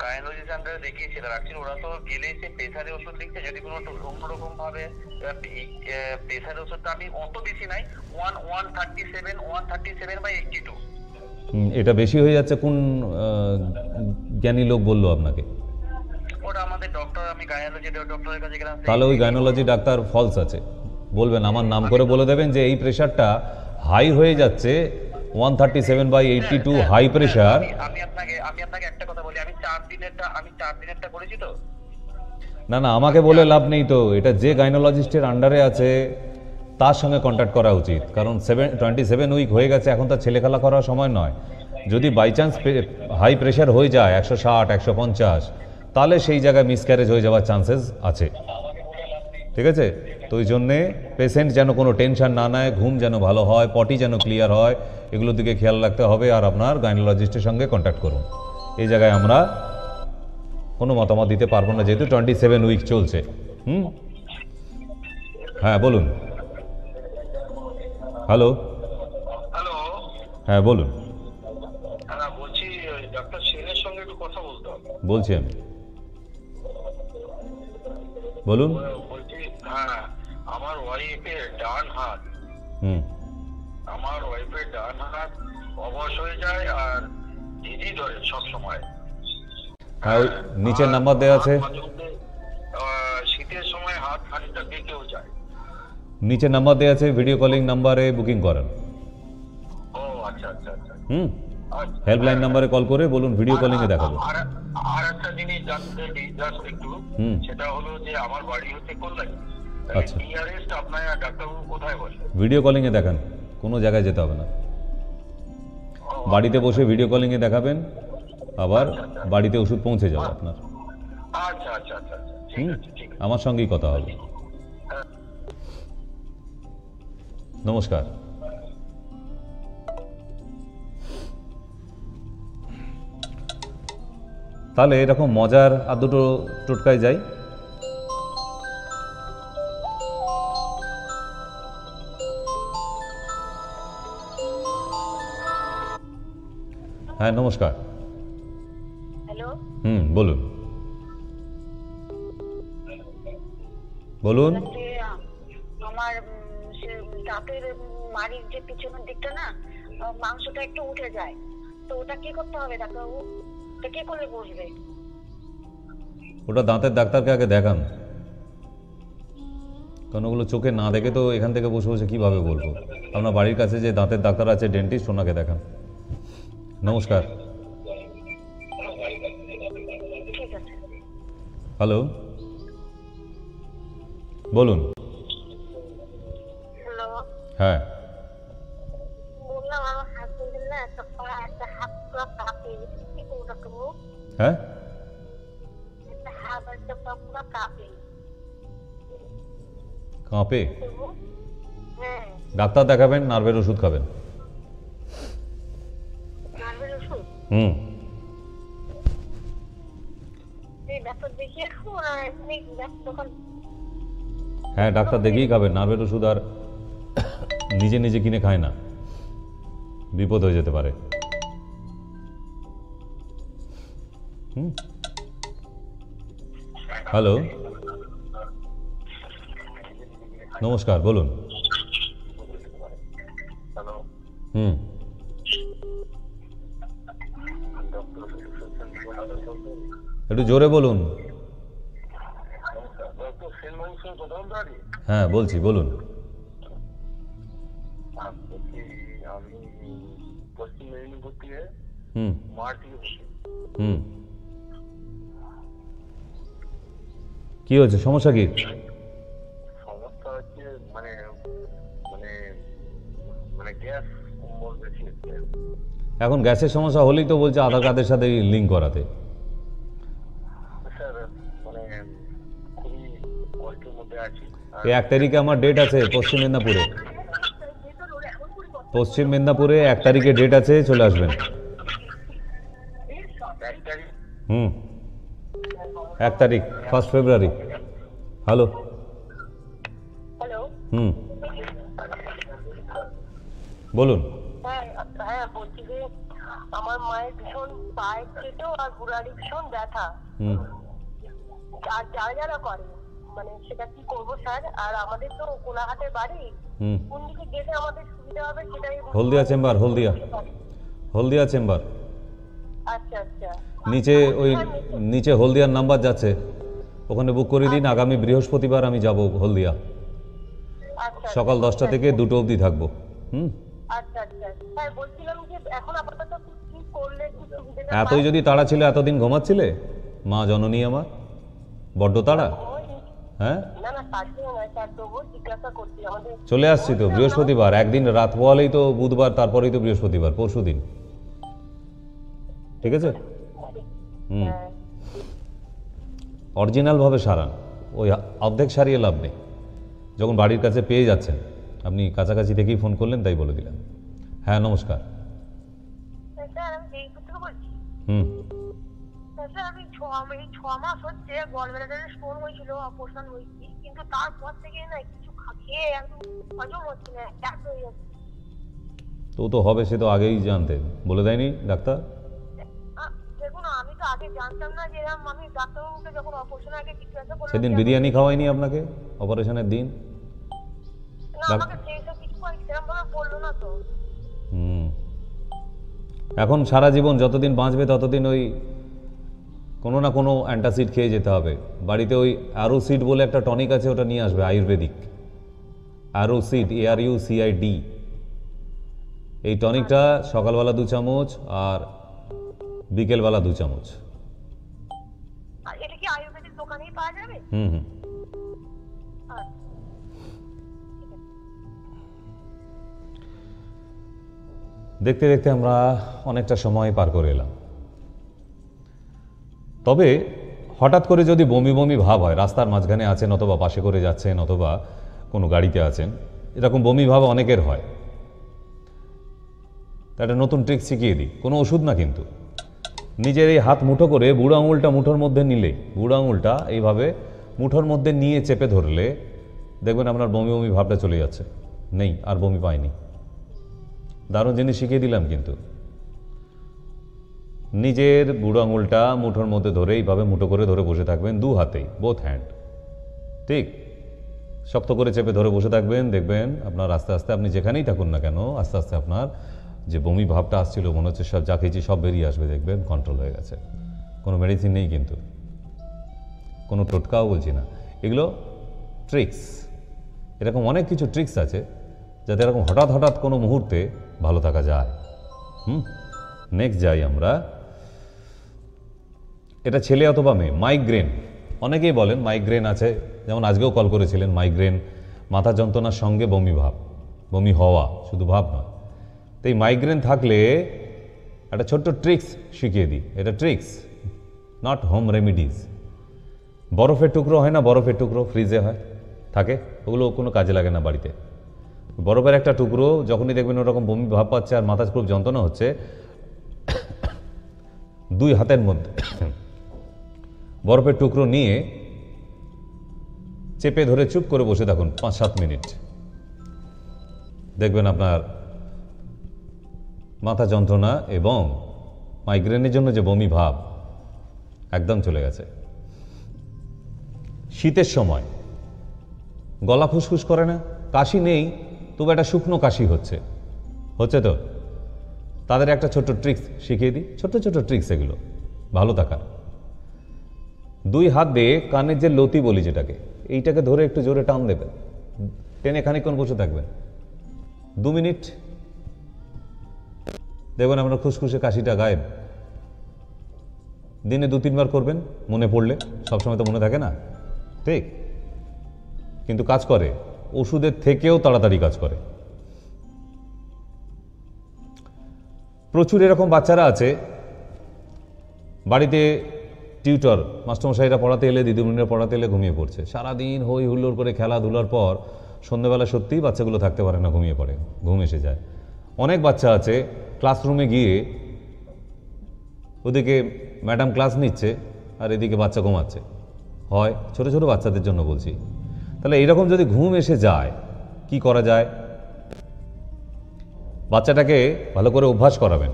গাইনোলজিস্ট আন্ডারে দেখিয়েছিলাম, অ্যাকচুয়ালি ওরা তো গেলে এসে প্রেশারের ওষুধ লিখছে, যদি কোনো অন্যরকম ভাবে প্রেশারের ওষুধটা আমি অত বেশি নাই, 137/82। এটা বেশি হয়ে যাচ্ছে, কোন জ্ঞানী লোক বললো আপনাকে? ওটা আমাদের ডক্টর, আমি গাইনোলজি ডক্টরের কাছে গেলাম। তাহলে ওই গাইনোলজি ডাক্তার ফলস আছে, বলবেন, আমার নাম করে বলে দেবেন যে এই প্রেশারটা হাই হয়ে যাচ্ছে, 137/82 হাই প্রেশার। আমি আপনাকে একটা কথা বলি, আমি 4 দিনেরটা করেছি তো। না না, আমাকে বলে লাভ নেই তো, এটা যে গাইনোলজিস্টের আন্ডারে আছে তার সঙ্গে কন্ট্যাক্ট করা উচিত, কারণ 27 উইক হয়ে গেছে, এখন তার ছেলেখেলা করার সময় নয়। যদি বাই চান্স হাই প্রেশার হয়ে যায় 160, 150, তাহলে সেই জায়গায় মিসক্যারেজ হয়ে যাওয়ার চান্সেস আছে, ঠিক আছে? তো ওই জন্যে পেশেন্ট যেন কোনো টেনশন না নেয়, ঘুম যেন ভালো হয়, পটি যেন ক্লিয়ার হয়, এগুলোর দিকে খেয়াল রাখতে হবে। আর আপনার গাইনোলজিস্টের সঙ্গে কন্ট্যাক্ট করুন। এই জায়গায় আমরা কোনো মতামত দিতে পারবো না, যেহেতু 27 উইক চলছে। হ্যাঁ বলুন। হ্যালো, হ্যাঁ বলুন। বলছি ডক্টর সেনের সঙ্গে একটু কথা বলতে হবে। বলছি আমি, বলুন। বলছি, হ্যাঁ, আমার ওয়াইফের ডান হাত অবশ হয়ে যায় আর দিদি ধরে সবসময়। হ্যাঁ, ওই নিচের নাম্বার দেওয়া আছে, শীতের সময় হাত খানিকটা বেঁকেও যায়। নিচে নাম্বার দেওয়া আছে, ভিডিও কলিং নাম্বারে বুকিং করান। ও আচ্ছা আচ্ছা আচ্ছা। হেল্পলাইন নাম্বারে কল করে বলুন ভিডিও কলিং এ দেখাবো। আর একটা জিনিস জানতে জাস্ট একটু, সেটা হলো যে আমার বাড়ি হচ্ছে কল্যাণী। আচ্ছা, নিয়ারেস্ট আপনার ডাক্তারবাবু কোথায় বসে? ভিডিও কলিং এ দেখান, কোনো জায়গায় যেতে হবে না, বাড়িতে বসে ভিডিও কলিং এ দেখাবেন, আবার বাড়িতে ওষুধ পৌঁছে যাবে আপনার। আচ্ছা আচ্ছা আচ্ছা, ঠিক আছে, ঠিক আছে, আমার সঙ্গেই কথা হবে। নমস্কার। তাহলে এরকম মজার আর দুটো টোটকায় যাই। হ্যাঁ নমস্কার। হ্যালো, বলুন বলুন। আমার দাঁতের মাড়ির যে পিছনের দিকটা না, মাংসটা একটু উঠে যায়, তো ওটা কি করতে হবে ডাক্তারবাবু? ওটা কি করলে বসবে? ওটা দাঁতের ডাক্তারকে আগে দেখান, কারণ ওগুলো চোখে না দেখে তো এখান থেকে বসে বসে কিভাবে বলবো। আপনার বাড়ির কাছে যে দাঁতের ডাক্তার আছে, ডেন্টিস্ট, ওনাকে দেখান। নমস্কার। ঠিক আছে। হ্যালো, বলুন। হ্যালো, হ্যাঁ, বললাম আমার হাজবেন্ডের না একটা পা, একটা হাত পুরো কাঁপে, কি করবো ডাক্তারবাবু? হ্যাঁ, একটা হাত একটা পা পুরো কাঁপে। কাঁপে? হ্যাঁ। ডাক্তার দেখাবেন, নার্ভের ওষুধ খাবেন। নার্ভের ওষুধ? এই ডাক্তার দেখিয়ে খাবো না এমনি তখন? হ্যাঁ, ডাক্তার দেখিয়েই খাবেন নার্ভের ওষুধ, আর নিজে নিজে কিনে খায় না, বিপদ হয়ে যেতে পারে। হ্যালো, নমস্কার, বলুন। একটু জোরে বলুন। হ্যাঁ বলছি, বলুন। আমি পশ্চিম মেদিনীপুর থেকে কি হয়েছে, সমস্যা কি? সমস্যা হচ্ছে মানে মানে মানে গ্যাস বেশি হচ্ছে। এখন গ্যাসের সমস্যা হলেই তো বলছে আধার কার্ডের সাথে লিঙ্ক করাতে। খুবই কষ্টের মধ্যে আছি। এই 1 তারিখে আমার ডেট আছে পশ্চিম মেদিনীপুরে। পশ্চিম মেদিনীপুরে 1 তারিখে ডেট আছে, চলে আসবেন। 1 তারিখ? 1 তারিখ 1 ফেব্রুয়ারি। হ্যালো। হ্যালো। বলুন। হ্যাঁ বলছি যে আমার মায়ের ভীষণ পায়ের পেটো আর গুড়ালি ভীষণ ব্যথা, আর যারা যারা করে মানে সেটা কি করবো স্যার? আর আমাদের তো কোলাঘাটের বাড়ি, কোন দিকে গেলে আমাদের সুবিধা হবে সেটাই। হলদিয়া চেম্বার, হলদিয়া চেম্বার। আচ্ছা আচ্ছা। নিচে হলদিয়ার নাম্বার যাচ্ছে, ওখানে বুক করে দিন। আগামী বৃহস্পতিবার আমি যাব হলদিয়া, সকাল 10টা থেকে 2টো অবধি থাকবো। আচ্ছা আচ্ছা স্যার, বলছিলাম যে এখন আপাতত কি করলে কি সুবিধা? এতই যদি তাড়া ছিল, এতদিন ঘুমাচ্ছিলে? মা জননী আমার বড্ড তাড়া? হ্যাঁ না না, তাড়িয়ে নয় স্যার, তবুও জিজ্ঞাসা করছি। আমাদের চলে আসছি তো বৃহস্পতিবার, একদিন রাত পোয়ালেই তো বুধবার, তারপরেই তো বৃহস্পতিবার, পরশু দিন। ঠিক আছে? অরিজিনাল ভাবে সারান, ওই অর্ধেক সারিয়ে লাভ নেই। যখন বাড়ির কাছে পেয়ে যাচ্ছেন, আপনি কাছাকাছি থেকেই ফোন করলেন, তাই বলে দিলাম। হ্যাঁ নমস্কার। স্যার আমি জয়পুর থেকে বলছি। স্যার আমি 6 মাস হচ্ছে গলব্লাডারে স্টোন হয়েছিল, অপারেশন হয়েছি, কিন্তু তারপর থেকে না কিছু খেয়ে একদম হজম হচ্ছে না, গ্যাস হয়ে যাচ্ছে। তো হবে, সে তো আগেই জানতেন, বলে দেয়নি ডাক্তার? দেখুন আমি তো আগে জানতাম না যে এরকম, আমি ডাক্তারবাবুকে যখন অপারেশন আগে জিজ্ঞাসা করলাম। সেদিন বিরিয়ানি খাওয়াইনি আপনাকে অপারেশনের দিন? না আমাকে সেইসব কিছু সেরকম ভাবে বললো না তো। এখন সারা জীবন যতদিন বাঁচবে ততদিন ওই কোনো না কোনো অ্যান্টাসিড খেয়ে যেতে হবে। বাড়িতে ওই অ্যারোসিড বলে একটা টনিক আছে, ওটা নিয়ে আসবে, আয়ুর্বেদিক অ্যারোসিড, ARUCID। এই টনিকটা সকালবেলা 2 চামচ আর বিকেলবেলা 2 চামচ। এটা কি আয়ুর্বেদিক দোকানেই পাওয়া যাবে? দেখতে দেখতে আমরা অনেকটা সময় পার করে এলাম। তবে হঠাৎ করে যদি বমি বমি ভাব হয়, রাস্তার মাঝখানে আছেন অথবা পাশে করে যাচ্ছেন অথবা কোনো গাড়িতে আছেন, এরকম বমি ভাব অনেকের হয়। একটা নতুন ট্রিক শিখিয়ে দিই, কোনো ওষুধ না কিন্তু। নিজের এই হাত মুঠো করে বুড়ো আঙুলটা মুঠোর মধ্যে নিলে, বুড়ো আঙুলটা এইভাবে মুঠোর মধ্যে নিয়ে চেপে ধরলে দেখবেন আপনার বমি বমি ভাবটা চলে যাচ্ছে, নেই আর বমি পায়নি। দারুণ জিনিস শিখিয়ে দিলাম কিন্তু। নিজের বুড়ো আঙুলটা মুঠোর মধ্যে ধরে এইভাবে মুঠো করে ধরে বসে থাকবেন, 2 হাতেই, বোথ হ্যান্ড, ঠিক শক্ত করে চেপে ধরে বসে থাকবেন। দেখবেন আপনার আস্তে আস্তে, আপনি যেখানেই থাকুন না কেন, আস্তে আস্তে আপনার যে বমি ভাবটা আসছিল, মনে হচ্ছে সব যা খেয়েছি সব বেরিয়ে আসবে, দেখবেন কন্ট্রোল হয়ে গেছে। কোনো মেডিসিন নেই কিন্তু, কোনো টোটকাও বলছি না, এগুলো ট্রিক্স। এরকম অনেক কিছু ট্রিক্স আছে যাতে এরকম হঠাৎ হঠাৎ কোনো মুহূর্তে ভালো থাকা যায়। নেক্সট যাই আমরা। এটা ছেলে অথবা মেয়ে, মাইগ্রেন। অনেকেই বলেন মাইগ্রেন আছে, যেমন আজকেও কল করেছিলেন, মাইগ্রেন মাথা যন্ত্রণার সঙ্গে বমি ভাব, বমি হওয়া, শুধু ভাব নয়। তো এই মাইগ্রেন থাকলে একটা ছোট্ট ট্রিক্স শিখিয়ে দিই। এটা ট্রিক্স, নট হোম রেমিডিজ। বরফের টুকরো হয় না, বরফের টুকরো ফ্রিজে হয়, থাকে, ওগুলো কোনো কাজে লাগে না বাড়িতে। বরফের একটা টুকরো যখনই দেখবেন ওরকম বমি ভাব পাচ্ছে আর মাথা খুব যন্ত্রণা হচ্ছে, 2 হাতের মধ্যে বরফের টুকরো নিয়ে চেপে ধরে চুপ করে বসে থাকুন 5-7 মিনিট। দেখবেন আপনার মাথা যন্ত্রণা এবং মাইগ্রেনের জন্য যে বমি ভাব একদম চলে গেছে। শীতের সময় গলা ফুসফুস করে না, কাশি নেই, তবু একটা শুকনো কাশি হচ্ছে তো, তাদের একটা ছোট্ট ট্রিক্স শিখিয়ে দিই। ছোট্ট ছোট্ট ট্রিক্স এগুলো, ভালো থাকার। 2 হাত দিয়ে কানের যে লতি বলি যেটাকে, এইটাকে ধরে একটু জোরে টান দেবেন, টেনে খানিকক্ষণ বসে থাকবেন 2 মিনিট, দেখবেন আপনার খুসখুসে কাশিটা গায়েব। দিনে 2-3 বার করবেন, মনে পড়লে, সবসময় তো মনে থাকে না, ঠিক, কিন্তু কাজ করে, ওষুধের থেকেও তাড়াতাড়ি কাজ করে। প্রচুর এরকম বাচ্চারা আছে বাড়িতে টিউটর মাস্টারমশাইরা পড়াতে এলে, দিদিমণিরা পড়াতে এলে ঘুমিয়ে পড়ছে, সারাদিন হই হুল্লোড় করে খেলাধুলার পর সন্ধ্যেবেলা সত্যিই বাচ্চাগুলো থাকতে পারে না, ঘুমিয়ে পড়ে, ঘুম এসে যায়। অনেক বাচ্চা আছে ক্লাসরুমে গিয়ে ওদিকে ম্যাডাম ক্লাস নিচ্ছে আর এদিকে বাচ্চা ঘুমাচ্ছে, হয় ছোট ছোট বাচ্চাদের জন্য বলছি। তাহলে এইরকম যদি ঘুম এসে যায় কি করা যায়? বাচ্চাটাকে ভালো করে অভ্যাস করাবেন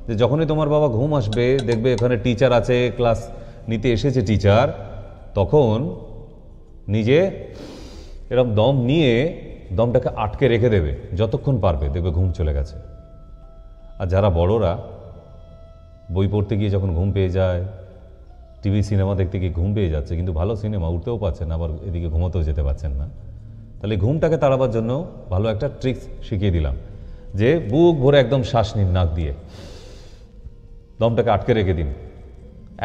যে যখনই তোমার বাবা ঘুম আসবে, দেখবে এখানে টিচার আছে, ক্লাস নিতে এসেছে টিচার, তখন নিজে এরকম দম নিয়ে দমটাকে আটকে রেখে দেবে যতক্ষণ পারবে, দেখবে ঘুম চলে গেছে। আর যারা বড়রা বই পড়তে গিয়ে যখন ঘুম পেয়ে যায়, টিভি সিনেমা দেখতে গিয়ে ঘুম পেয়ে যাচ্ছে, কিন্তু ভালো সিনেমা উঠতেও পারছেন না, আবার এদিকে ঘুমোতেও যেতে পারছেন না, তাহলে ঘুমটাকে তাড়াবার জন্য ভালো একটা ট্রিক্স শিখিয়ে দিলাম যে বুক ভরে একদম শ্বাস নিন নাক দিয়ে, দমটাকে আটকে রেখে দিন,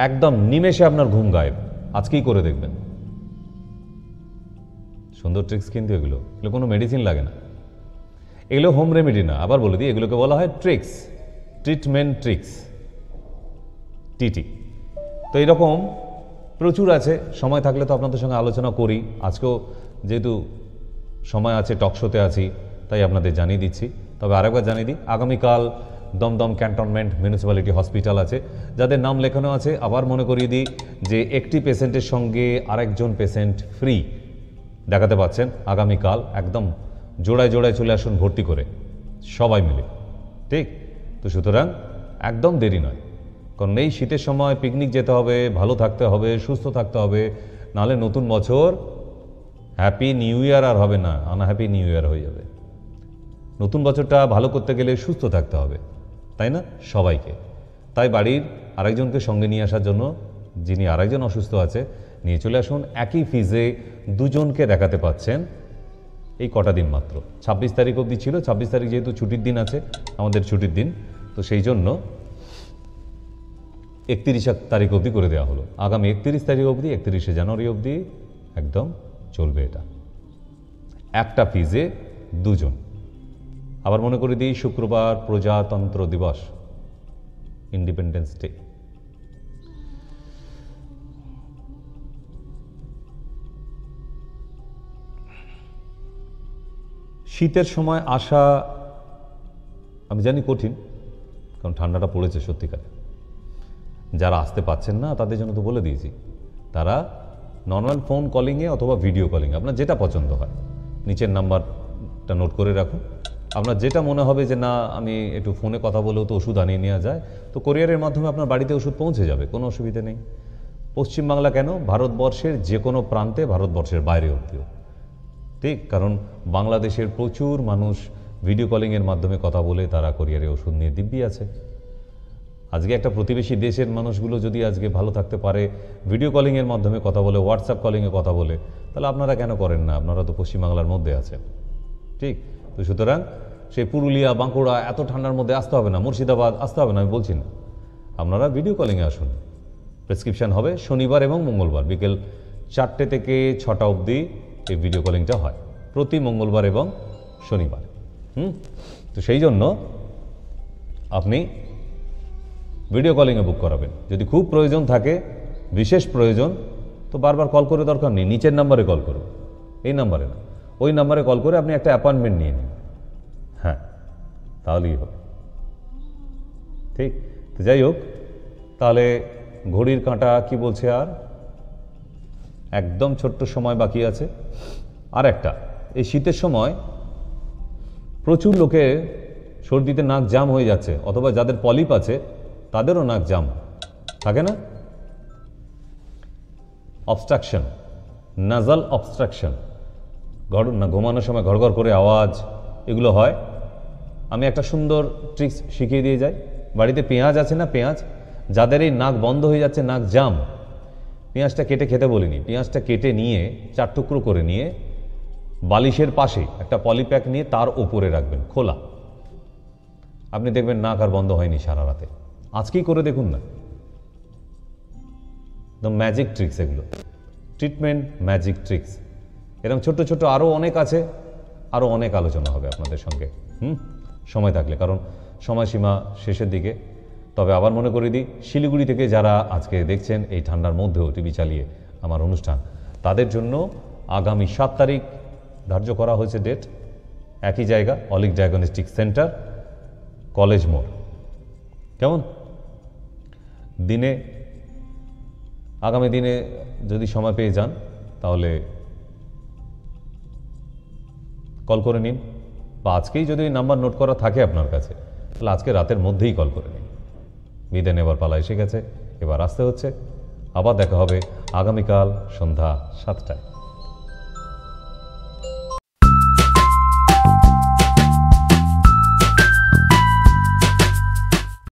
একদম নিমেষে আপনার ঘুম গায়েব। আজকেই করে দেখবেন, সুন্দর ট্রিক্স কিন্তু এগুলো কোনো মেডিসিন লাগে না, এগুলো হোম রেমেডি না। আবার বলে দিই, এগুলোকে বলা হয় ট্রিক্স, ট্রিটমেন্ট ট্রিক্স, টিটি। তো এরকম প্রচুর আছে, সময় থাকলে তো আপনাদের সঙ্গে আলোচনা করি। আজকেও যেহেতু সময় আছে, টক শোতে আছি, তাই আপনাদের জানিয়ে দিচ্ছি। তবে আরেকবার জানিয়ে দিই, আগামীকাল দমদম ক্যান্টনমেন্ট মিউনিসিপ্যালিটি হসপিটাল আছে, যাদের নাম লেখানো আছে। আবার মনে করিয়ে দিই যে একটি পেশেন্টের সঙ্গে আরেকজন পেশেন্ট ফ্রি দেখাতে পাচ্ছেন আগামীকাল। একদম জোড়ায় জোড়ায় চলে আসুন ভর্তি করে সবাই মিলে, ঠিক তো? সুতরাং একদম দেরি নয়, কারণ এই শীতের সময় পিকনিক যেতে হবে, ভালো থাকতে হবে, সুস্থ থাকতে হবে, নাহলে নতুন বছর হ্যাপি নিউ ইয়ার আর হবে না, আনহ্যাপি নিউ ইয়ার হয়ে যাবে। নতুন বছরটা ভালো করতে গেলে সুস্থ থাকতে হবে, তাই না? সবাইকে। তাই বাড়ির আরেকজনকে সঙ্গে নিয়ে আসার জন্য, যিনি আরেকজন অসুস্থ আছে, নিয়ে চলে আসুন। একই ফিজে দুজনকে দেখাতে পাচ্ছেন এই কটা দিন মাত্র। 26 তারিখ অবধি ছিল, 26 তারিখ যেহেতু ছুটির দিন আছে, আমাদের ছুটির দিন, তো সেই জন্য 31 তারিখ অবধি করে দেওয়া হলো। আগামী 31 তারিখ অবধি, 31শে জানুয়ারি অবধি একদম চলবে এটা, একটা ফিজে দুজন। আবার মনে করে দিই, শুক্রবার প্রজাতন্ত্র দিবস, ইন্ডিপেন্ডেন্স ডে। শীতের সময় আসা আমি জানি কঠিন, কারণ ঠান্ডাটা পড়েছে সত্যিকারে। যারা আসতে পাচ্ছেন না তাদের জন্য তো বলে দিয়েছি, তারা নর্মাল ফোন কলিংয়ে অথবা ভিডিও কলিংয়ে, আপনার যেটা পছন্দ হয়, নিচের নাম্বারটা নোট করে রাখুন। আপনার যেটা মনে হবে যে না আমি একটু ফোনে কথা বলেও তো ওষুধ আনিয়ে নেওয়া যায়, তো কোরিয়ারের মাধ্যমে আপনার বাড়িতে ওষুধ পৌঁছে যাবে, কোনো অসুবিধা নেই। পশ্চিমবাংলা কেন, ভারতবর্ষের যে কোনো প্রান্তে, ভারতবর্ষের বাইরে অবধিও, ঠিক? কারণ বাংলাদেশের প্রচুর মানুষ ভিডিও কলিংয়ের মাধ্যমে কথা বলে তারা কোরিয়ারে ওষুধ নিয়ে দিব্যি আছে। আজকে একটা প্রতিবেশী দেশের মানুষগুলো যদি আজকে ভালো থাকতে পারে ভিডিও কলিংয়ের মাধ্যমে কথা বলে, হোয়াটসঅ্যাপ কলিংয়ে কথা বলে, তাহলে আপনারা কেন করেন না? আপনারা তো পশ্চিমবাংলার মধ্যে আছেন, ঠিক তো? সুতরাং সেই পুরুলিয়া, বাঁকুড়া এত ঠান্ডার মধ্যে আসতে হবে না, মুর্শিদাবাদ আসতে হবে না, আমি বলছি না। আপনারা ভিডিও কলিংয়ে আসুন। প্রেসক্রিপশান হবে শনিবার এবং মঙ্গলবার বিকেল 4টে থেকে 6টা অবধি এই ভিডিও কলিংটা হয়, প্রতি মঙ্গলবার এবং শনিবার। তো সেই জন্য আপনি ভিডিও কলিংয়ে বুক করাবেন। যদি খুব প্রয়োজন থাকে, বিশেষ প্রয়োজন, তো বারবার কল করে দরকার নেই, নিচের নাম্বারে কল করুন, এই নাম্বারে না, ওই নাম্বারে কল করে আপনি একটা অ্যাপয়েন্টমেন্ট নিয়ে নিন, হ্যাঁ, তাহলেই হবে, ঠিক তো? যাই হোক, তাহলে ঘড়ির কাঁটা কি বলছে, আর একদম ছোট্ট সময় বাকি আছে। আর একটা, এই শীতের সময় প্রচুর লোকের সর্দিতে নাক জাম হয়ে যাচ্ছে, অথবা যাদের পলিপ আছে তাদেরও নাক জাম থাকে না, অবস্ট্রাকশন, নাজাল অবস্ট্রাকশন, ঘুমানোর সময় ঘড়ঘড় করে আওয়াজ, এগুলো হয়। আমি একটা সুন্দর ট্রিক্স শিখিয়ে দিয়ে যাই। বাড়িতে পেঁয়াজ আছে না, পেঁয়াজ, যাদের এই নাক বন্ধ হয়ে যাচ্ছে, নাক জাম, পেঁয়াজটা কেটে খেতে বলিনি, পেঁয়াজটা কেটে নিয়ে 4 টুকরো করে নিয়ে বালিশের পাশে একটা পলিপ্যাক নিয়ে তার ওপরে রাখবেন খোলা, আপনি দেখবেন নাক আর বন্ধ হয়নি সারা রাতে। আজকেই করে দেখুন না, দ্য ম্যাজিক ট্রিক্স, এগুলো ট্রিটমেন্ট ম্যাজিক ট্রিক্স। এরকম ছোট ছোট আরও অনেক আছে, আরও অনেক আলোচনা হবে আপনাদের সঙ্গে সময় থাকলে, কারণ সময়সীমা শেষের দিকে। তবে আবার মনে করে দিই, শিলিগুড়ি থেকে যারা আজকে দেখছেন এই ঠান্ডার মধ্যেও টিভি চালিয়ে আমার অনুষ্ঠান, তাদের জন্য আগামী 7 তারিখ ধার্য করা হয়েছে ডেট, একই জায়গা, অলিক ডায়াগনস্টিক সেন্টার, কলেজ মোড়। কেমন? আগামী দিনে যদি সময় পেয়ে যান তাহলে কল করে নিন, বা আজকেই যদি নাম্বার নোট করা থাকে আপনার কাছে তাহলে আজকে রাতের মধ্যেই কল করে নিন। বিদায় নেবার পালা এসে গেছে, এবার আসতে হচ্ছে। আবার দেখা হবে আগামীকাল সন্ধ্যা 7টায়।